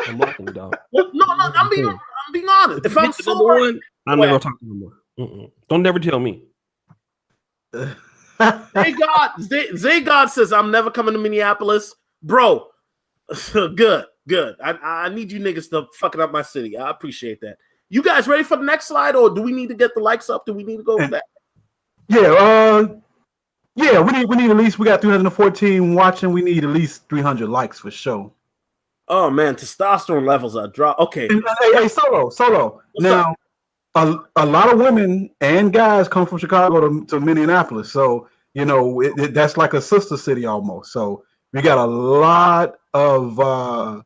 I'm blocking you, dog. No, I'm being honest. If I'm sober, I'm never gonna talk to you no more. Don't never tell me. Zaygod says I'm never coming to Minneapolis, bro. Good. I need you niggas to fucking up my city. I appreciate that. You guys ready for the next slide, or do we need to get the likes up? Do we need to go back? Yeah, we need at least, we got 314 watching. We need at least 300 likes for sure. Oh man, testosterone levels are dropped. Okay. Hey, Solo. Now, a lot of women and guys come from Chicago to Minneapolis, so you know that's like a sister city almost. So we got a lot of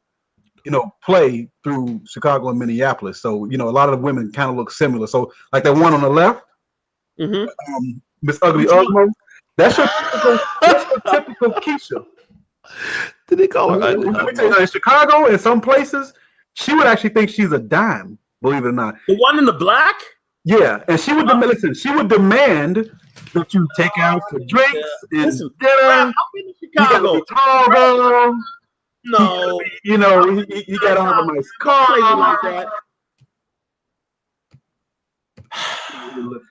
play through Chicago and Minneapolis. So a lot of the women kind of look similar. So like that one on the left, Miss Ugly Ugmo, that's your typical Keisha. Did they call her? Let me tell you, in Chicago, in some places, she would actually think she's a dime. Believe it or not. The one in the black? Yeah, and she would listen. She would demand that you take out for drinks and dinner. I've been in Chicago. You gotta be tall, girl. No, you got to have a nice car. Like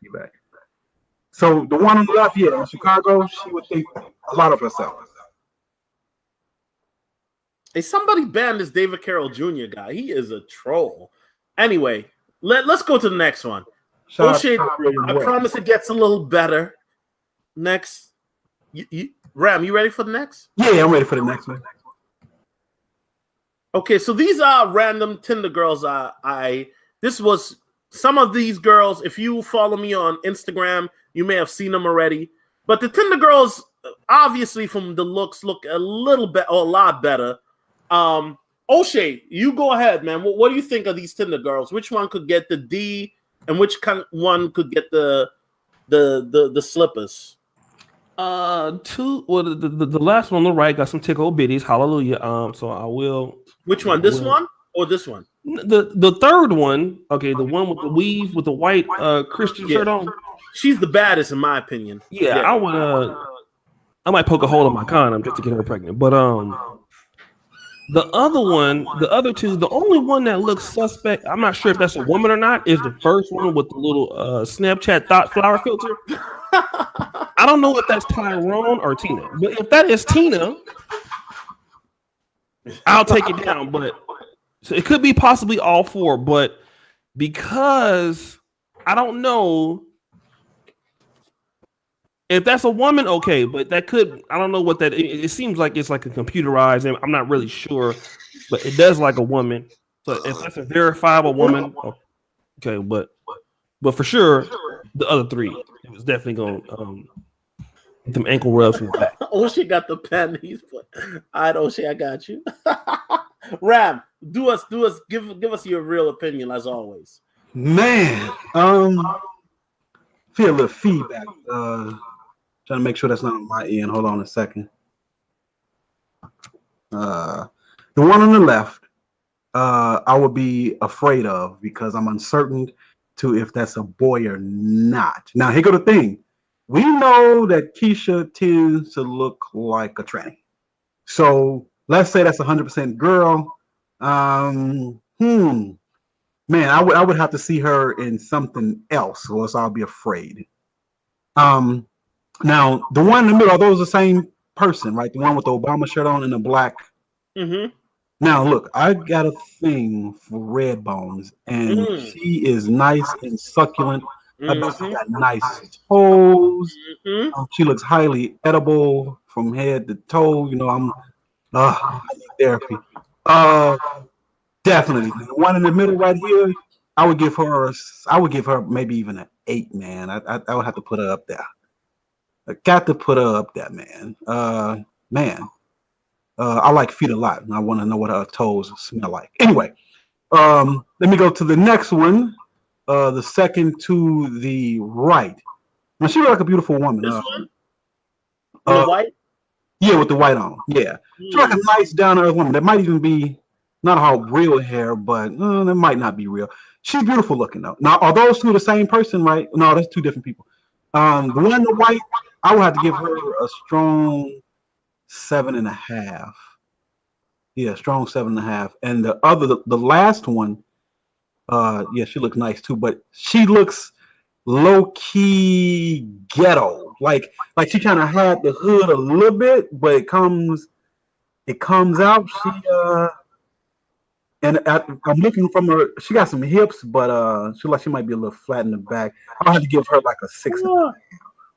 that. So the one on the left, in Chicago, she would think a lot of herself. Hey, somebody banned this David Carroll Jr. guy. He is a troll. Anyway, let's go to the next one. Oshay, I promise it gets a little better. Next, Ram, you ready for the next? Yeah, I'm ready for the next one. Okay, so these are random Tinder girls. This was some of these girls. If you follow me on Instagram, you may have seen them already. But the Tinder girls, obviously, from the looks, look a little bit or a lot better. Oshay, you go ahead, man. What do you think of these Tinder girls? Which one could get the D, and which one could get the slippers? The last one on the right got some tickle bitties. Hallelujah. So I will. Which one? This one or this one? The third one. Okay, the one with the weave with the white Christian shirt on. She's the baddest in my opinion. Yeah. I might poke a hole in my condom just to get her pregnant. But the other two, the only one that looks suspect, I'm not sure if that's a woman or not, is the first one with the little Snapchat thought flower filter. I don't know if that's Tyrone or Tina, but if that is Tina, I'll take it down. But so it could be possibly all four, but because I don't know if that's a woman, okay, but that could, I don't know what that, it seems like it's like a computerized, and I'm not really sure, but it does like a woman. So if that's a verifiable woman, okay, but for sure, the other three, it was definitely going to get them ankle rubs from the back. Oshay got the pen. He's put. All right, Oshay, I got you. Ram, give us your real opinion as always. Man, feel a little feedback. Trying to make sure that's not on my end. Hold on a second. The one on the left, I would be afraid of because I'm uncertain to if that's a boy or not. Now, here go the thing. We know that Keisha tends to look like a tranny. So let's say that's 100% girl. Man, I would have to see her in something else, or else I'll be afraid. Now, the one in the middle, are those the same person, right? The one with the Obama shirt on and the black. Mm-hmm. Now, look, I got a thing for red bones, and she is nice and succulent. She got nice toes. She looks highly edible from head to toe. You know, I need therapy. Definitely. The one in the middle right here, I would give her maybe even an 8, man. I would have to put her up there. I got to put her up there, man. Man. I like feet a lot, and I want to know what her toes smell like. Anyway, let me go to the next one. The second to the right. Now she looks like a beautiful woman. This one? The white? Yeah, with the white on. Yeah. She's like a nice down-to-earth woman. That might even be not all real hair, but that might not be real. She's beautiful looking though. Now, are those two the same person, right? No, that's two different people. The one in the white, I would have to give her a strong 7.5. Yeah, strong 7.5. And the last one, yeah, she looks nice too, but she looks low key ghetto. Like she kind of had the hood a little bit, but it comes out. I'm looking from her. She got some hips, but she might be a little flat in the back. I'll have to give her like a 6.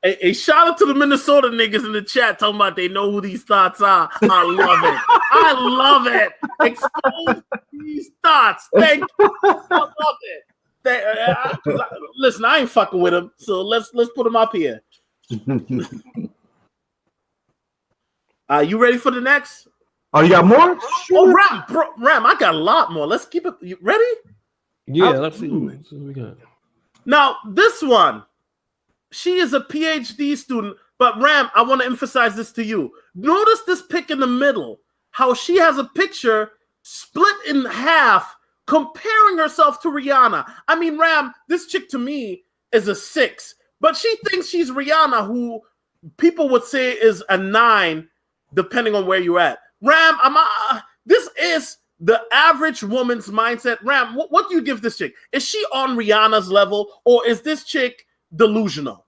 Hey, shout out to the Minnesota niggas in the chat talking about they know who these thoughts are. I love it. I love it. Expose these thoughts. Thank you. I love it. Listen, I ain't fucking with them, so let's put them up here. You ready for the next? Oh, you got more? Oh, Ram, I got a lot more. Let's keep it. You ready? Yeah, let's see what we got. Now, this one, she is a PhD student, but Ram, I want to emphasize this to you. Notice this pic in the middle, how she has a picture split in half, comparing herself to Rihanna. I mean, Ram, this chick to me is a 6, but she thinks she's Rihanna, who people would say is a 9, depending on where you're at. Ram, this is the average woman's mindset. Ram, what do you give this chick? Is she on Rihanna's level, or is this chick delusional?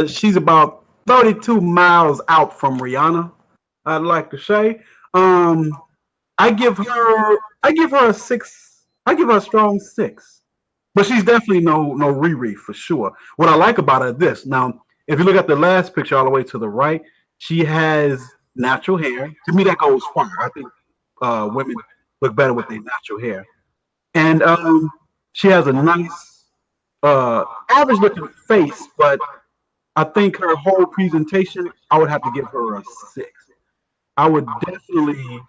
She's about 32 miles out from Rihanna, I'd like to say. I give her a 6. I give her a strong 6. But she's definitely no Riri for sure. What I like about her is this. Now, if you look at the last picture all the way to the right, she has natural hair. To me, that goes far. I think women look better with their natural hair. And she has a nice average looking face, but I think her whole presentation, I would have to give her a 6. I would definitely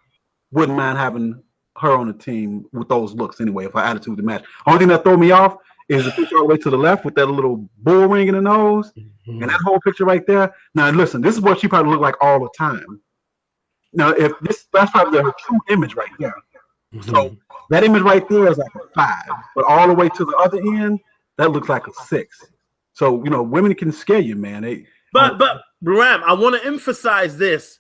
wouldn't mind having her on the team with those looks anyway, if her attitude to match. Only thing that throw me off is the picture all the way to the left with that little bull ring in the nose, and that whole picture right there. Now listen, this is what she probably look like all the time. Now that's probably her true image right there. So that image right there is like a 5, but all the way to the other end, that looks like a 6. So women can scare you, man. But Ram, I want to emphasize this.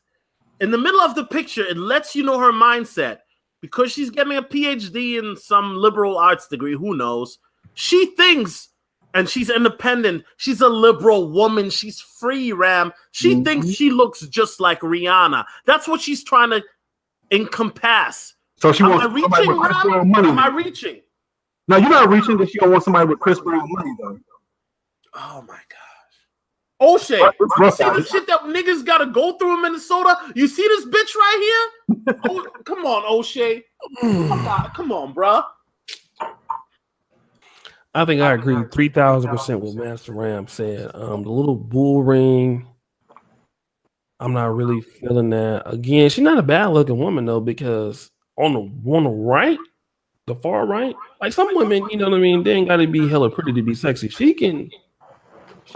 In the middle of the picture, it lets you know her mindset. Because she's getting a PhD in some liberal arts degree, who knows? She thinks, and she's independent, she's a liberal woman, she's free, Ram. She thinks she looks just like Rihanna. That's what she's trying to encompass. So she wants somebody with Chris Brown money. Am I reaching? No, you're not reaching, because she don't want somebody with Chris Brown money, though. Oh, my gosh. Oshay, you see the shit that niggas got to go through in Minnesota? You see this bitch right here? Come on, Oshay. Come on, bro. I think I agree 3,000% with Master Ram said. The little bull ring, I'm not really feeling that. Again, she's not a bad looking woman though, because on the right, the far right, like some women, you know what I mean, they ain't got to be hella pretty to be sexy. She can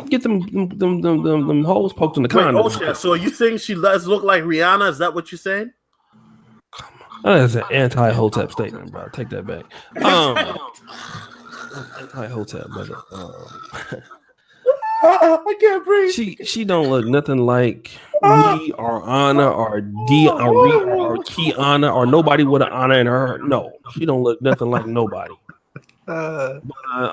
get them holes poked in the condom. Oshay, so you think she does look like Rihanna? Is that what you're saying? That is an anti-Hotep statement, bro. Take that back. Anti-Hotep, brother. I can't breathe. She don't look nothing like me or Anna or D or Kiana or nobody with an Anna in her. No, she don't look nothing like nobody. I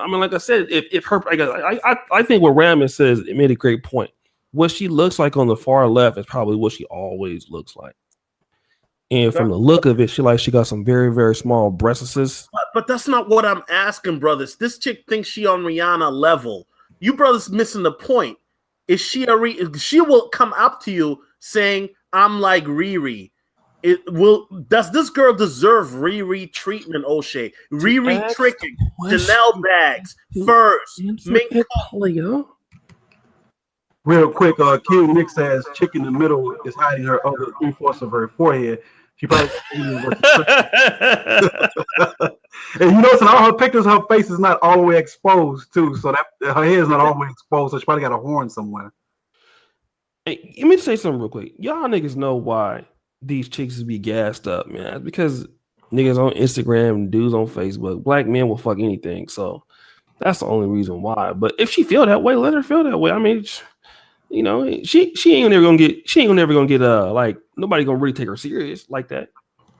mean, like I said, if her, I think what Ramen says, it made a great point. What she looks like on the far left is probably what she always looks like. And from the look of it, she got some very, very small breasts. But that's not what I'm asking, brothers. This chick thinks she on Rihanna level. You brothers missing the point. Is she she will come up to you saying, I'm like Riri. Does this girl deserve Riri treatment, Oshay? Riri tricking, Chanel bags, furs, mink coat. Real quick, King Nick says chick in the middle is hiding her other 3/4 of her forehead. She probably and you notice in all her pictures, her face is not all the way exposed too. So that her head is not all the way exposed. So she probably got a horn somewhere. Hey, let me say something real quick. Y'all niggas know why these chicks be gassed up, man. It's because niggas on Instagram and dudes on Facebook, black men will fuck anything. So that's the only reason why. But if she feel that way, let her feel that way. I mean, you know, she ain't never gonna get like nobody gonna really take her serious like that.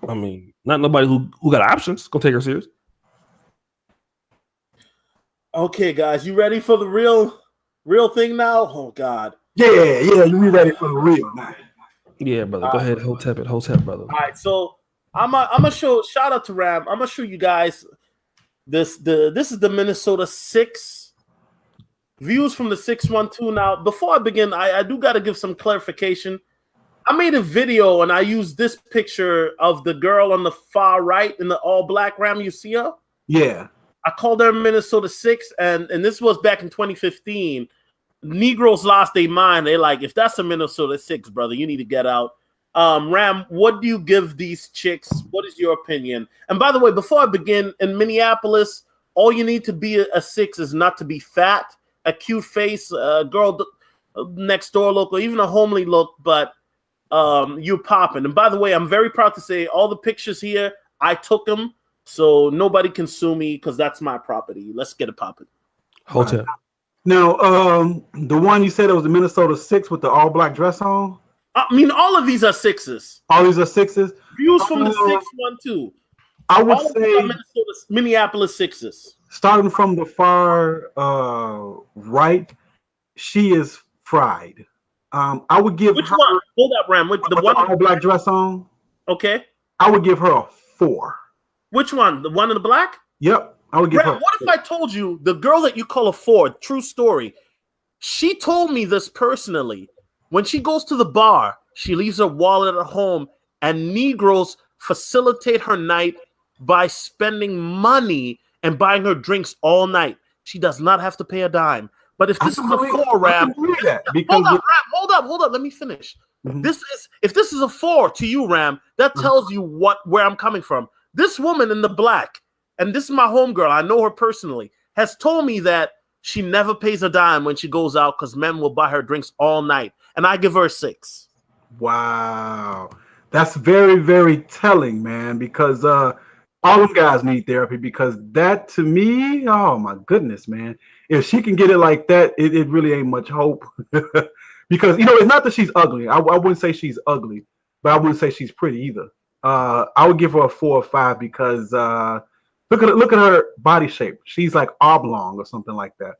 I mean, not nobody who got options gonna take her serious. Okay, guys, you ready for the real thing now? Oh God. Yeah, you ready for the real now. Yeah, brother. Go ahead, Hotep, brother. All right, so I'm gonna show. Shout out to Ram. I'm gonna show you guys this. This is the Minnesota 6 views from the 612. Now, before I begin, I do got to give some clarification. I made a video and I used this picture of the girl on the far right in the all black Ram. You see her? Yeah. I called her Minnesota 6, and this was back in 2015. Negroes lost their mind. They're like, if that's a Minnesota 6, brother, you need to get out. Ram, what do you give these chicks? What is your opinion? And by the way, before I begin, in Minneapolis, all you need to be a 6 is not to be fat, a cute face, a girl next door look, or even a homely look, but you're popping. And by the way, I'm very proud to say all the pictures here, I took them, so nobody can sue me because that's my property. Let's get it popping. Hotel. Now, the one you said it was the Minnesota 6 with the all black dress on. I mean, all of these are 6s. All these are 6s. Views from the 612. I would all say Minneapolis 6s. Starting from the far right, she is fried. I would give which her. One? Hold up, Ram. The one all black dress on. Okay. I would give her a 4. Which one? The one in the black? Yep. I would give her. What if I told you the girl that you call a 4, true story, she told me this personally. When she goes to the bar, she leaves her wallet at home, and Negroes facilitate her night by spending money and buying her drinks all night. She does not have to pay a dime. But if this is a 4, Ram, hold up. Let me finish. Mm-hmm. If this is a 4 to you, Ram, that tells you where I'm coming from. This woman in the black, and this is my homegirl, I know her personally, has told me that she never pays a dime when she goes out because men will buy her drinks all night. And I give her a 6. Wow. That's very, very telling, man, because all them guys need therapy, because that to me, oh my goodness, man. If she can get it like that, it really ain't much hope. Because, you know, it's not that she's ugly. I wouldn't say she's ugly, but I wouldn't say she's pretty either. I would give her a 4 or 5 because look at her body shape. She's like oblong or something like that,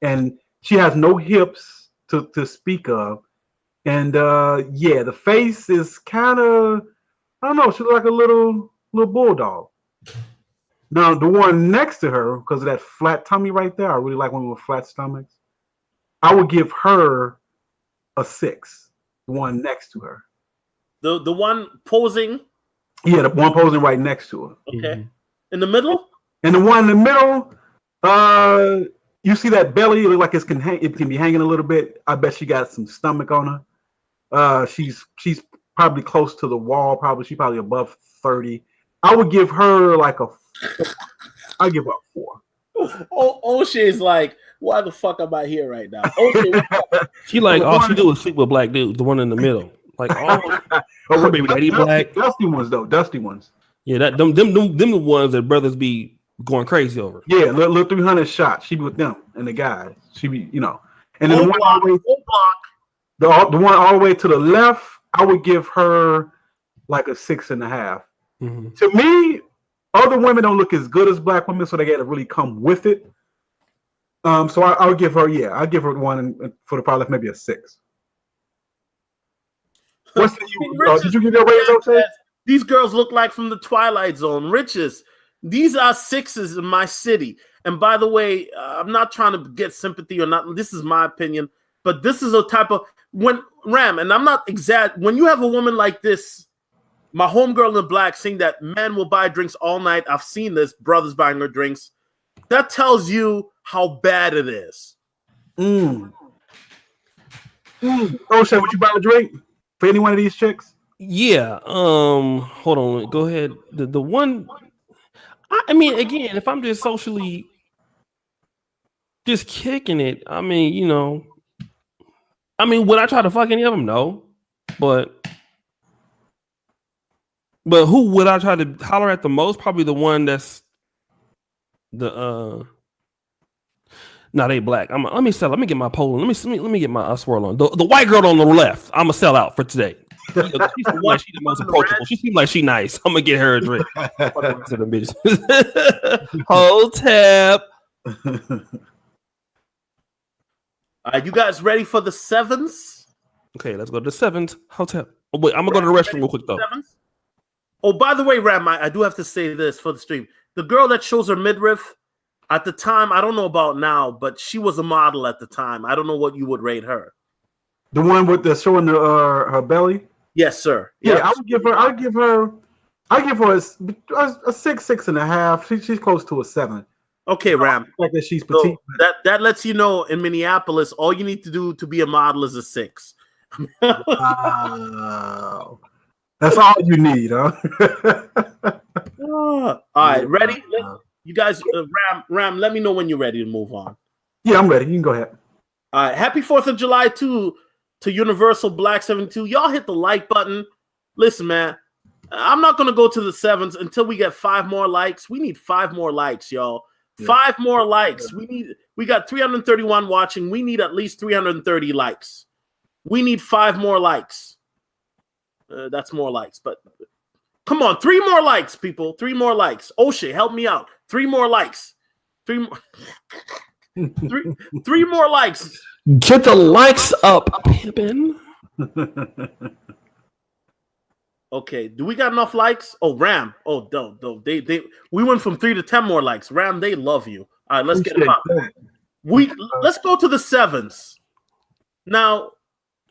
and she has no hips to speak of. And yeah, the face is kind of, I don't know. She looks like a little bulldog. Now the one next to her, because of that flat tummy right there, I really like women with flat stomachs. I would give her a 6. The one next to her. The one posing. Yeah, the one posing right next to her. Okay. Mm-hmm. In the middle? And the one in the middle, you see that belly? It looks like it can be hanging a little bit. I bet she got some stomach on her. She's probably close to the wall. She's probably above 30. I would give her like a 4. I'd give her a 4. Oshay's like, why the fuck am I here right now? Oshay, she like, all she do is sleep with black dudes, the one in the middle. Like, her baby daddy black. Dusty ones, though. Dusty ones. Yeah, them the ones that brothers be going crazy over. Yeah, little 300 shots. She be with them and the guys. She be, you know. And then the one all the one all the way to the left, I would give her like a 6.5. Mm-hmm. To me, other women don't look as good as black women, so they got to really come with it. So I would give her, I'll give her one, and for the probably maybe a 6. What's the did you give your raise, Oshay? These girls look like from the Twilight Zone. Riches. These are 6s in my city. And by the way, I'm not trying to get sympathy or not. This is my opinion. But this is a type of when Ram, and I'm not exact. When you have a woman like this My homegirl in black saying that men will buy drinks all night. I've seen this. Brothers buying their drinks. That tells you how bad it is. Oshay, would you buy a drink for any one of these chicks? Yeah. Hold on. Go ahead. The one. I mean, again, if I'm just socially just kicking it, I mean, you know, would I try to fuck any of them? No, but who would I try to holler at the most? Probably the one that's the no, they black. Let me get my poll. Let me get my swirl on. The white girl on the left. I'm gonna sell out for today. She seems like she's the most approachable. She seems like she nice. I'm gonna get her a drink. Hotep. All right, you guys ready for the sevens? Okay, let's go to the sevens. Hotep. Oh, wait, I'm gonna go to the restroom real quick though. Sevens? Oh, by the way, Ram, I do have to say this for the stream. The girl that shows her midriff at the time, I don't know about now, but she was a model at the time. I don't know what you would rate her. The one with the showing the her belly. Yes, sir. Yeah, Yep. I give her a 6.5. She's close to a 7. Okay, Ram. Like that she's petite. So that lets you know in Minneapolis, all you need to do to be a model is a 6. Wow. That's all you need, huh? All right, ready? You guys, Ram, let me know when you're ready to move on. Yeah, I'm ready. You can go ahead. All right, happy 4th of July to Universal Black 72. Y'all hit the like button. Listen, man, I'm not going to go to the 7s until we get 5 more likes. We need 5 more likes, y'all. Yeah. 5 more likes. We got 331 watching. We need at least 330 likes. We need 5 more likes. That's more likes, but come on, 3 more likes, people. 3 more likes. Oshay, help me out. 3 more likes. 3 more. 3 more likes. Get the likes up, Pippin. Okay, do we got enough likes? Oh, Ram. Oh, no. We went from 3 to 10 more likes. Ram, they love you. All right, let's get them up. Let's go to the 7s. Now,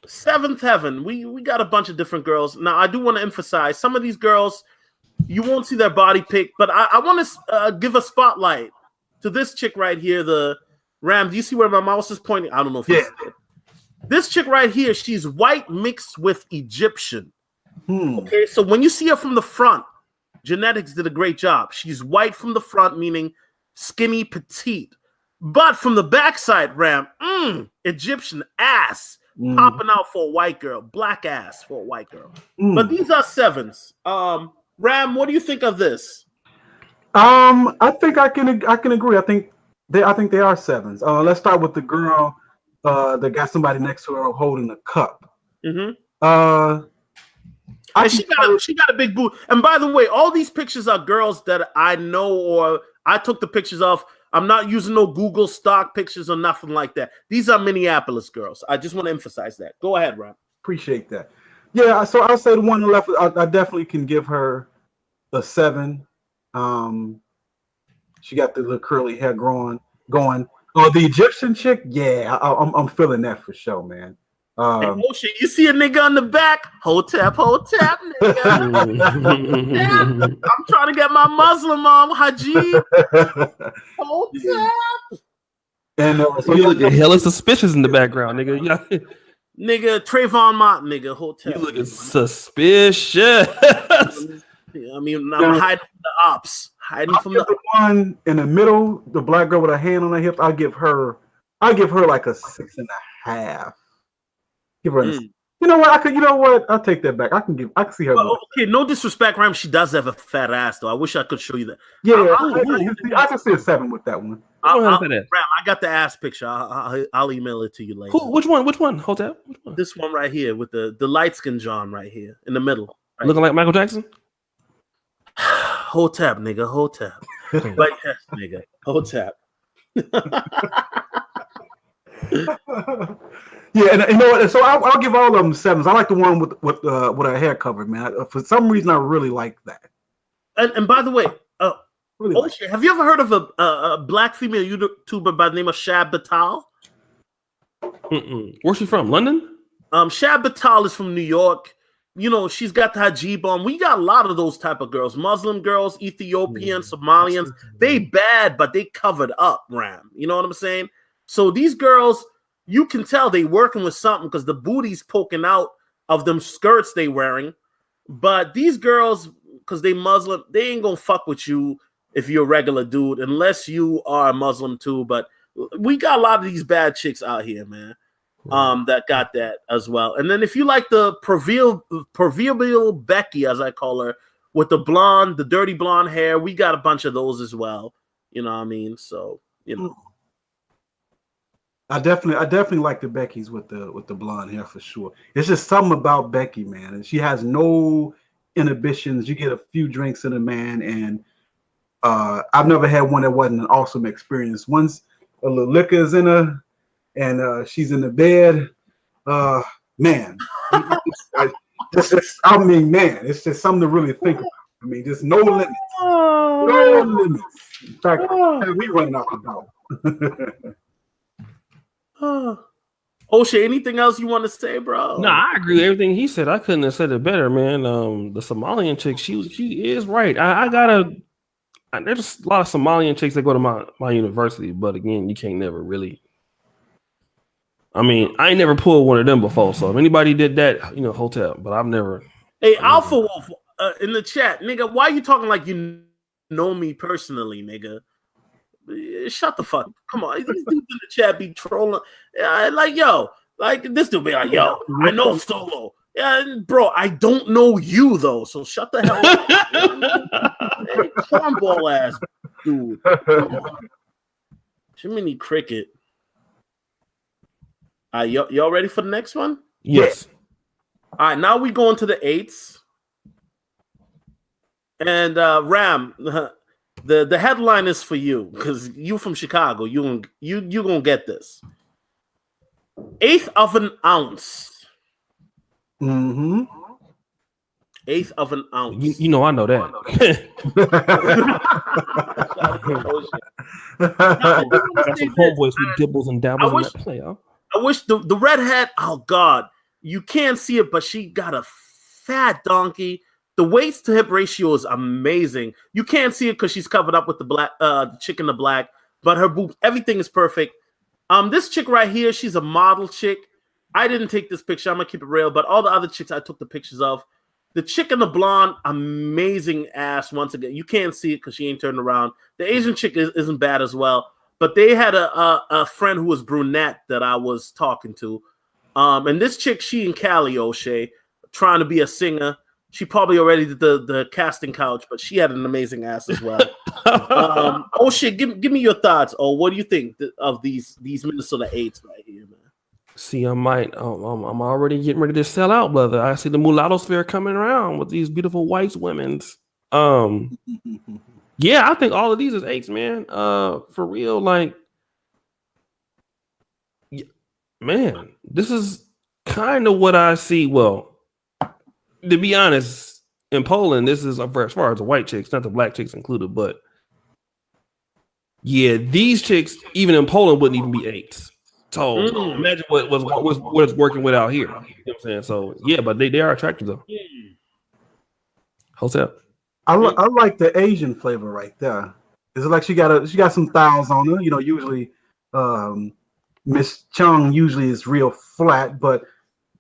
7th heaven. We got a bunch of different girls. Now, I do want to emphasize some of these girls, you won't see their body pic, but I want to give a spotlight to this chick right here, the Ram. Do you see where my mouse is pointing? I don't know if you see it. This chick right here, she's white mixed with Egyptian. Okay, so when you see her from the front, genetics did a great job. She's white from the front, meaning skinny, petite. But from the backside, Ram, Egyptian ass popping out for a white girl, black ass for a white girl. But these are 7s. Ram, what do you think of this? I think I can agree. I think they are 7s. Let's start with the girl that got somebody next to her holding a cup. And she got a big booty. And by the way, all these pictures are girls that I know or I took the pictures of. I'm not using no Google stock pictures or nothing like that. These are Minneapolis girls. I just want to emphasize that. Go ahead, Ram. Appreciate that. Yeah, so I'll say the one on the left, I definitely can give her a 7. She got the little curly hair going. Oh, the Egyptian chick, yeah, I'm feeling that for sure, man. Hey, shit, you see a nigga on the back? Hotep, nigga. I'm trying to get my Muslim on, Haji. Hotep. And so you looking hella suspicious in the background, nigga. Nigga, Trayvon Mott, nigga. Hotep. You looking suspicious. I mean, I'm hiding from the ops. From the one in the middle, the black girl with a hand on her hip. I'll give her like a 6.5. Give her. You know what? I'll take that back. I can see her. Okay, no disrespect, Ram. She does have a fat ass, though. I wish I could show you that. Yeah, I can see a 7 with that one. Ram, I got the ass picture. I'll email it to you later. Which one? Hotep? Which one? This one right here with the light skin John right here in the middle. Right looking like Michael Jackson. Hotep, nigga. Hotep. But yes, nigga. Hotep. Yeah, and you know what? So I'll give all of them 7s. I like the one with her hair covered, man. For some reason, I really like that. And by the way, Oshay, have you ever heard of a black female YouTuber by the name of Shab Batal? Where's she from? London? Shab Batal is from New York. she's got the hijab on. We got a lot of those type of girls, Muslim girls, Ethiopians, Somalians. They bad, but they covered up, Ram. You know what I'm saying? So these girls, you can tell they working with something because the booty's poking out of them skirts they wearing. But these girls, because they Muslim, they ain't gonna fuck with you if you're a regular dude, unless you are a Muslim too. But we got a lot of these bad chicks out here, man. That got that as well. And then if you like the proverbial Becky, as I call her, with the dirty blonde hair, we got a bunch of those as well. You know what I mean? So, I definitely like the Beckys with the blonde hair for sure. It's just something about Becky, man. And she has no inhibitions. You get a few drinks in a man, and I've never had one that wasn't an awesome experience. Once a little liquor is in her, and she's in the bed, man. It's just something to really think about. I mean, just no limits. No limits. In fact, we running out the door. Oshay, anything else you want to say, bro? No, I agree with everything he said. I couldn't have said it better, man. The Somalian chick, she is right. There's a lot of Somalian chicks that go to my university, but again, you can't never really. I mean, I ain't never pulled one of them before. So if anybody did that, hotel. But I've never. Hey, Alpha Wolf, in the chat, nigga, why you talking like you know me personally, nigga? Shut the fuck. Come on, these dudes in the chat be trolling. This dude be like, yo, I know Solo. Yeah, bro, I don't know you though. So shut the hell up. Hey, cornball ass dude. Jiminy Cricket. Y'all ready for the next one? Yes. All right, now we go into the 8s. And Ram, the headline is for you because you from Chicago. You gonna get this. 1/8 of an ounce. Mm-hmm. 1/8 of an ounce. I know that. That's some homeboys with dibbles and dabbles in that play, huh? I wish the redhead, oh God, you can't see it, but she got a fat donkey. The waist to hip ratio is amazing. You can't see it because she's covered up with the chick in the black, but her boobs, everything is perfect. This chick right here, she's a model chick. I didn't take this picture. I'm gonna keep it real, but all the other chicks I took the pictures of. The chick in the blonde, amazing ass. Once again, you can't see it because she ain't turned around. The Asian chick isn't bad as well. But they had a friend who was brunette that I was talking to. And this chick, she in Cali, Oshay, trying to be a singer. She probably already did the casting couch, but she had an amazing ass as well. Oshay, give me your thoughts. What do you think of these Minnesota 8s right here, man? See, I'm already getting ready to sell out, brother. I see the mulatto sphere coming around with these beautiful white women's. Yeah, I think all of these is 8s, man. For real, like, man, this is kind of what I see. Well, to be honest, in Poland, this is as far as the white chicks, not the black chicks included, but yeah, these chicks, even in Poland, wouldn't even be 8s. So imagine what it's working with out here. You know what I'm saying? So yeah, but they are attractive though. Hotel. I like the Asian flavor right there. It's like she got some thighs on her. Usually Miss Chung usually is real flat, but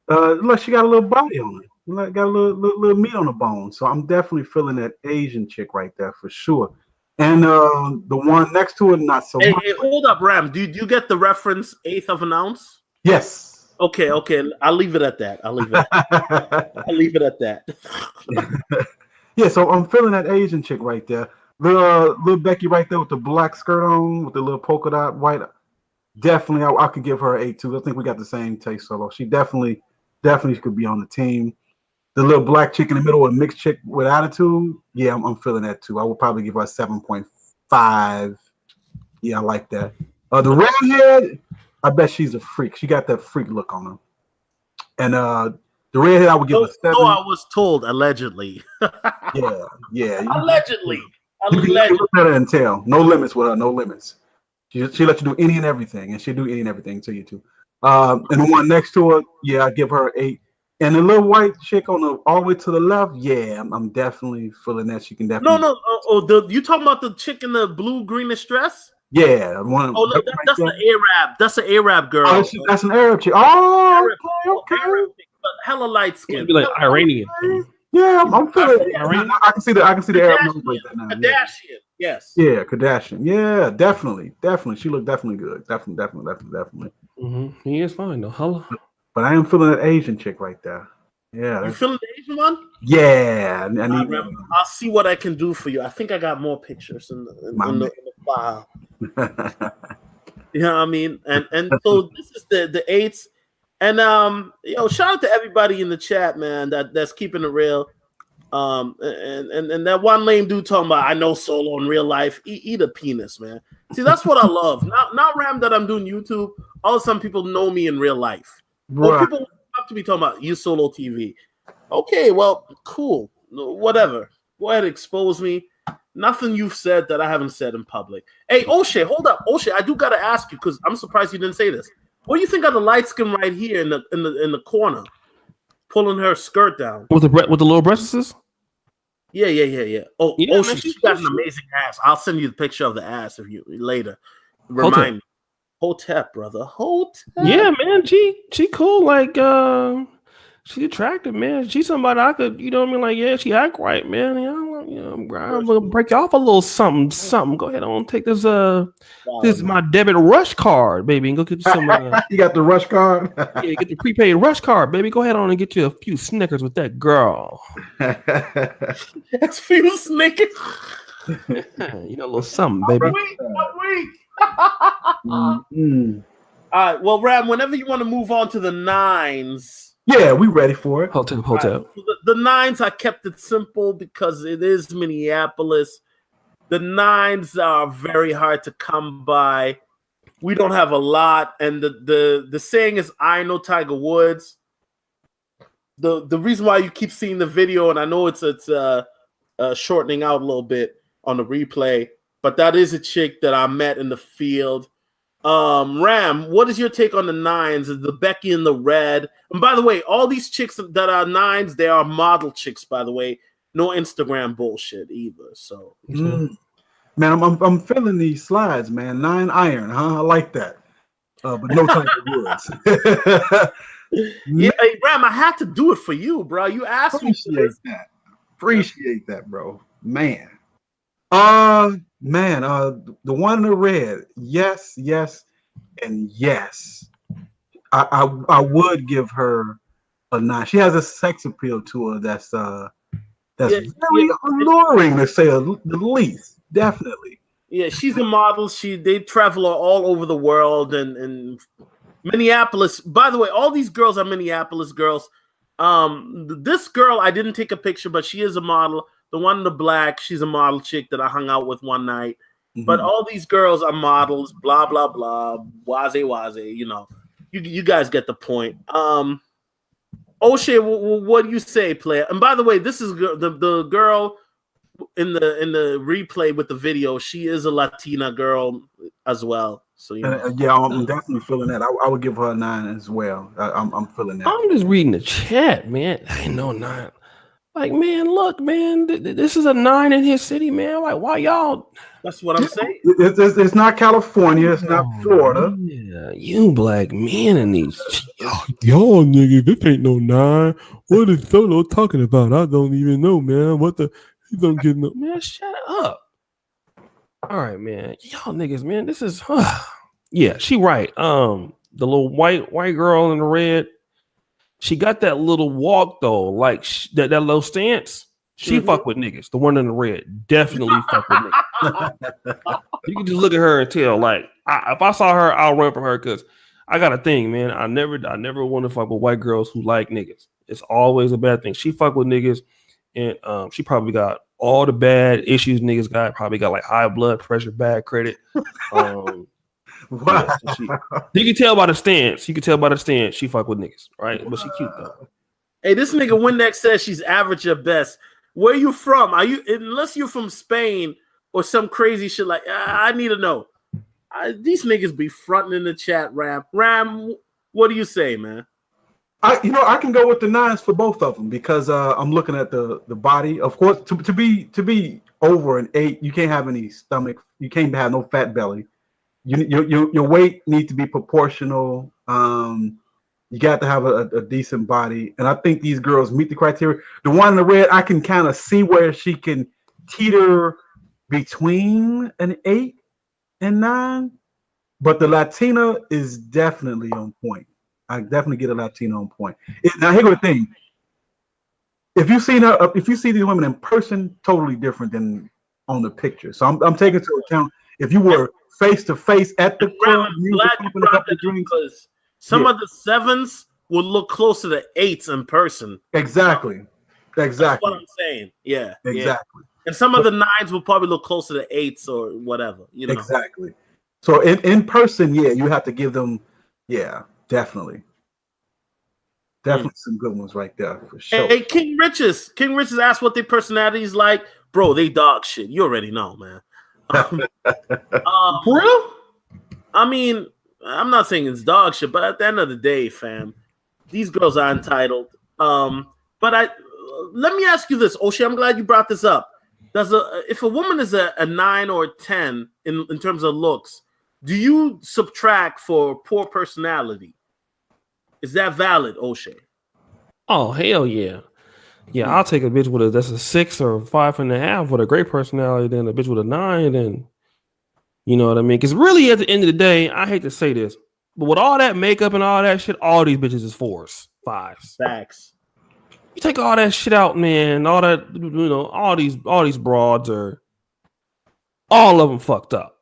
look, she got a little body on it. Got a little meat on the bone. So I'm definitely feeling that Asian chick right there for sure. And the one next to it, not so much. Hey, hold up, Ram. Do you get the reference 1/8 of an ounce? Yes. Okay. I'll leave it at that. I'll leave it at that. Yeah, so I'm feeling that Asian chick right there. The little Becky right there with the black skirt on, with the little polka dot white. Definitely, I could give her an 8 too. I think we got the same taste, Solo. She definitely could be on the team. The little black chick in the middle, a mixed chick with attitude. Yeah, I'm feeling that too. I would probably give her a 7.5. Yeah, I like that. The redhead, I bet she's a freak. She got that freak look on her. And the redhead, I would give her a 7. So I was told, allegedly. Yeah. Allegedly. You can look at her and tell. No limits with her. No limits. She let you do any and everything, and she'll do any and everything to you too. And the one next to her, yeah, I give her 8. And the little white chick on the all the way to the left, yeah, I'm definitely feeling that. She can definitely. No. You talking about the chick in the blue greenish dress? Yeah, one. Oh, no, that's the Arab. That's the Arab girl. Oh, that's an Arab chick. Oh, okay. Arab chick, but hella light skin. Be like Iranian. Yeah, I'm feeling. Iranian? I can see the Arab nose like that now. Kardashian, yes. Yeah, Kardashian. Yeah, definitely. She looked definitely good. Definitely. Mm-hmm. He is fine though. Hello. But I am feeling that Asian chick right there. Yeah. You feeling the Asian one? Yeah. I need. I'll see what I can do for you. I think I got more pictures in the file. You know what I mean? And so this is the 8th. And shout out to everybody in the chat, man, that's keeping it real. And that one lame dude talking about I know Solo in real life. Eat a penis, man. See, that's what I love. Not Ram that I'm doing YouTube. All some people know me in real life. Right. Or people up to me talking about you Solotv. Okay, well, cool. Whatever. Go ahead, expose me. Nothing you've said that I haven't said in public. Hey, Oshay, hold up. Oshay, I do gotta ask you because I'm surprised you didn't say this. What do you think of the light skin right here in the corner, pulling her skirt down with the little breasts? Yeah. Oh, yeah, Oshay, she got an amazing ass. I'll send you the picture of the ass if you later. Remind me. Hotep, brother. Hotep. Yeah, man. She cool. Like she attractive, man. She's somebody I could, you know what I mean? Like, yeah, she act right, man. I'm gonna break you off a little something. Go ahead on, take this. This is my debit rush card, baby, and go get you some. You got the rush card? Yeah, get the prepaid rush card, baby. Go ahead on and get you a few Snickers with that girl. That's few Snickers. A little something, baby. Wait. All right. Well, Ram, whenever you want to move on to the 9s. Yeah, we ready for it. Hotel. Right. The 9s, I kept it simple because it is Minneapolis. The 9s are very hard to come by. We don't have a lot, and the saying is, "I know Tiger Woods." The reason why you keep seeing the video, and I know it's shortening out a little bit on the replay, but that is a chick that I met in the field. Ram, what is your take on the 9s? The Becky in the red. And by the way, all these chicks that are 9s, they are model chicks, by the way. No Instagram bullshit either. So man, I'm feeling these slides, man. 9 iron, huh? I like that. But no Tiger Woods. Yeah, hey, Ram, I had to do it for you, bro. You asked me for this. Appreciate that, bro. Man. The one in the red, yes, and yes. I would give her a 9. She has a sex appeal to her that's very alluring, to say the least. Definitely. Yeah, she's a model. They travel all over the world and Minneapolis. By the way, all these girls are Minneapolis girls. This girl, I didn't take a picture, but she is a model. The one in the black, she's a model chick that I hung out with one night. Mm-hmm. But all these girls are models, blah, blah, blah, waze, you guys get the point. Oshay, what do you say, player? And by the way, this is the girl in the replay with the video. She is a Latina girl as well. So yeah, I'm definitely feeling that. I would give her a 9 as well. I'm feeling that. I'm just reading the chat, man. I ain't no 9. Like, man, look, man, this is a 9 in his city, man. Like, why y'all? That's what I'm saying. It's not California. It's not Florida. Yeah, you black men in these. Y'all nigga, this ain't no 9. What is Solo talking about? I don't even know, man. He don't get no. Man, shut up. All right, man. Y'all niggas, man, this is. Yeah, she right. The little white girl in the red. She got that little walk though, like that little stance. She fuck with niggas. The one in the red definitely fuck with niggas. You can just look at her and tell. Like, if I saw her, I'll run from her because I got a thing, man. I never want to fuck with white girls who like niggas. It's always a bad thing. She fuck with niggas, and she probably got all the bad issues niggas got. Probably got like high blood pressure, bad credit. Wow. Yeah, you can tell by the stance. She fuck with niggas, right? But she cute though. Hey, this nigga Windex says she's average at best. Where you from? Are you, unless you're from Spain or some crazy shit like? I need to know. These niggas be fronting in the chat. Ram, what do you say, man? I can go with the 9s for both of them because I'm looking at the body. Of course, to be over an 8, you can't have any stomach. You can't have no fat belly. Your weight needs to be proportional. You got to have a decent body, and I think these girls meet the criteria. The one in the red, I can kind of see where she can teeter between an 8 and 9, but the Latina is definitely on point. I definitely get a Latina on point. Now here's the thing: if you see these women in person, totally different than on the picture. So I'm taking into account if you were face to face at the club, music, opening up the drinks. Because some of the 7s would look closer to 8s in person. Exactly. That's what I'm saying. Yeah. Exactly. Yeah. And some of the 9s will probably look closer to 8s or whatever. Exactly. So in person, you have to give them, definitely. Definitely some good ones right there for sure. Hey, King Riches asked what their personalities like. Bro, they dog shit. You already know, man. For real? I mean, I'm not saying it's dog shit, but at the end of the day, fam, these girls are entitled. But let me ask you this, Oshay. I'm glad you brought this up. If a woman is a 9 or a 10 in terms of looks, do you subtract for poor personality? Is that valid, Oshay? Oh, hell yeah. Yeah, I'll take a bitch that's a 6 or 5.5 with a great personality than a bitch with a 9. And you know what I mean? Because really, at the end of the day, I hate to say this, but with all that makeup and all that shit, all these bitches is 4s, 5s. Facts. You take all that shit out, man. All that, all these broads are all of them fucked up.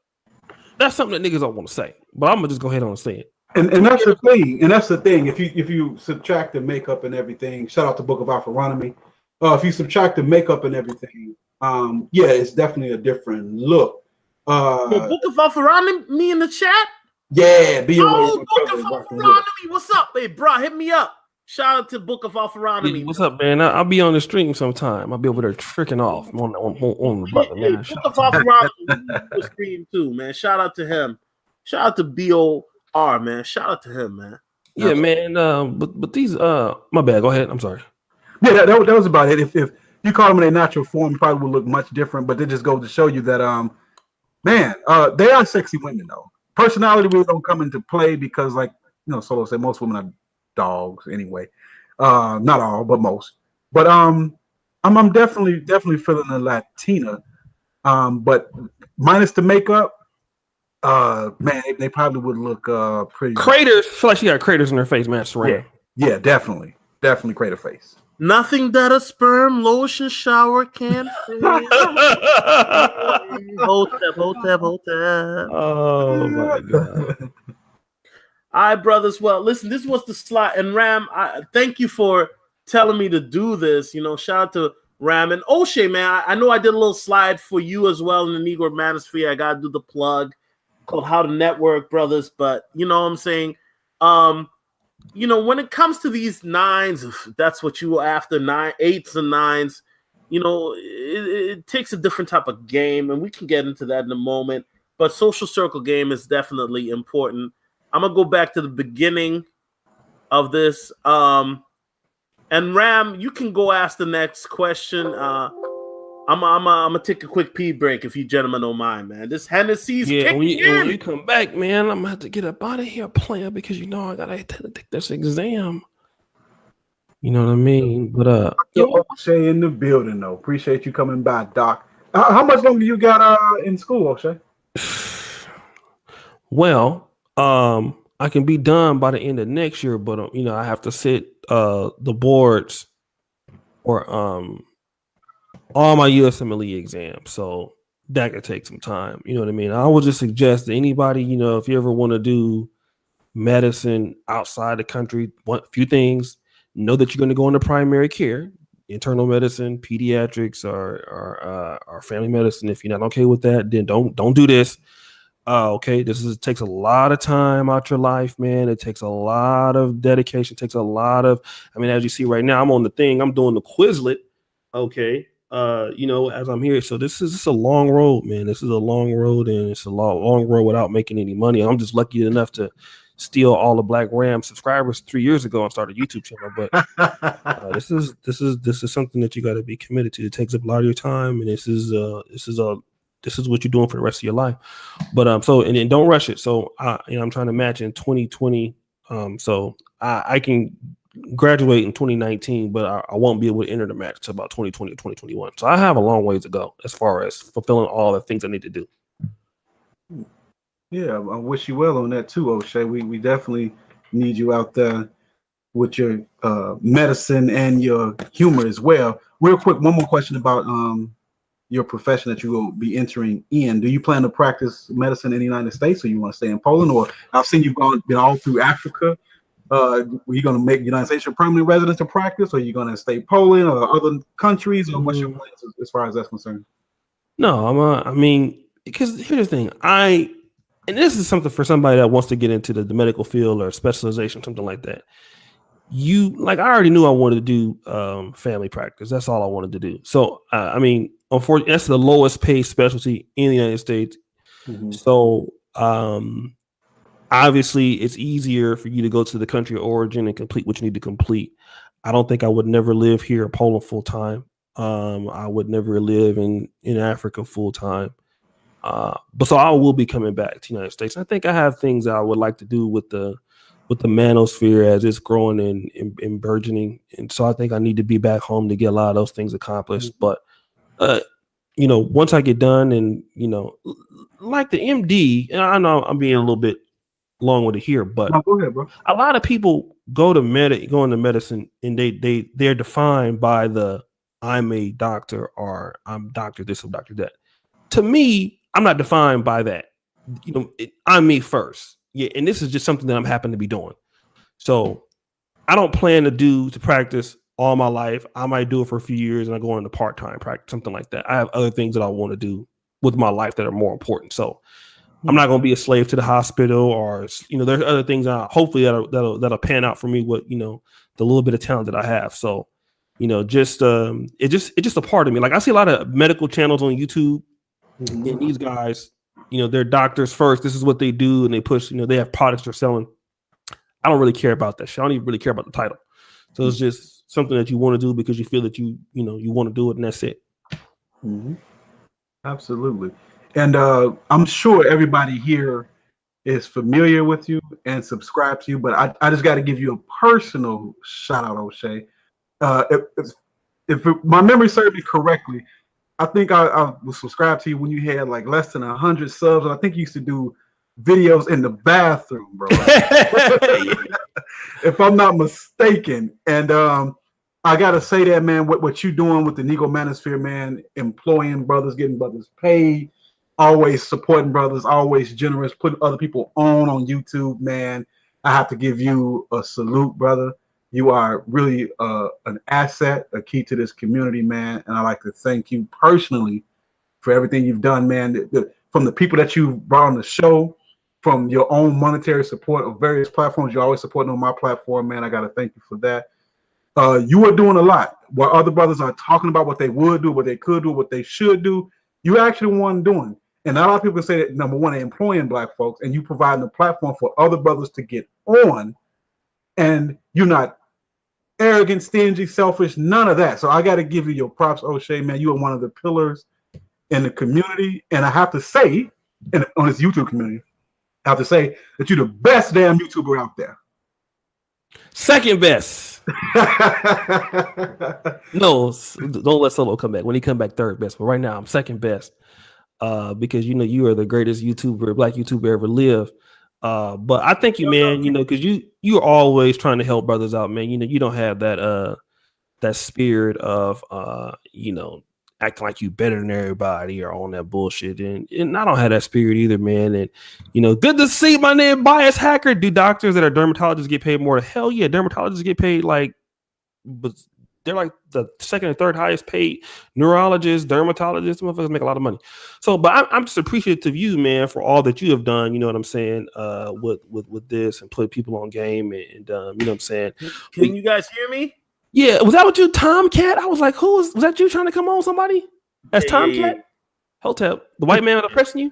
That's something that niggas don't want to say, but I'm gonna just go ahead and say it. And that's the thing. And that's the thing. If you subtract the makeup and everything, shout out to Book of Alpharonomy. If you subtract the makeup and everything, it's definitely a different look. Book of Alpharonomy in the chat? Yeah, Book of Alpharonomy. What's up, hey, bro? Hit me up. Shout out to Book of Alpharonomy. What's up, man? I'll be on the stream sometime. I'll be over there tricking off on the brother, man. Book of Alpharonomy stream too, man. Shout out to him. Shout out to BOR, man. Shout out to him, man. Yeah, man. But these my bad. Go ahead. I'm sorry. Yeah, that was about it. If you call them in their natural form, probably would look much different. But they just go to show you that they are sexy women though. Personality really don't come into play because, like Solo said, most women are dogs anyway. Not all, but most. But I'm definitely feeling a Latina. But minus the makeup, man, they probably would look pretty. Craters. I feel like she got craters in her face, man. Yeah, definitely crater face. Nothing that a sperm lotion shower can fix. Hotep. Oh my god. All right, brothers. Well, listen, this was the slide. And Ram, thank you for telling me to do this. Shout out to Ram and Oshay, man. I know I did a little slide for you as well in the Negro Manosphere. I got to do the plug called How to Network, brothers. But you know what I'm saying? When it comes to these 9s, if that's what you were after, 8s and 9s, it takes a different type of game, and we can get into that in a moment. But social circle game is definitely important. I'm gonna go back to the beginning of this. And Ram, you can go ask the next question. I'm gonna take a quick pee break if you gentlemen don't mind, man. This Hennessy's kicking in. When you come back, man, I'm gonna have to get up out of here, player, because I gotta take this exam. You know what I mean? But Oshay in the building though. Appreciate you coming by, Doc. How much longer you got in school, Oshay? Well, I can be done by the end of next year, but I have to sit the boards or all my USMLE exams, so that could take some time. You know what I mean? I would just suggest to anybody, if you ever want to do medicine outside the country, a few things: know that you're going to go into primary care, internal medicine, pediatrics, or family medicine. If you're not okay with that, then don't do this. Okay, it takes a lot of time out your life, man. It takes a lot of dedication. It takes a lot of, as you see right now, I'm on the thing. I'm doing the Quizlet. Okay, as I'm here. So this is a long road, man. This is a long road, and it's a long road without making any money. I'm just lucky enough to steal all the Black Ram subscribers 3 years ago and start a YouTube channel. But this is something that you got to be committed to. It takes up a lot of your time, and this is what you're doing for the rest of your life. But so and then don't rush it. So I'm trying to match in 2020. So I can graduate in 2019, but I won't be able to enter the match until about 2020 or 2021. So I have a long ways to go as far as fulfilling all the things I need to do. Yeah, I wish you well on that too, O'Shea. We definitely need you out there with your medicine and your humor as well. Real quick, one more question about your profession that you will be entering in. Do you plan to practice medicine in the United States, or you want to stay in Poland? Or I've seen you've been all through Africa. Are you going to make the United States your permanent residence to practice, or are you going to stay Poland or other countries, or what's your plans as far as that's concerned? No, I mean, because here's the thing, and this is something for somebody that wants to get into the medical field or specialization, something like that. I already knew I wanted to do family practice. That's all I wanted to do. So, I mean, unfortunately, that's the lowest paid specialty in the United States. Mm-hmm. So, obviously, it's easier for you to go to the country of origin and complete what you need to complete. I don't think I would never live here in Poland full time. I would never live in Africa full time. But so I will be coming back to the United States. I think I have things I would like to do with the manosphere as it's growing and burgeoning. And so I think I need to be back home to get a lot of those things accomplished. But, once I get done and, like the MD, and I know I'm being a little bit long with it here, but no, go ahead, bro. A lot of people go into medicine and they're defined by the I'm a doctor or I'm doctor this or doctor that. To me, I'm not defined by that. I'm me first. Yeah, and this is just something that I'm happen to be doing. So I don't plan to practice all my life. I might do it for a few years and I go into part-time practice, something like that. I have other things that I want to do with my life that are more important. So I'm not going to be a slave to the hospital, or there's other things hopefully that'll pan out for me with the little bit of talent that I have. So it's just a part of me. Like I see a lot of medical channels on YouTube, and these guys, they're doctors first. This is what they do, and they push. They have products they're selling. I don't really care about that shit. I don't even really care about the title. So it's just something that you want to do because you feel that you want to do it, and that's it. Mm-hmm. Absolutely. And I'm sure everybody here is familiar with you and subscribe to you, but I just got to give you a personal shout out, O'Shea. If my memory serves me correctly, I think I was subscribed to you when you had like less than 100 subs. I think you used to do videos in the bathroom, bro. If I'm not mistaken. And I gotta say that, man, what you doing with the Negro Manosphere, man, employing brothers, getting brothers paid, always supporting brothers, always generous, putting other people on YouTube, man. I have to give you a salute, brother. You are really an asset, a key to this community, man. And I'd like to thank you personally for everything you've done, man. From the people that you've brought on the show, from your own monetary support of various platforms, you're always supporting on my platform, man. I got to thank you for that. You are doing a lot. While other brothers are talking about what they would do, what they could do, what they should do, you actually one doing. And a lot of people say that, number one, they're employing Black folks, and you providing a platform for other brothers to get on, and you're not arrogant, stingy, selfish, none of that. So I got to give you your props, O'Shea, man. You are one of the pillars in the community. And I have to say, on this YouTube community, I have to say that you're the best damn YouTuber out there. Second best. No, don't let Solo come back. When he come back, third best. But right now, I'm second best. Because you are the greatest Black YouTuber ever lived. But I thank you, man. Because you're always trying to help brothers out, man. You don't have that spirit of acting like you better than everybody or on that bullshit. And I don't have that spirit either, man. And good to see my name Bias Hacker. Do doctors that are dermatologists get paid more? Hell yeah, dermatologists get paid but they're like the second and third highest paid neurologists, dermatologists. Motherfuckers make a lot of money. So, but I'm just appreciative of you, man, for all that you have done. You know what I'm saying? With this and put people on game and you know what I'm saying? Can you guys hear me? Yeah, was that what you, Tomcat? I was like, was that you trying to come on somebody? As Tomcat? Hotep, the white man pressing you?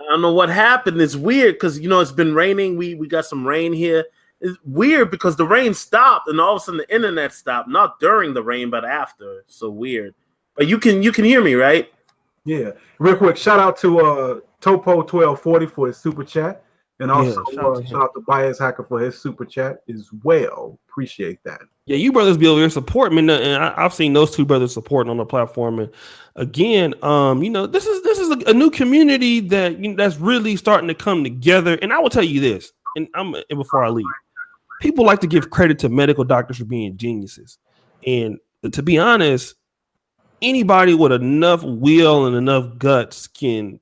don't know what happened. It's weird because it's been raining. We got some rain here. It's weird because the rain stopped and all of a sudden the internet stopped. Not during the rain, but after. It's so weird. But you can hear me, right? Yeah. Real quick, shout out to Topo1240 for his super chat. And also shout out to Bias Hacker for his super chat as well. Appreciate that. Yeah, you brothers be over here supporting me, and I've seen those two brothers supporting on the platform. And again, this is a new community that's really starting to come together. And I will tell you this, and before I leave, people like to give credit to medical doctors for being geniuses, and to be honest, anybody with enough will and enough guts can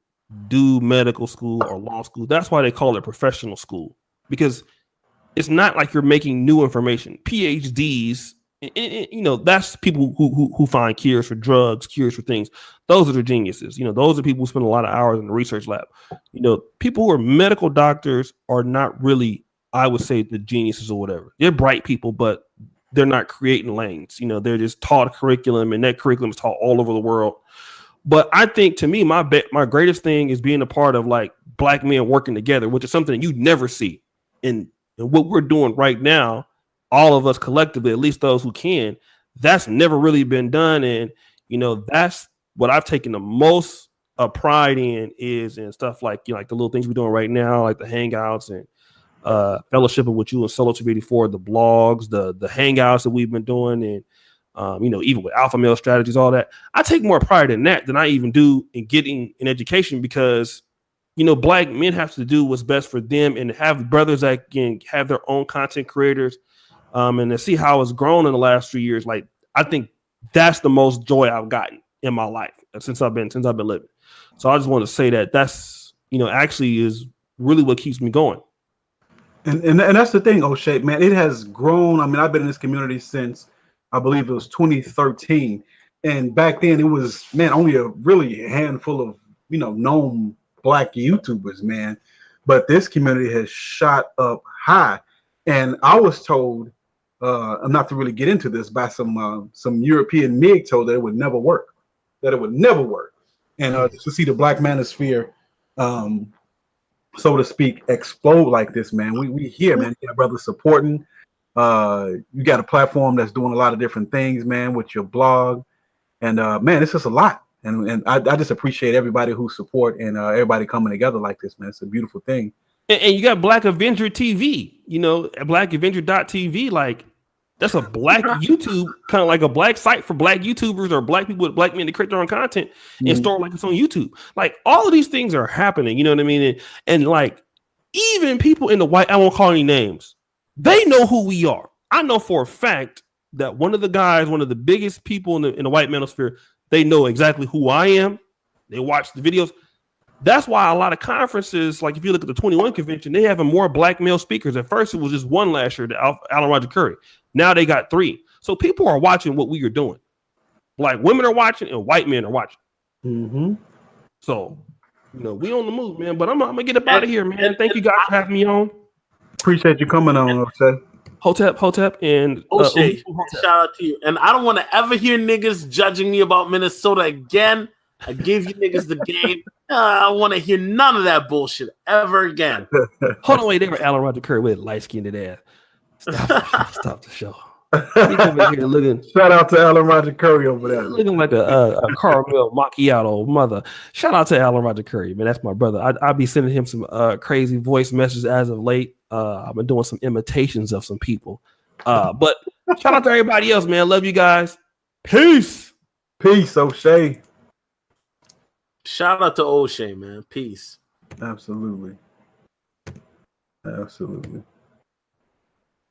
do medical school or law school. That's why they call it professional school, because it's not like you're making new information. PhDs, that's people who find cures for drugs, cures for things. Those are the geniuses. Those are people who spend a lot of hours in the research lab. People who are medical doctors are not really, I would say, the geniuses or whatever. They're bright people, but they're not creating lanes. They're just taught a curriculum, and that curriculum is taught all over the world. But I think, to me, my greatest thing is being a part of like black men working together, which is something that you never see. And what we're doing right now, all of us collectively, at least those who can, that's never really been done. And, that's what I've taken the most pride in is in stuff like, like the little things we're doing right now, like the hangouts and fellowshipping with you and Solotv84, the blogs, the hangouts that we've been doing. And, even with alpha male strategies, all that, I take more pride in that than I even do in getting an education, because black men have to do what's best for them and have brothers that can have their own content creators, and to see how it's grown in the last few years. Like, I think that's the most joy I've gotten in my life since I've been living. So I just want to say that's actually is really what keeps me going. And that's the thing, O'Shea, man. It has grown. I mean, I've been in this community since I believe it was 2013, and back then it was, man, only a really handful of known black YouTubers, man. But this community has shot up high, and I was told, I'm not to really get into this, by some European MIG told that it would never work, and just to see the black manosphere, so to speak, explode like this, man. We here, man. You got brothers supporting. You got a platform that's doing a lot of different things, man, with your blog, and man, it's just a lot. And I just appreciate everybody who support and everybody coming together like this, man. It's a beautiful thing. And you got Black Avenger TV, BlackAvenger.tv, like that's a black YouTube, kind of like a black site for black YouTubers or black people with black men to create their own content and store like it's on YouTube. Like all of these things are happening, you know what I mean? And like even people in the white, I won't call any names, they know who we are. I know for a fact that one of the biggest people in the white manosphere, they know exactly who I am. They watch the videos. That's why a lot of conferences, like if you look at the 21 convention, they have more black male speakers. At first, it was just one last year, Alan Roger Curry. Now they got 3. So people are watching what we are doing. Like women are watching and white men are watching. Mm-hmm. So, we on the move, man. But I'm gonna get up out of here, man. Thank you guys for having me on. Appreciate you coming on, Oshay. Hotep, and Oshay, shout out to you. And I don't want to ever hear niggas judging me about Minnesota again. I gave you niggas the game. I want to hear none of that bullshit ever again. Hold on, wait. They were Alan Roger Curry with light-skinned ass. Stop the show. He's over here looking. Shout out to Alan Roger Curry over there. Looking like a caramel macchiato mother. Shout out to Alan Roger Curry, man. That's my brother. I'll be sending him some crazy voice messages as of late. I've been doing some imitations of some people. But shout out to everybody else, man. Love you guys. Peace. Peace, O'Shea. Shout out to Oshay, man. Peace. Absolutely.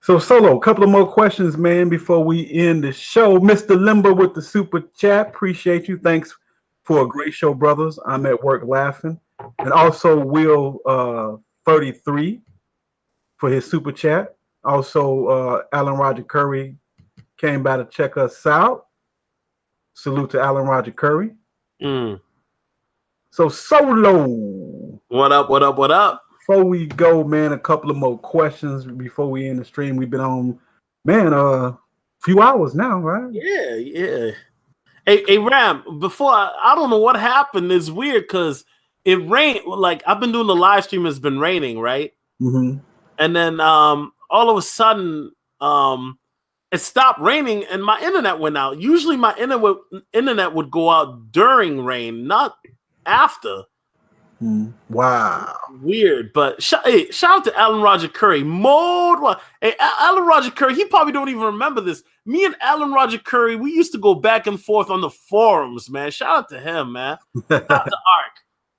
So, Solo, a couple of more questions, man, before we end the show. Mr. Limber with the super chat. Appreciate you. Thanks for a great show, brothers. I'm at work laughing. And also Will 33 for his super chat. Also, Alan Roger Curry came by to check us out. Salute to Alan Roger Curry. So Solo. What up? Before we go, man, a couple of more questions before we end the stream. We've been on, man, a few hours now, right? Yeah. Hey, Ram, before I don't know what happened. It's weird because it rained. Like I've been doing the live stream, it's been raining, right? Mm-hmm. And then all of a sudden, it stopped raining and my internet went out. Usually my internet would go out during rain, not after. Wow. Weird, but shout out to Alan Roger Curry. Mode one. Hey, Alan Roger Curry, he probably don't even remember this. Me and Alan Roger Curry, we used to go back and forth on the forums, man. Shout out to him, man. Shout out to Ark.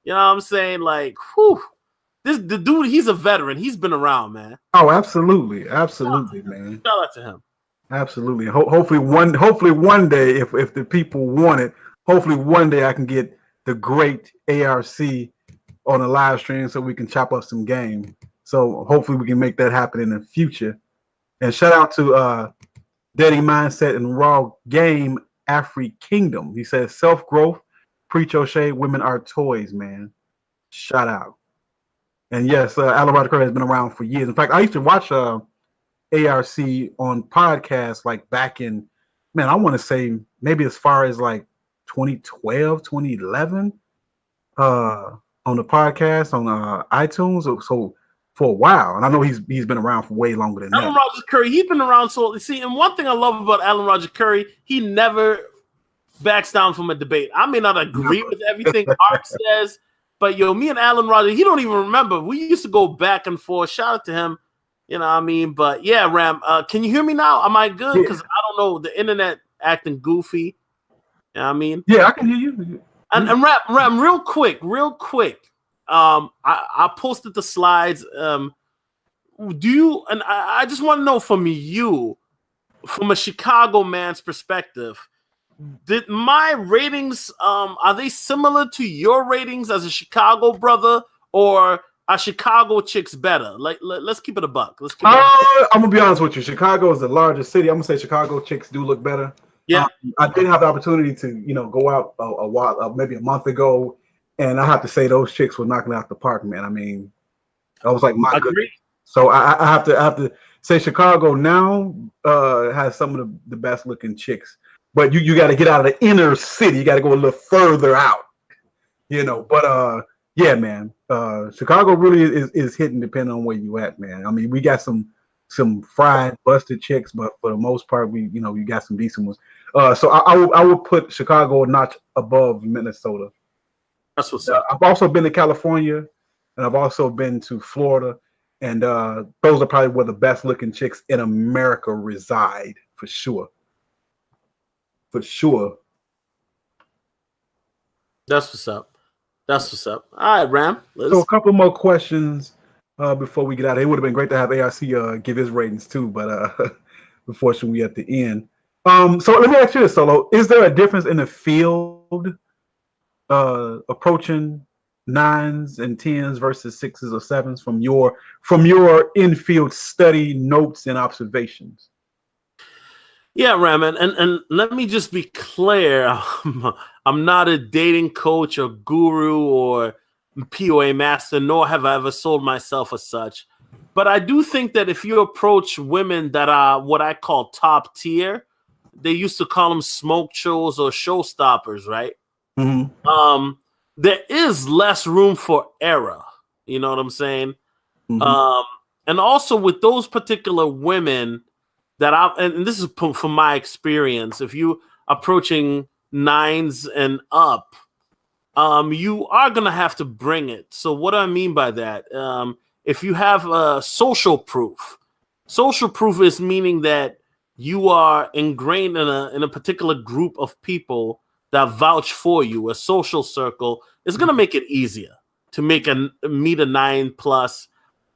You know what I'm saying? Like, whew. The dude, he's a veteran. He's been around, man. Oh, absolutely, man. Shout out to him. Absolutely. Hopefully one day, if the people want it, hopefully one day I can get the great ARC on a live stream so we can chop up some game. So hopefully we can make that happen in the future. And shout out to Daddy Mindset and Raw Game Afri Kingdom. He says self-growth, preach Oshay, women are toys, man. Shout out. And yes, Alan Roger Curry has been around for years. In fact, I used to watch ARC on podcasts like back in, man, I want to say maybe as far as like 2012, 2011. On the podcast on iTunes, so for a while, and I know he's been around for way longer than Alan that. Roger Curry, he's been around. So see, and one thing I love about Alan Roger Curry, he never backs down from a debate. I may not agree with everything Art says, but me and Alan Roger, he don't even remember. We used to go back and forth. Shout out to him. You know what I mean? But yeah, Ram, can you hear me now? Am I good? Because I don't know, the internet acting goofy. You know what I mean? Yeah, I can hear you. And Ram, real quick. I posted the slides. Do you? And I just want to know from you, from a Chicago man's perspective, did my ratings are they similar to your ratings as a Chicago brother, or are Chicago chicks better? Like, let's keep it a buck. I'm gonna be honest with you. Chicago is the largest city. I'm gonna say Chicago chicks do look better. Yeah, I did have the opportunity to go out a while, maybe a month ago, and I have to say those chicks were knocking out the park, man. I mean, I was like, my goodness. So I have to say Chicago now has some of the best looking chicks, but you got to get out of the inner city. You got to go a little further out, But yeah, man, Chicago really is hitting depending on where you at, man. I mean, we got some fried busted chicks, but for the most part, we got some decent ones. So I would put Chicago a notch above Minnesota. That's what's up. I've also been to California, and I've also been to Florida, and those are probably where the best looking chicks in America reside, for sure. For sure. That's what's up. All right, Ram. So a couple more questions before we get out of here. It would have been great to have ARC give his ratings too, but unfortunately we at the end. So let me ask you this, Solo. Is there a difference in the field approaching 9s and 10s versus 6s or 7s from your infield study, notes, and observations? Yeah, Ram, and let me just be clear. I'm not a dating coach or guru or POA master, nor have I ever sold myself as such. But I do think that if you approach women that are what I call top tier, they used to call them smoke shows or showstoppers, right? Mm-hmm. There is less room for error. You know what I'm saying? Mm-hmm. And also with those particular women that and this is from my experience, if you approaching 9s and up, you are going to have to bring it. So what do I mean by that? If you have social proof is meaning that you are ingrained in a particular group of people that vouch for you, a social circle, is going to make it easier to meet a 9+.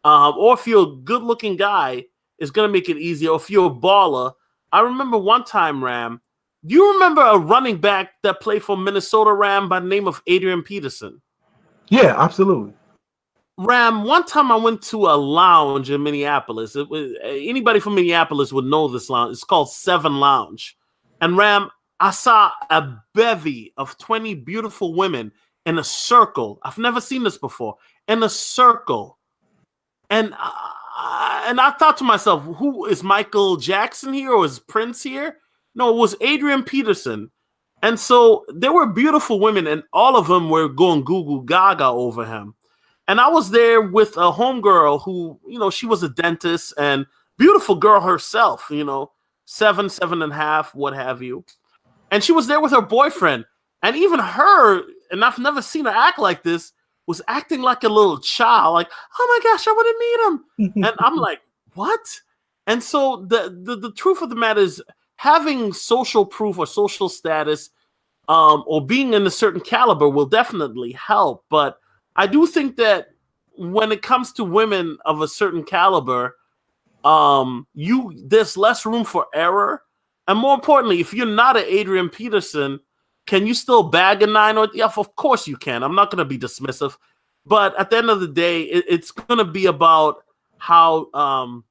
Or if you're a good looking guy, it's going to make it easier. Or if you're a baller, I remember one time, Ram, do you remember a running back that played for Minnesota, Ram, by the name of Adrian Peterson? Yeah, absolutely. Ram, one time I went to a lounge in Minneapolis. Anybody from Minneapolis would know this lounge. It's called 7 Lounge. And Ram, I saw a bevy of 20 beautiful women in a circle. I've never seen this before. In a circle. And I thought to myself, who is Michael Jackson here or is Prince here? No, it was Adrian Peterson. And so there were beautiful women, and all of them were going goo goo gaga over him. And I was there with a homegirl who, she was a dentist and beautiful girl herself, 7.5, what have you. And she was there with her boyfriend. And even her, and I've never seen her act like this, was acting like a little child. Like, oh my gosh, I want to meet him. And I'm like, what? And so the truth of the matter is having social proof or social status or being in a certain caliber will definitely help. But I do think that when it comes to women of a certain caliber, there's less room for error. And more importantly, if you're not an Adrian Peterson, can you still bag a 9? Or yeah, of course you can. I'm not going to be dismissive. But at the end of the day, it's going to be about how,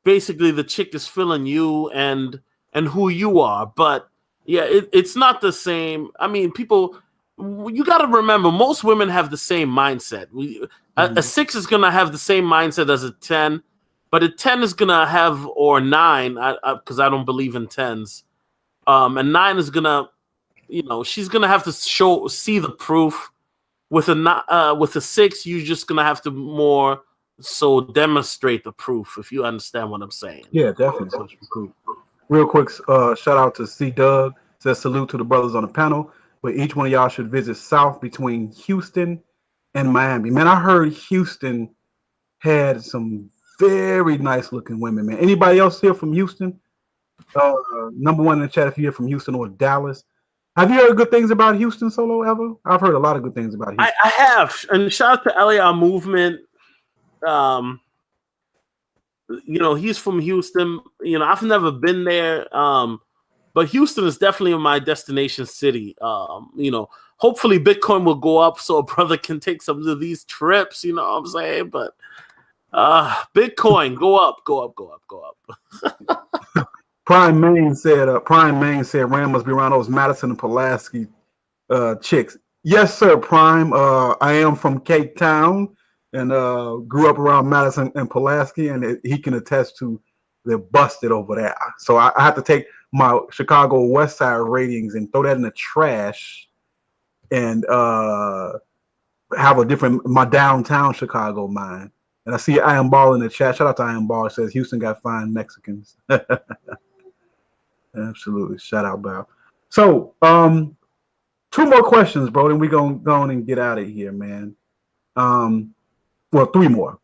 basically the chick is feeling you and who you are. But yeah, it's not the same. I mean, you got to remember, most women have the same mindset. A 6 is going to have the same mindset as a 10, but a 10 is going to have, or 9, because I don't believe in 10s. And 9 is going to, she's going to have to see the proof. With a 6, you're just going to have to more so demonstrate the proof, if you understand what I'm saying. Yeah, definitely. Such proof. Real quick, shout out to C. Doug. Says salute to the brothers on the panel. But each one of y'all should visit south between Houston and Miami. Man, I heard Houston had some very nice looking women, man. Anybody else here from Houston? Number one in the chat if you're from Houston or Dallas. Have you heard good things about Houston, Solo, ever? I've heard a lot of good things about Houston. I have. And shout out to LAR Movement. He's from Houston. I've never been there. But Houston is definitely my destination city. Hopefully Bitcoin will go up so a brother can take some of these trips, you know what I'm saying? But Bitcoin, go up. Prime Main said Ram must be around those Madison and Pulaski chicks. Yes, sir, Prime. I am from Cape Town and grew up around Madison and Pulaski, and he can attest to they're busted over there. So I have to take my Chicago West Side ratings and throw that in the trash and have my downtown Chicago mind. And I see Iron Ball in the chat. Shout out to Iron Ball. It says Houston got fine Mexicans. Absolutely. Shout out, Bow. So, 2 more questions, bro, and we're going to go on and get out of here, man. Well, 3 more.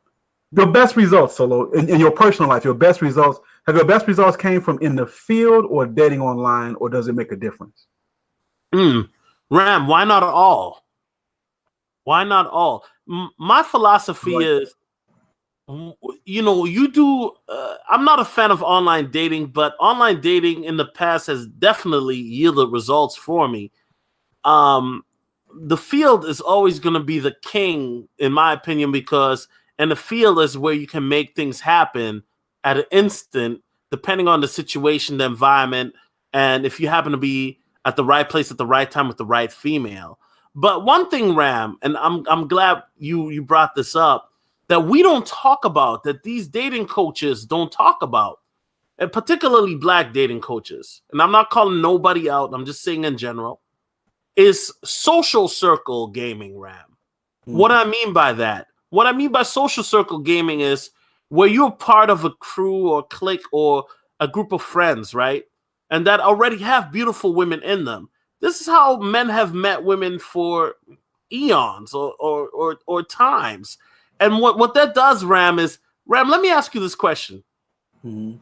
Your best results, Solo, in your personal life, your best results, have your best results came from in the field or dating online, or does it make a difference? Ram, why not all? Why not all? My philosophy is, you do. I'm not a fan of online dating, but online dating in the past has definitely yielded results for me. The field is always going to be the king, in my opinion, because in the field is where you can make things happen at an instant, depending on the situation, the environment, and if you happen to be at the right place at the right time with the right female. But one thing, Ram, and I'm glad you brought this up, that we don't talk about, that these dating coaches don't talk about, and particularly black dating coaches, and I'm not calling nobody out, I'm just saying in general, is social circle gaming, Ram. What I mean by that, what I mean by social circle gaming is where you're part of a crew or clique or a group of friends, right? And that already have beautiful women in them. This is how men have met women for eons or times. And what that does, Ram, let me ask you this question. Mm-hmm.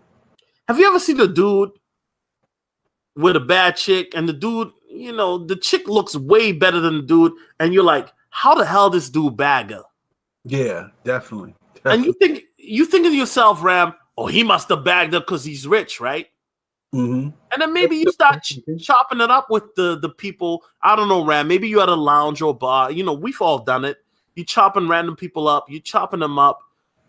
Have you ever seen a dude with a bad chick and the dude, the chick looks way better than the dude, and you're like, how the hell this dude bag her? Yeah, definitely. And you think of yourself, Ram, oh, he must have bagged her because he's rich, right? Mm-hmm. And then maybe you start chopping it up with the people. I don't know, Ram. Maybe you at a lounge or bar. We've all done it. You chopping random people up. You chopping them up.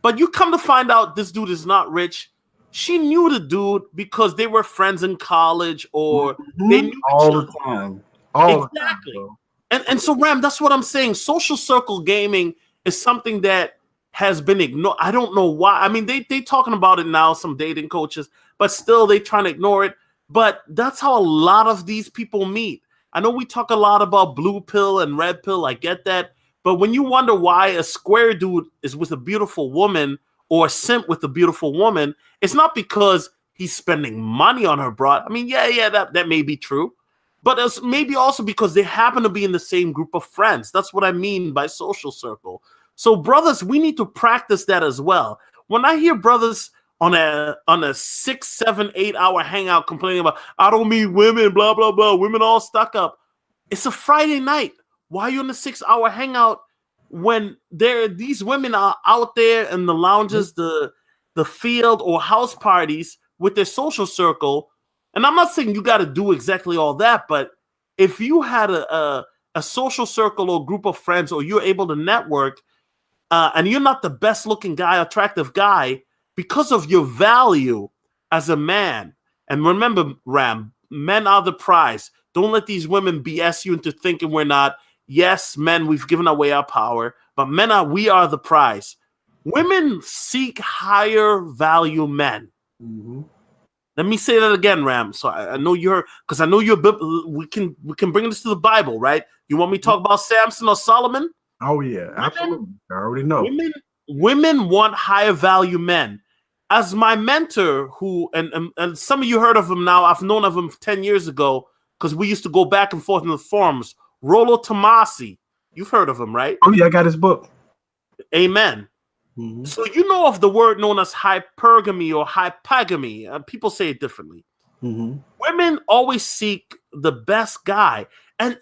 But you come to find out this dude is not rich. She knew the dude because they were friends in college or they knew all the time. Exactly. And so, Ram, that's what I'm saying. Social circle gaming is something that has been ignored. I don't know why. I mean, they talking about it now, some dating coaches, but still they trying to ignore it. But that's how a lot of these people meet. I know we talk a lot about blue pill and red pill. I get that. But when you wonder why a square dude is with a beautiful woman or a simp with a beautiful woman, it's not because he's spending money on her broad. I mean, yeah, that may be true. But it's maybe also because they happen to be in the same group of friends. That's what I mean by social circle. So, brothers, we need to practice that as well. When I hear brothers on a 6, 7, 8 hour hangout complaining about, I don't meet women, blah, blah, blah, women all stuck up. It's a Friday night. Why are you on a 6 hour hangout when these women are out there in the lounges, the field, or house parties with their social circle? And I'm not saying you got to do exactly all that, but if you had a social circle or group of friends, or you're able to network, and you're not the best looking guy, attractive guy, because of your value as a man. And remember, Ram, men are the prize. Don't let these women BS you into thinking we're not. Yes, men, we've given away our power, but we are the prize. Women seek higher value men. Mm-hmm. Let me say that again, Ram. So I know you're, because I know you're. We can bring this to the Bible, right? You want me to talk about Samson or Solomon? Oh yeah, absolutely. I already know. Women want higher value men. As my mentor, who and some of you heard of him now. I've known of him 10 years ago because we used to go back and forth in the forums. Rollo Tomasi, you've heard of him, right? Oh yeah, I got his book. Amen. Mm-hmm. So you know of the word known as hypergamy or hypagamy. People say it differently. Mm-hmm. Women always seek the best guy, and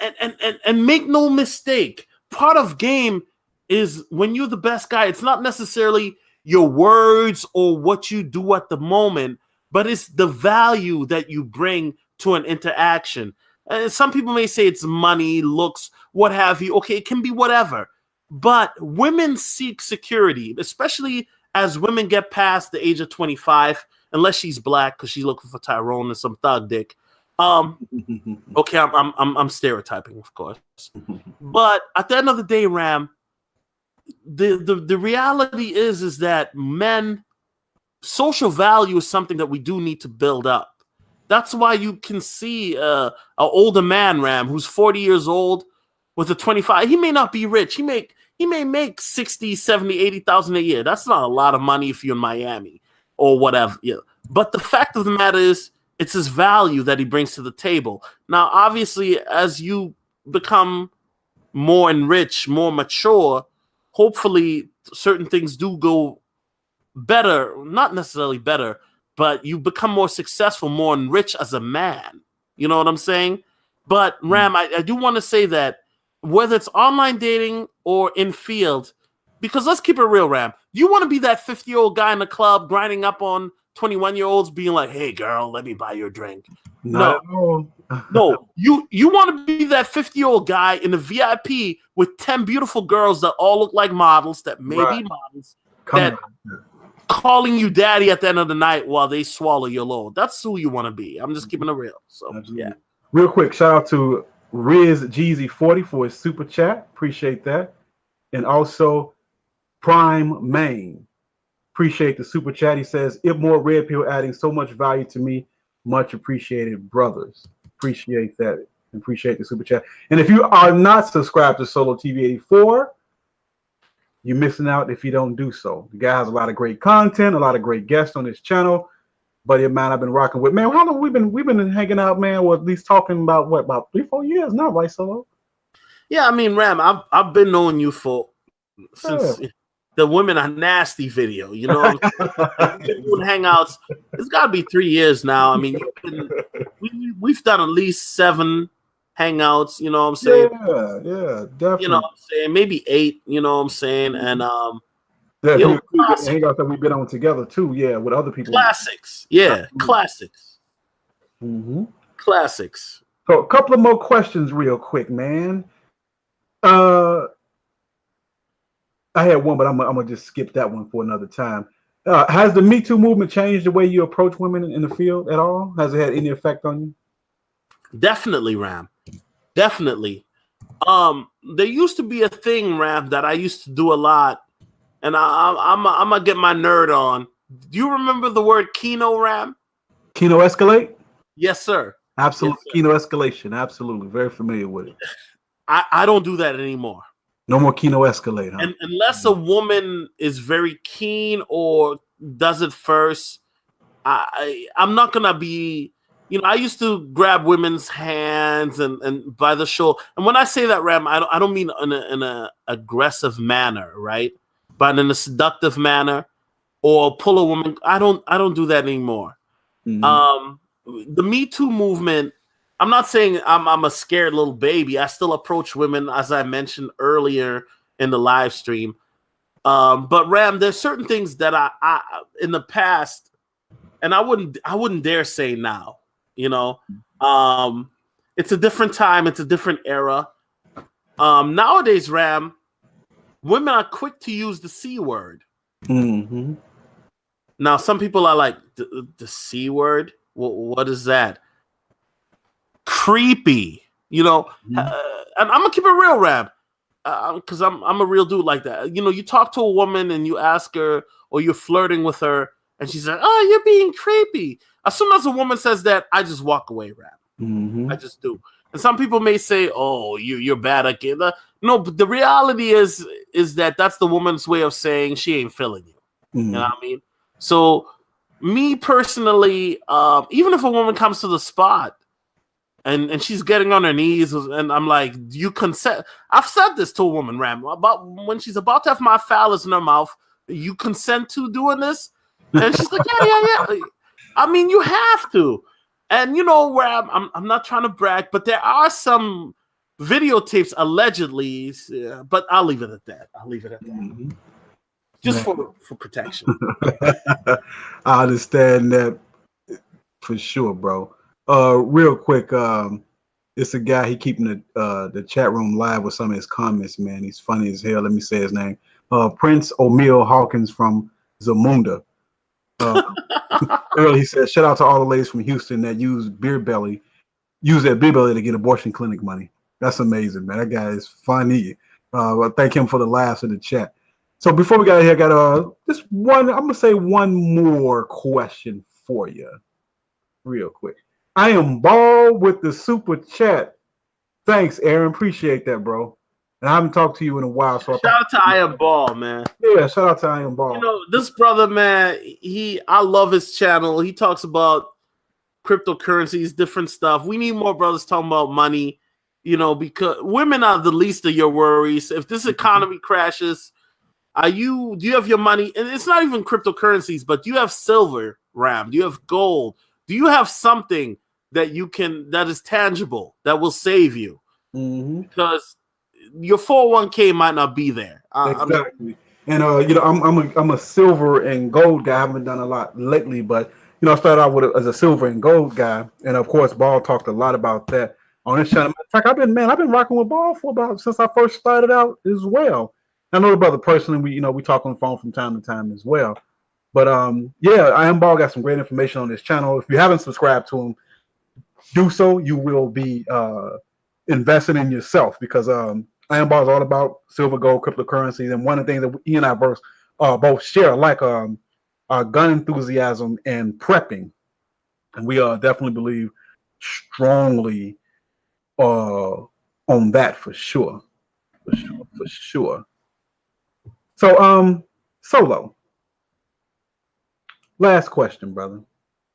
make no mistake. Part of game is when you're the best guy. It's not necessarily your words or what you do at the moment, but it's the value that you bring to an interaction. And some people may say it's money, looks, what have you. Okay, it can be whatever. But women seek security, especially as women get past the age of 25, unless she's black because she's looking for Tyrone and some thug dick. Okay, I'm stereotyping, of course. But at the end of the day, Ram, the reality is that men, social value is something that we do need to build up. That's why you can see an older man, Ram, who's 40 years old with a 25. He may not be rich. He may make 60, 70, 80,000 a year. That's not a lot of money if you're in Miami or whatever. Yeah. But the fact of the matter is, it's his value that he brings to the table. Now, obviously, as you become more enriched, more mature, hopefully certain things do go better, not necessarily better, but you become more successful, more enriched as a man. You know what I'm saying? But Ram, I do want to say that whether it's online dating or in field, because let's keep it real, Ram, you want to be that 50-year-old guy in the club grinding up on 21-year-olds being like, hey, girl, let me buy you a drink. No, you want to be that 50-year-old guy in the VIP with 10 beautiful girls that all look like models, that may be models, calling you daddy at the end of the night while they swallow your load. That's who you want to be. I'm just keeping it real. So, absolutely. Yeah. Real quick, shout out to Riz Jeezy40 for his super chat. Appreciate that. And also Prime Main. Appreciate the super chat. He says, if more red pill adding so much value to me, much appreciated, brothers. Appreciate that. Appreciate the super chat. And if you are not subscribed to Solotv84, you're missing out if you don't do so. The guy has a lot of great content, a lot of great guests on his channel. Buddy of mine I've been rocking with. Man, how long we've been hanging out, man, or at least talking about what, about 3-4 years now, right, Solo? Yeah, I mean, Ram, I've been knowing you since the women are nasty video. You know, doing hangouts. It's got to be 3 years now. I mean, we've done at least 7 hangouts. You know what I'm saying? Yeah, definitely. You know what I'm saying? Maybe 8. You know what I'm saying? And hangouts that we've been on together too. Yeah, with other people. Classics. Yeah, classics. Mm-hmm. Classics. So a couple of more questions, real quick, man. I had one, but I'm gonna just skip that one for another time. Has the Me Too movement changed the way you approach women in the field at all? Has it had any effect on you? Definitely, Ram. Definitely. There used to be a thing, Ram, that I used to do a lot, and I'm gonna get my nerd on. Do you remember the word Kino, Ram? Kino escalate? Yes, sir. Absolute Yes, sir. Kino escalation. Absolutely. Very familiar with it. I don't do that anymore. No more Kino escalate, huh? And unless a woman is very keen or does it first, I'm not gonna be. You know, I used to grab women's hands and by the shoulder. And when I say that, Ram, I don't mean in a aggressive manner, right? But in a seductive manner, or pull a woman. I don't do that anymore. The Me Too movement. I'm not saying I'm a scared little baby. I still approach women, as I mentioned earlier in the live stream. But Ram, there's certain things that I in the past, and I wouldn't dare say now. You know, it's a different time. It's a different era. Nowadays, Ram, women are quick to use the C word. Mm-hmm. Now, some people are like, the C word? What is that? Creepy, you know. And I'm gonna keep it real, Ram, because I'm a real dude like that. You know, you talk to a woman and you ask her, or you're flirting with her, and she's like, "Oh, you're being creepy." As soon as a woman says that, I just walk away, Ram. Mm-hmm. I just do. And some people may say, "Oh, you're bad at it." No, but the reality is that that's the woman's way of saying she ain't feeling you. You know what I mean? So, me personally, even if a woman comes to the spot and she's getting on her knees, and I'm like, "You consent?" I've said this to a woman, Ram, about when she's about to have my phallus in her mouth. You consent to doing this? And she's like, "Yeah." I mean, you have to. And you know, where I'm not trying to brag, but there are some videotapes allegedly, but I'll leave it at that. Just for protection. I understand that for sure, bro. Real quick, it's a guy, he keeping the chat room live with some of his comments, man. He's funny as hell. Let me say his name. Prince O'Meal Hawkins from Zamunda. Earlier he said, shout out to all the ladies from Houston that use that beer belly to get abortion clinic money. That's amazing, man. That guy is funny. Well, thank him for the laughs in the chat. So before we got here, I got just one. I'm gonna say one more question for you, real quick. I am ball with the super chat. Thanks, Aaron. Appreciate that, bro. And I haven't talked to you in a while, so Shout out to I Am Ball, man. Yeah, shout out to I Am Ball. You know, this brother, man, I love his channel. He talks about cryptocurrencies, different stuff. We need more brothers talking about money, you know, because women are the least of your worries. If this economy crashes, do you have your money? And it's not even cryptocurrencies, but do you have silver, Ram? Do you have gold? Do you have something that that is tangible, that will save you? Because your 401k might not be there. Exactly. And you know, I'm a silver and gold guy. I haven't done a lot lately, but you know, I started out as a silver and gold guy, and of course, Ball talked a lot about that on his channel. In fact, I've been rocking with Ball since I first started out as well. I know the brother personally. We talk on the phone from time to time as well. But yeah, I Am Ball got some great information on this channel. If you haven't subscribed to him, do so. You will be investing in yourself, because I Am Ball is all about silver, gold, cryptocurrencies, and one of the things that he and I both share, like our gun enthusiasm and prepping, and we definitely believe strongly on that for sure. So Solo, last question, brother.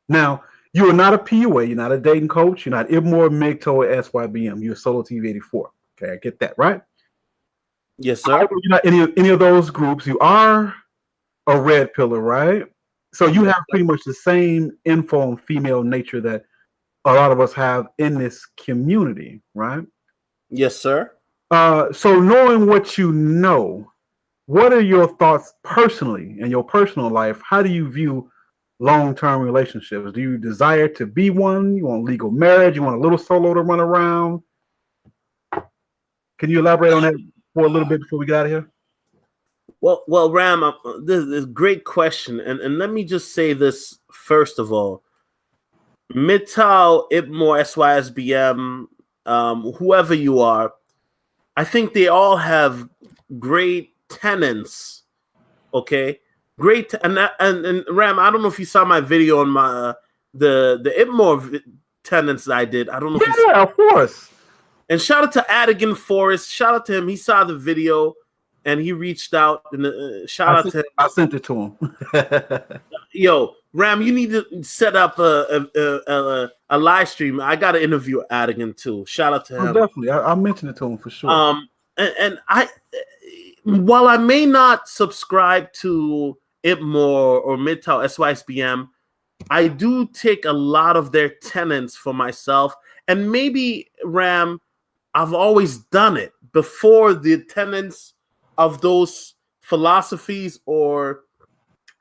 Now, you are not a PUA, you're not a dating coach, you're not Ibmore, MGTOW, or SYBM. You're Solotv84. Okay, I get that, right? Yes, sir. You're not any of those groups. You are a red pillar, right? So you have pretty much the same info on female nature that a lot of us have in this community, right? Yes, sir. So knowing what you know, what are your thoughts personally in your personal life? How do you view long-term relationships? Do you desire to be one? You want legal marriage? You want a little solo to run around? Can you elaborate on that for a little bit before we get out of here? Well, Ram, this is a great question, and let me just say this first of all: MGTOW, Ibmore, SYSBM, whoever you are, I think they all have great tenets. Okay, great, and Ram, I don't know if you saw my video on my the Ibmore tenants that I did. I don't know if you Yeah, of course. And shout out to Adigan Forrest. Shout out to him. He saw the video and he reached out. And shout out to him. I sent it to him. Yo, Ram, you need to set up a live stream. I got to interview Adigan too. Shout out to him. Definitely. I'll mention it to him for sure. And I, while I may not subscribe to IPMOR or MGTOW SYSBM, I do take a lot of their tenets for myself. And maybe, Ram, I've always done it before the tenets of those philosophies or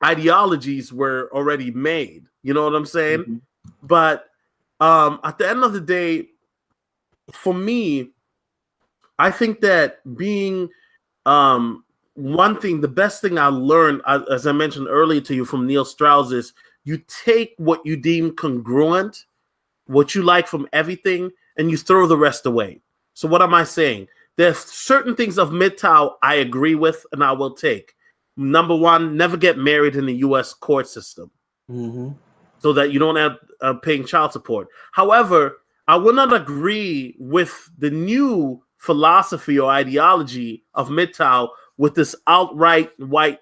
ideologies were already made. You know what I'm saying? Mm-hmm. But at the end of the day, for me, I think that being one thing, the best thing I learned, as I mentioned earlier to you from Neil Strauss, is you take what you deem congruent, what you like from everything, and you throw the rest away. So what am I saying? There's certain things of MGTOW I agree with and I will take. Number one, never get married in the U.S. court system, so that you don't have paying child support. However, I will not agree with the new philosophy or ideology of MGTOW with this outright white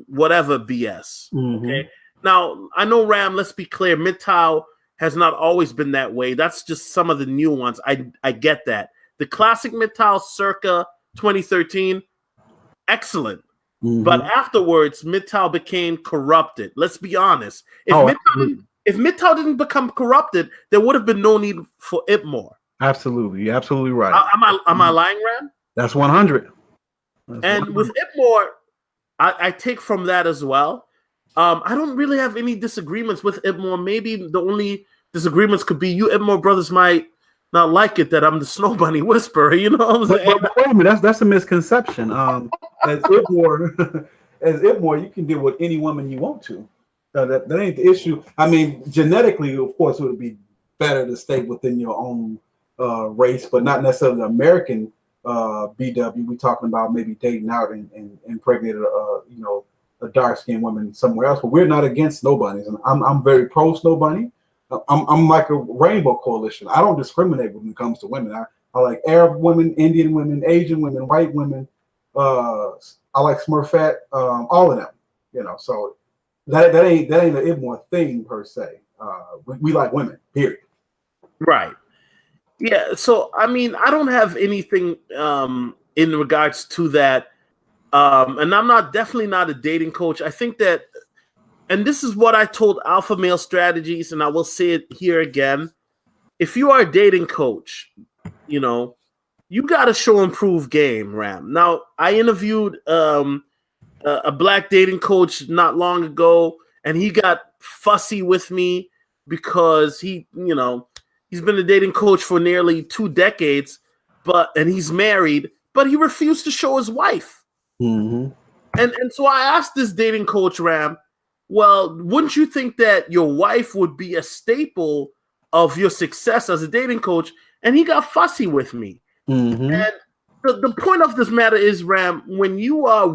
whatever BS. Okay. Now, I know, Ram, let's be clear, MGTOW has not always been that way. That's just some of the new ones. I get that. The classic MGTOW circa 2013, excellent. But afterwards, MGTOW became corrupted. Let's be honest. If MGTOW didn't become corrupted, there would have been no need for IPMOR. Absolutely. You're absolutely right. Am I lying, Ram? That's 100. With IPMOR, I take from that as well. I don't really have any disagreements with IPMOR. Maybe the only disagreements could be you IPMOR brothers might not like it that I'm the Snow Bunny Whisperer. You know what I'm saying? But wait a minute, that's a misconception. As IPMOR, you can deal with any woman you want to. That ain't the issue. I mean, genetically, of course, it would be better to stay within your own race, but not necessarily the American BW. We're talking about maybe dating out and impregnated, a dark-skinned woman somewhere else. But we're not against Snow Bunnies, and I'm very pro Snow Bunny. I'm like a rainbow coalition. I don't discriminate when it comes to women. I like Arab women, Indian women, Asian women, white women. I like Smurfette, all of them. So that ain't an IPMOR thing per se. We like women, period. Right. Yeah. So I mean, I don't have anything in regards to that. And I'm definitely not a dating coach. I think that, and this is what I told Alpha Male Strategies, and I will say it here again. If you are a dating coach, you got to show improved game, Ram. Now, I interviewed a black dating coach not long ago, and he got fussy with me because he's been a dating coach for nearly 2 decades, and he's married, but he refused to show his wife. And so I asked this dating coach, Ram, well, wouldn't you think that your wife would be a staple of your success as a dating coach? And he got fussy with me. And the point of this matter is, Ram, when you are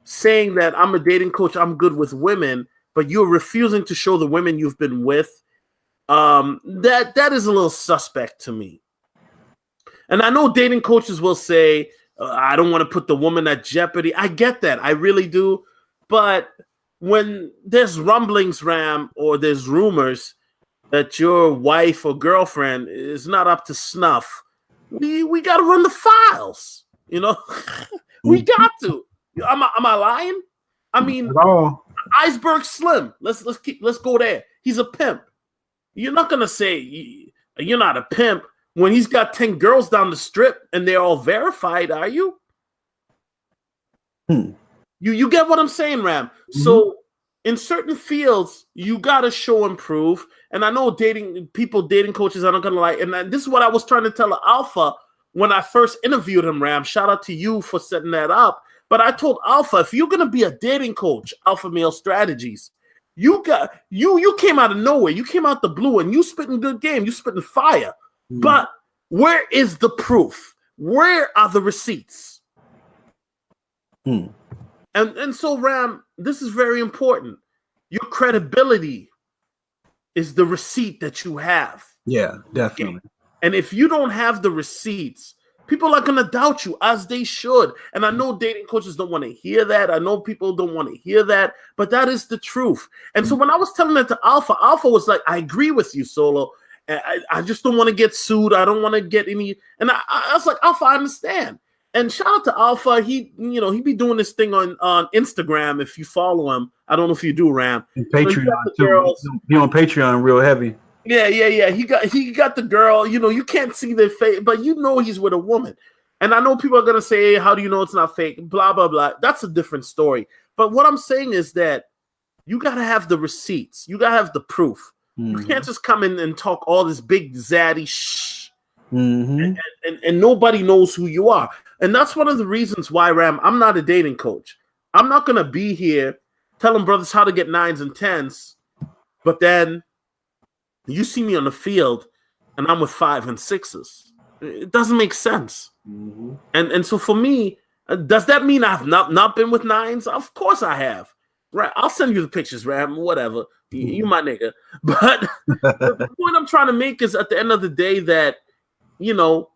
saying that I'm a dating coach, I'm good with women, but you're refusing to show the women you've been with, that is a little suspect to me. And I know dating coaches will say, I don't want to put the woman at jeopardy. I get that. I really do. But when there's rumblings, Ram, or there's rumors that your wife or girlfriend is not up to snuff, we got to run the files. We got to. Am I lying? I mean, Iceberg Slim. Let's go there. He's a pimp. You're not gonna say you're not a pimp when he's got 10 girls down the strip and they're all verified, are you? You get what I'm saying, Ram? So in certain fields, you gotta show and prove. And I know dating coaches are not gonna lie. And this is what I was trying to tell Alpha when I first interviewed him, Ram. Shout out to you for setting that up. But I told Alpha, if you're gonna be a dating coach, Alpha Male Strategies, you came out of nowhere. You came out the blue and you spitting good game. You spitting fire. But where is the proof? Where are the receipts? And so, Ram, this is very important. Your credibility is the receipt that you have. Yeah, definitely. And if you don't have the receipts, people are going to doubt you, as they should. And I know dating coaches don't want to hear that. I know people don't want to hear that, but that is the truth. And so when I was telling that to Alpha, Alpha was like, I agree with you, Solo. I just don't want to get sued. I don't want to get any. And I was like, Alpha, I understand. And shout out to Alpha. He be doing this thing on Instagram. If you follow him, I don't know if you do, Ram. And Patreon too. He on Patreon real heavy. Yeah. He got the girl. You can't see their face, but he's with a woman. And I know people are gonna say, "How do you know it's not fake?" Blah blah blah. That's a different story. But what I'm saying is that you gotta have the receipts. You gotta have the proof. You can't just come in and talk all this big zaddy shh, and nobody knows who you are. And that's one of the reasons why, Ram, I'm not a dating coach. I'm not gonna be here telling brothers how to get 9s and 10s, but then you see me on the field and I'm with 5 and 6s. It doesn't make sense. And so for me, does that mean I've not been with 9s? Of course I have. Right? I'll send you the pictures, Ram. Whatever. You my nigga. But the point I'm trying to make is, at the end of the day, that your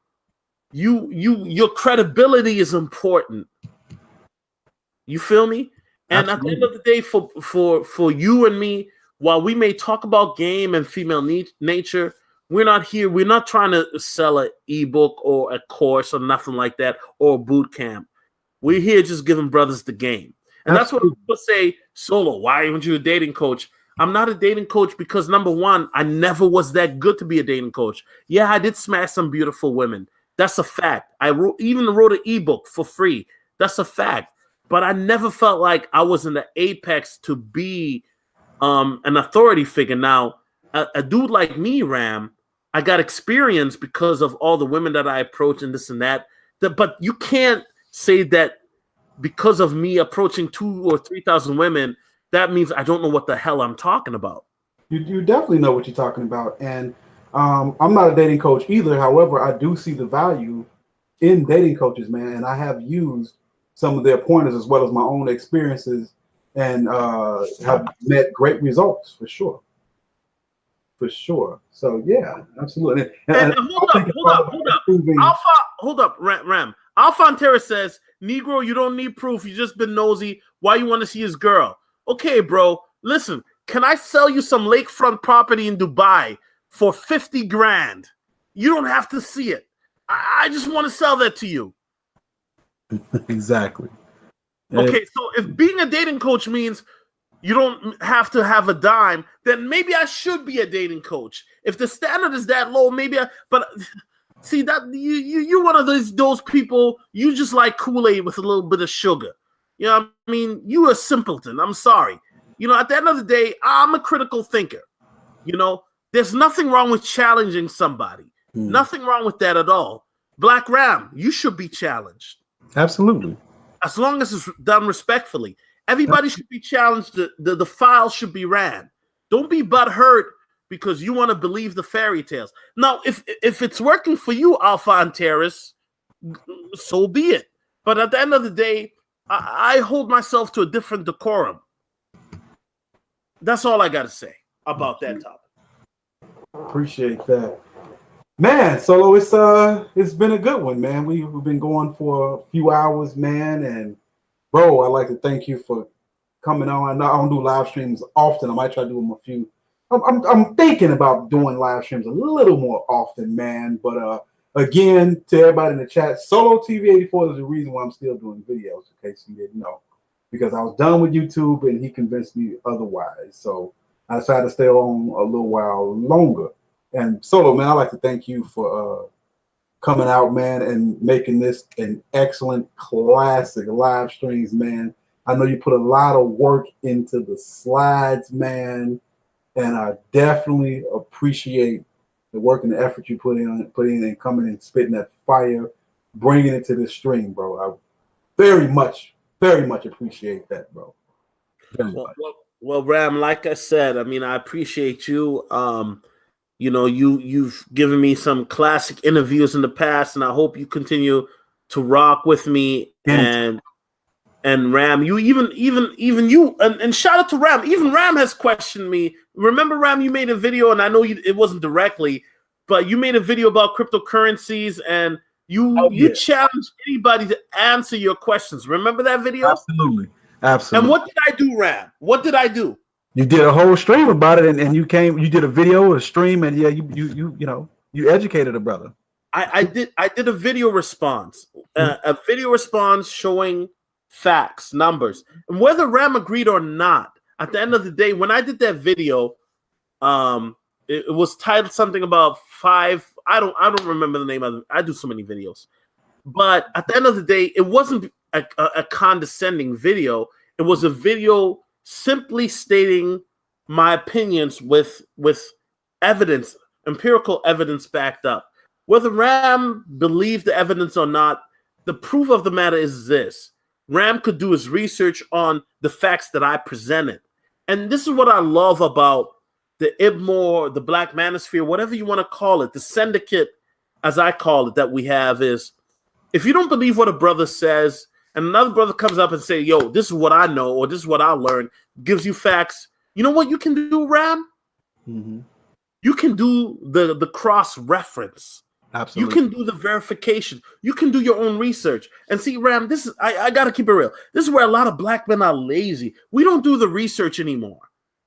credibility is important. You feel me? And Absolutely. At the end of the day, for you and me, while we may talk about game and female nature, we're not here. We're not trying to sell an ebook or a course or nothing like that, or a boot camp. We're here just giving brothers the game. And Absolutely. That's what people say, Solo, why aren't you a dating coach? I'm not a dating coach because, number one, I never was that good to be a dating coach. Yeah, I did smash some beautiful women. That's a fact. I even wrote an ebook for free. That's a fact. But I never felt like I was in the apex to be an authority figure. Now, a dude like me, Ram, I got experience because of all the women that I approach and this and that. But you can't say that because of me approaching 2,000 or 3,000 women, that means I don't know what the hell I'm talking about. You definitely know what you're talking about. And I'm not a dating coach either. However, I do see the value in dating coaches, man. And I have used some of their pointers as well as my own experiences, and have met great results for sure. For sure. So yeah, absolutely. And hold up, Ram. Alpha Antera says, Negro, you don't need proof. You just been nosy. Why you want to see his girl? Okay, bro. Listen, can I sell you some lakefront property in Dubai for 50 grand? You don't have to see it. I just want to sell that to you. Exactly. Okay, so if being a dating coach means you don't have to have a dime, then maybe I should be a dating coach. If the standard is that low, but see that you're one of those people, you just like Kool-Aid with a little bit of sugar. You know what I mean? You a simpleton. I'm sorry. At the end of the day, I'm a critical thinker. There's nothing wrong with challenging somebody. Nothing wrong with that at all. Black Ram, you should be challenged. Absolutely. As long as it's done respectfully. Everybody should be challenged. The file should be ran. Don't be butthurt because you want to believe the fairy tales. Now, if it's working for you, Alpha Antares, so be it. But at the end of the day, I hold myself to a different decorum. That's all I got to say about that topic. Appreciate that. Man, Solo, it's been a good one, man. We've been going for a few hours, man, and bro, I'd like to thank you for coming on. I don't do live streams often. I might try to do them a few. I'm thinking about doing live streams a little more often, man. But again, to everybody in the chat, Solotv84 is the reason why I'm still doing videos, in case you didn't know. Because I was done with YouTube and he convinced me otherwise. So I decided to stay on a little while longer. And Solo, man, I'd like to thank you for coming out, man, and making this an excellent classic live streams, man. I know you put a lot of work into the slides, man, and I definitely appreciate the work and the effort you put in and coming and spitting that fire, bringing it to this stream, bro. I very much appreciate that, bro. Well, Ram, like I said, I mean, I appreciate you. You've given me some classic interviews in the past, and I hope you continue to rock with me. And And Ram, you even you, and shout out to Ram. Even Ram has questioned me. Remember, Ram, you made a video, and I know it wasn't directly, but you made a video about cryptocurrencies, and you challenged anybody to answer your questions. Remember that video? Absolutely. Absolutely. And what did I do, Ram? What did I do? You did a whole stream about it, and you did a video, a stream, and yeah, you educated a brother. I did a video response, a video response showing facts, numbers, and whether Ram agreed or not. At the end of the day, when I did that video, it was titled something about 5. I don't remember the name of it. I do so many videos, but at the end of the day, it wasn't a condescending video. It was a video simply stating my opinions with evidence, empirical evidence backed up. Whether Ram believed the evidence or not, the proof of the matter is this. Ram could do his research on the facts that I presented. And this is what I love about the IBMOR, the Black Manosphere, whatever you want to call it, the syndicate, as I call it, that we have is, if you don't believe what a brother says, and another brother comes up and say, yo, this is what I know, or this is what I learned, gives you facts, you know what you can do, Ram? Mm-hmm. You can do the cross-reference. Absolutely. You can do the verification. You can do your own research. And see, Ram, this is I gotta keep it real. This is where a lot of black men are lazy. We don't do the research anymore.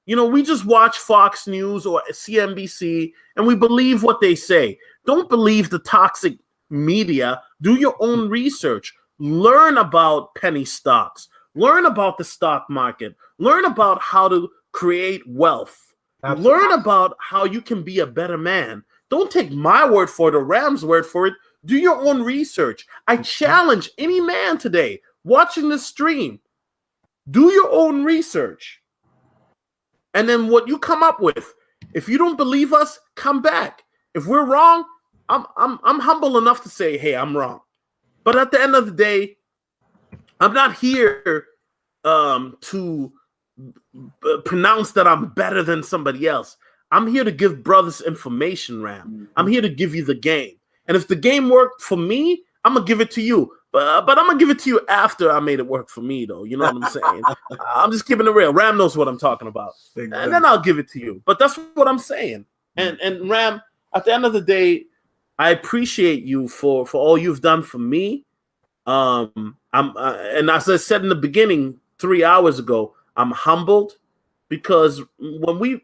You know, we just watch Fox News or CNBC and we believe what they say. Don't believe the toxic media. Do your own research. Learn about penny stocks. Learn about the stock market. Learn about how to create wealth. Absolutely. Learn about how you can be a better man. Don't take my word for it or Ram's word for it. Do your own research. I challenge any man today watching this stream. Do your own research. And then what you come up with, if you don't believe us, come back. If we're wrong, I'm humble enough to say, hey, I'm wrong. But at the end of the day, I'm not here to pronounce that I'm better than somebody else. I'm here to give brothers information, Ram. Mm-hmm. I'm here to give you the game. And if the game worked for me, I'm going to give it to you. But I'm going to give it to you after I made it work for me, though. You know what I'm saying? I'm just keeping it real. Ram knows what I'm talking about. Exactly. And then I'll give it to you. But that's what I'm saying. And Ram, at the end of the day, I appreciate you for all you've done for me. And as I said in the beginning 3 hours ago, I'm humbled because when we,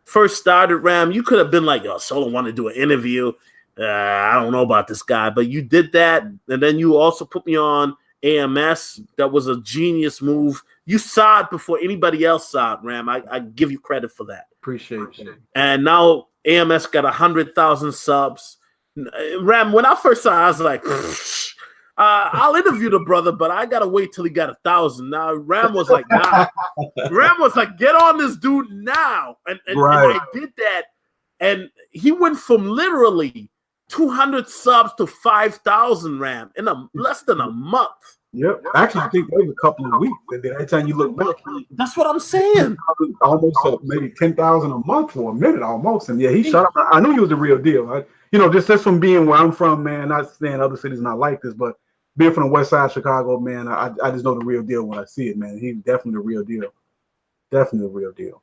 first started, Ram, you could have been like, yo, Solo want to do an interview. I don't know about this guy, but you did that. And then you also put me on AMS. That was a genius move. You saw it before anybody else saw it, Ram. I give you credit for that. Appreciate you. And now AMS got 100,000 subs. Ram, when I first saw it, I was like, I'll interview the brother, but I gotta wait till he got 1,000. Now Ram was like, nah. Ram was like, get on this dude now. And I did that. And he went from literally 200 subs to 5,000, Ram, in less than a month. Yep. Actually, I think that was a couple of weeks. And then every time you look back, that's what I'm saying. Almost maybe 10,000 a month for a minute, almost. And yeah, he shot up. I knew he was the real deal. Just from being where I'm from, man. Not saying other cities not like this, but being from the West Side of Chicago, man, I just know the real deal when I see it, man. He's definitely the real deal. Definitely the real deal.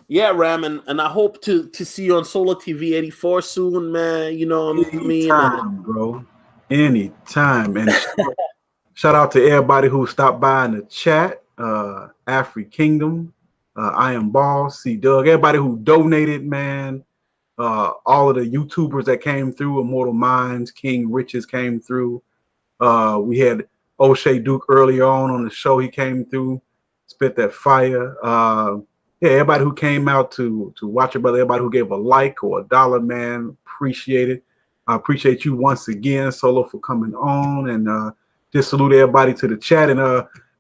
Yeah, Ram, and I hope to see you on Solotv84 soon, man. You know what I mean? Anytime, bro. Anytime. And shout out to everybody who stopped by in the chat. Afri Kingdom, I Am Boss, C Doug, everybody who donated, man. All of the YouTubers that came through, Immortal Minds, King Riches came through. We had Oshay Duke earlier on the show. He came through, spit that fire. Yeah, everybody who came out to watch your brother, everybody who gave a like or $1, man, appreciate it. I appreciate you once again, Solo, for coming on, and just salute everybody to the chat. And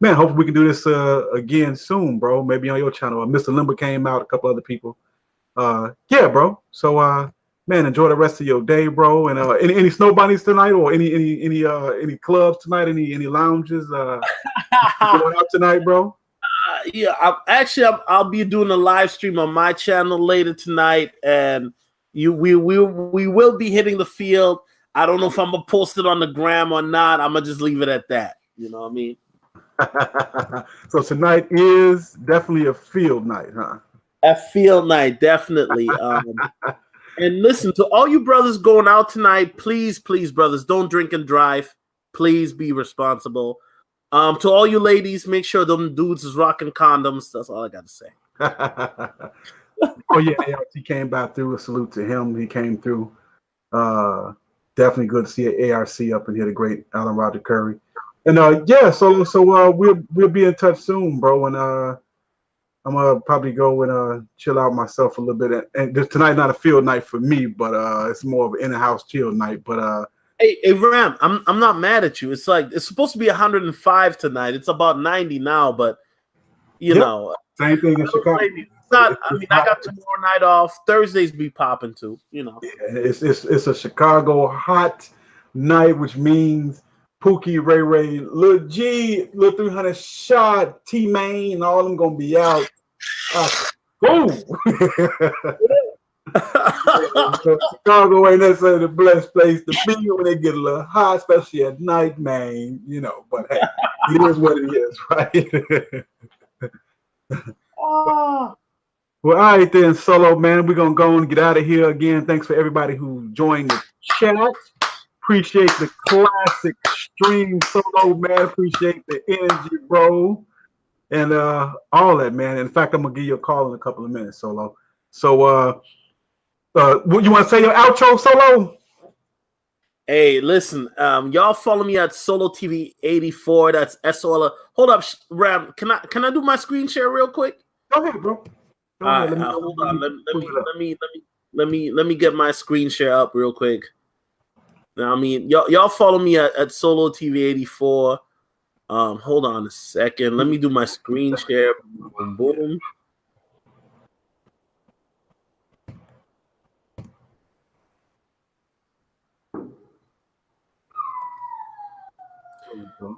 man, hopefully we can do this again soon, bro. Maybe on your channel. Mr. Limber came out, a couple other people. Yeah, bro. So man, enjoy the rest of your day, bro. And any snow bunnies tonight, or any clubs tonight, any lounges going out tonight, bro? Yeah, I'll be doing a live stream on my channel later tonight, and we will be hitting the field. I don't know if I'm gonna post it on the gram or not. I'm gonna just leave it at that. You know what I mean? So tonight is definitely a field night, huh? A field night, definitely. And listen, to all you brothers going out tonight, please, please, brothers, don't drink and drive. Please be responsible. To all you ladies, make sure them dudes is rocking condoms. That's all I got to say. Oh yeah, ART came back through. A salute to him. He came through. Definitely good to see ARC up in here. The great Alan Roger Curry. And yeah, so we'll be in touch soon, bro. And I'm gonna probably go and chill out myself a little bit. And this tonight's not a field night for me, but it's more of an in-house chill night. But hey Ram, I'm not mad at you. It's like it's supposed to be 105 tonight. It's about 90 now, but you know, same thing in Chicago. It's not. I mean, I got tomorrow night off. Thursdays be popping too. You know, yeah, it's a Chicago hot night, which means Pookie, Ray Ray, Lil G, Lil 300 Shot, T Main, all of them gonna be out. Boom! So Chicago ain't necessarily the blessed place to be when they get a little hot, especially at night, man. You know, but hey, it is what it is, right? Oh. Well, all right then, Solo, man. We're gonna go and get out of here again. Thanks for everybody who joined the chat. Appreciate the classic stream, Solo, man. Appreciate the energy, bro. And all that, man. In fact, I'm gonna give you a call in a couple of minutes, Solo. So you want to say your outro, Solo? Hey, listen, y'all follow me at Solotv84. That's SOL. Hold up, Ram. Can I do my screen share real quick? Go ahead, bro. Go ahead. Hold on. Let me get my screen share up real quick. Now, I mean, y'all follow me at Solotv84. Hold on a second. Let me do my screen share. Boom, boom.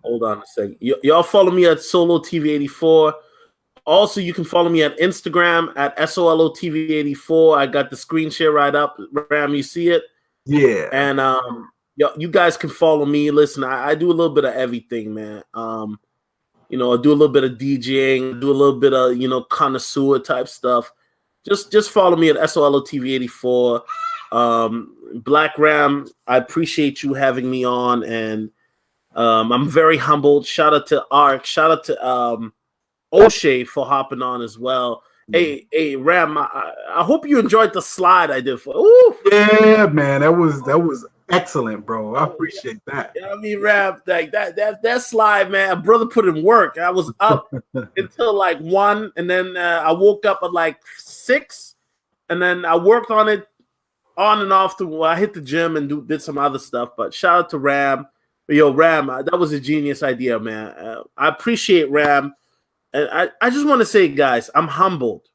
Hold on a second. Y'all follow me at Solotv84. Also, you can follow me at Instagram at SOLOTV84. I got the screen share right up. Ram, you see it? Yeah. And you guys can follow me. Listen, I do a little bit of everything, man. You know, I do a little bit of DJing, do a little bit of, you know, connoisseur type stuff. Just follow me at SOLOTV84. Black Ram, I appreciate you having me on, and I'm very humbled. Shout out to Ark. Shout out to Oshay for hopping on as well. Hey, Ram, I hope you enjoyed the slide I did for. Ooh. Yeah, man, that was excellent, bro. I appreciate that. Yeah, I mean, Ram, like that slide, man. A brother put in work. I was up until like 1, and then I woke up at like 6, and then I worked on it on and off. I hit the gym and did some other stuff. But shout out to Ram. Yo, Ram, that was a genius idea, man. I appreciate Ram. And I just want to say, guys, I'm humbled.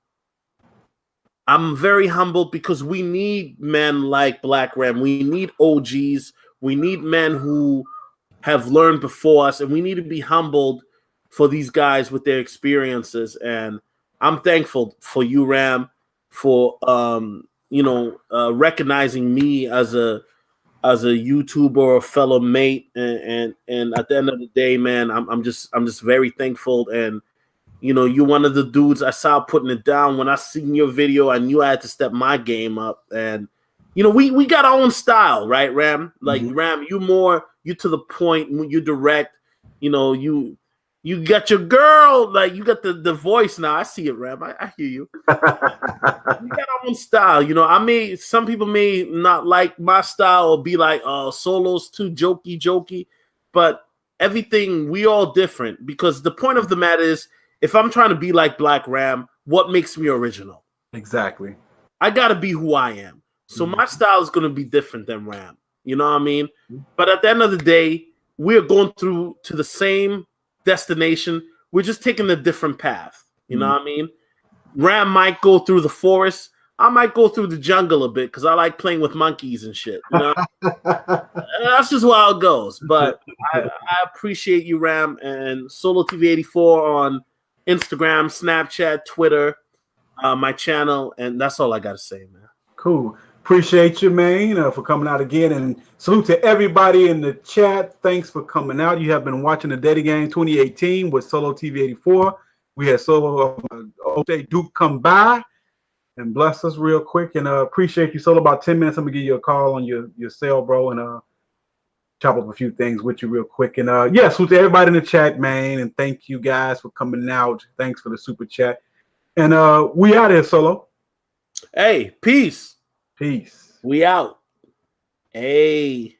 I'm very humbled because we need men like Black Ram. We need OGs. We need men who have learned before us, and we need to be humbled for these guys with their experiences. And I'm thankful for you, Ram, for recognizing me as a YouTuber or a fellow mate. And at the end of the day, man, I'm just very thankful. And you know, you're one of the dudes I saw putting it down. When I seen your video, I knew I had to step my game up. And, you know, we got our own style, right, Ram? Like, Ram, you to the point, you direct, you know, you got your girl, like, you got the voice now. I see it, Ram. I hear you. We got our own style. You know, some people may not like my style or be like, oh, Solo's too jokey. But everything, we all different, because the point of the matter is, if I'm trying to be like Black Ram, what makes me original? Exactly. I got to be who I am. So my style is going to be different than Ram. You know what I mean? But at the end of the day, we're going through to the same destination. We're just taking a different path. You know what I mean? Ram might go through the forest. I might go through the jungle a bit because I like playing with monkeys and shit. You know? That's just how it goes. But I appreciate you, Ram, and Solotv84 on Instagram, Snapchat, Twitter, my channel, and that's all I gotta say, man. Cool. Appreciate you, man, for coming out again. And salute to everybody in the chat. Thanks for coming out. You have been watching the Daddy Game 2018 with Solotv84. We had Solo Oshay Duke come by and bless us real quick. And appreciate you, Solo. About 10 minutes, I'm going to give you a call on your cell, bro, and chop up a few things with you real quick. And yeah, salute to everybody in the chat, man. And thank you guys for coming out. Thanks for the super chat. And we out here, Solo. Hey, peace. Peace. We out. Hey.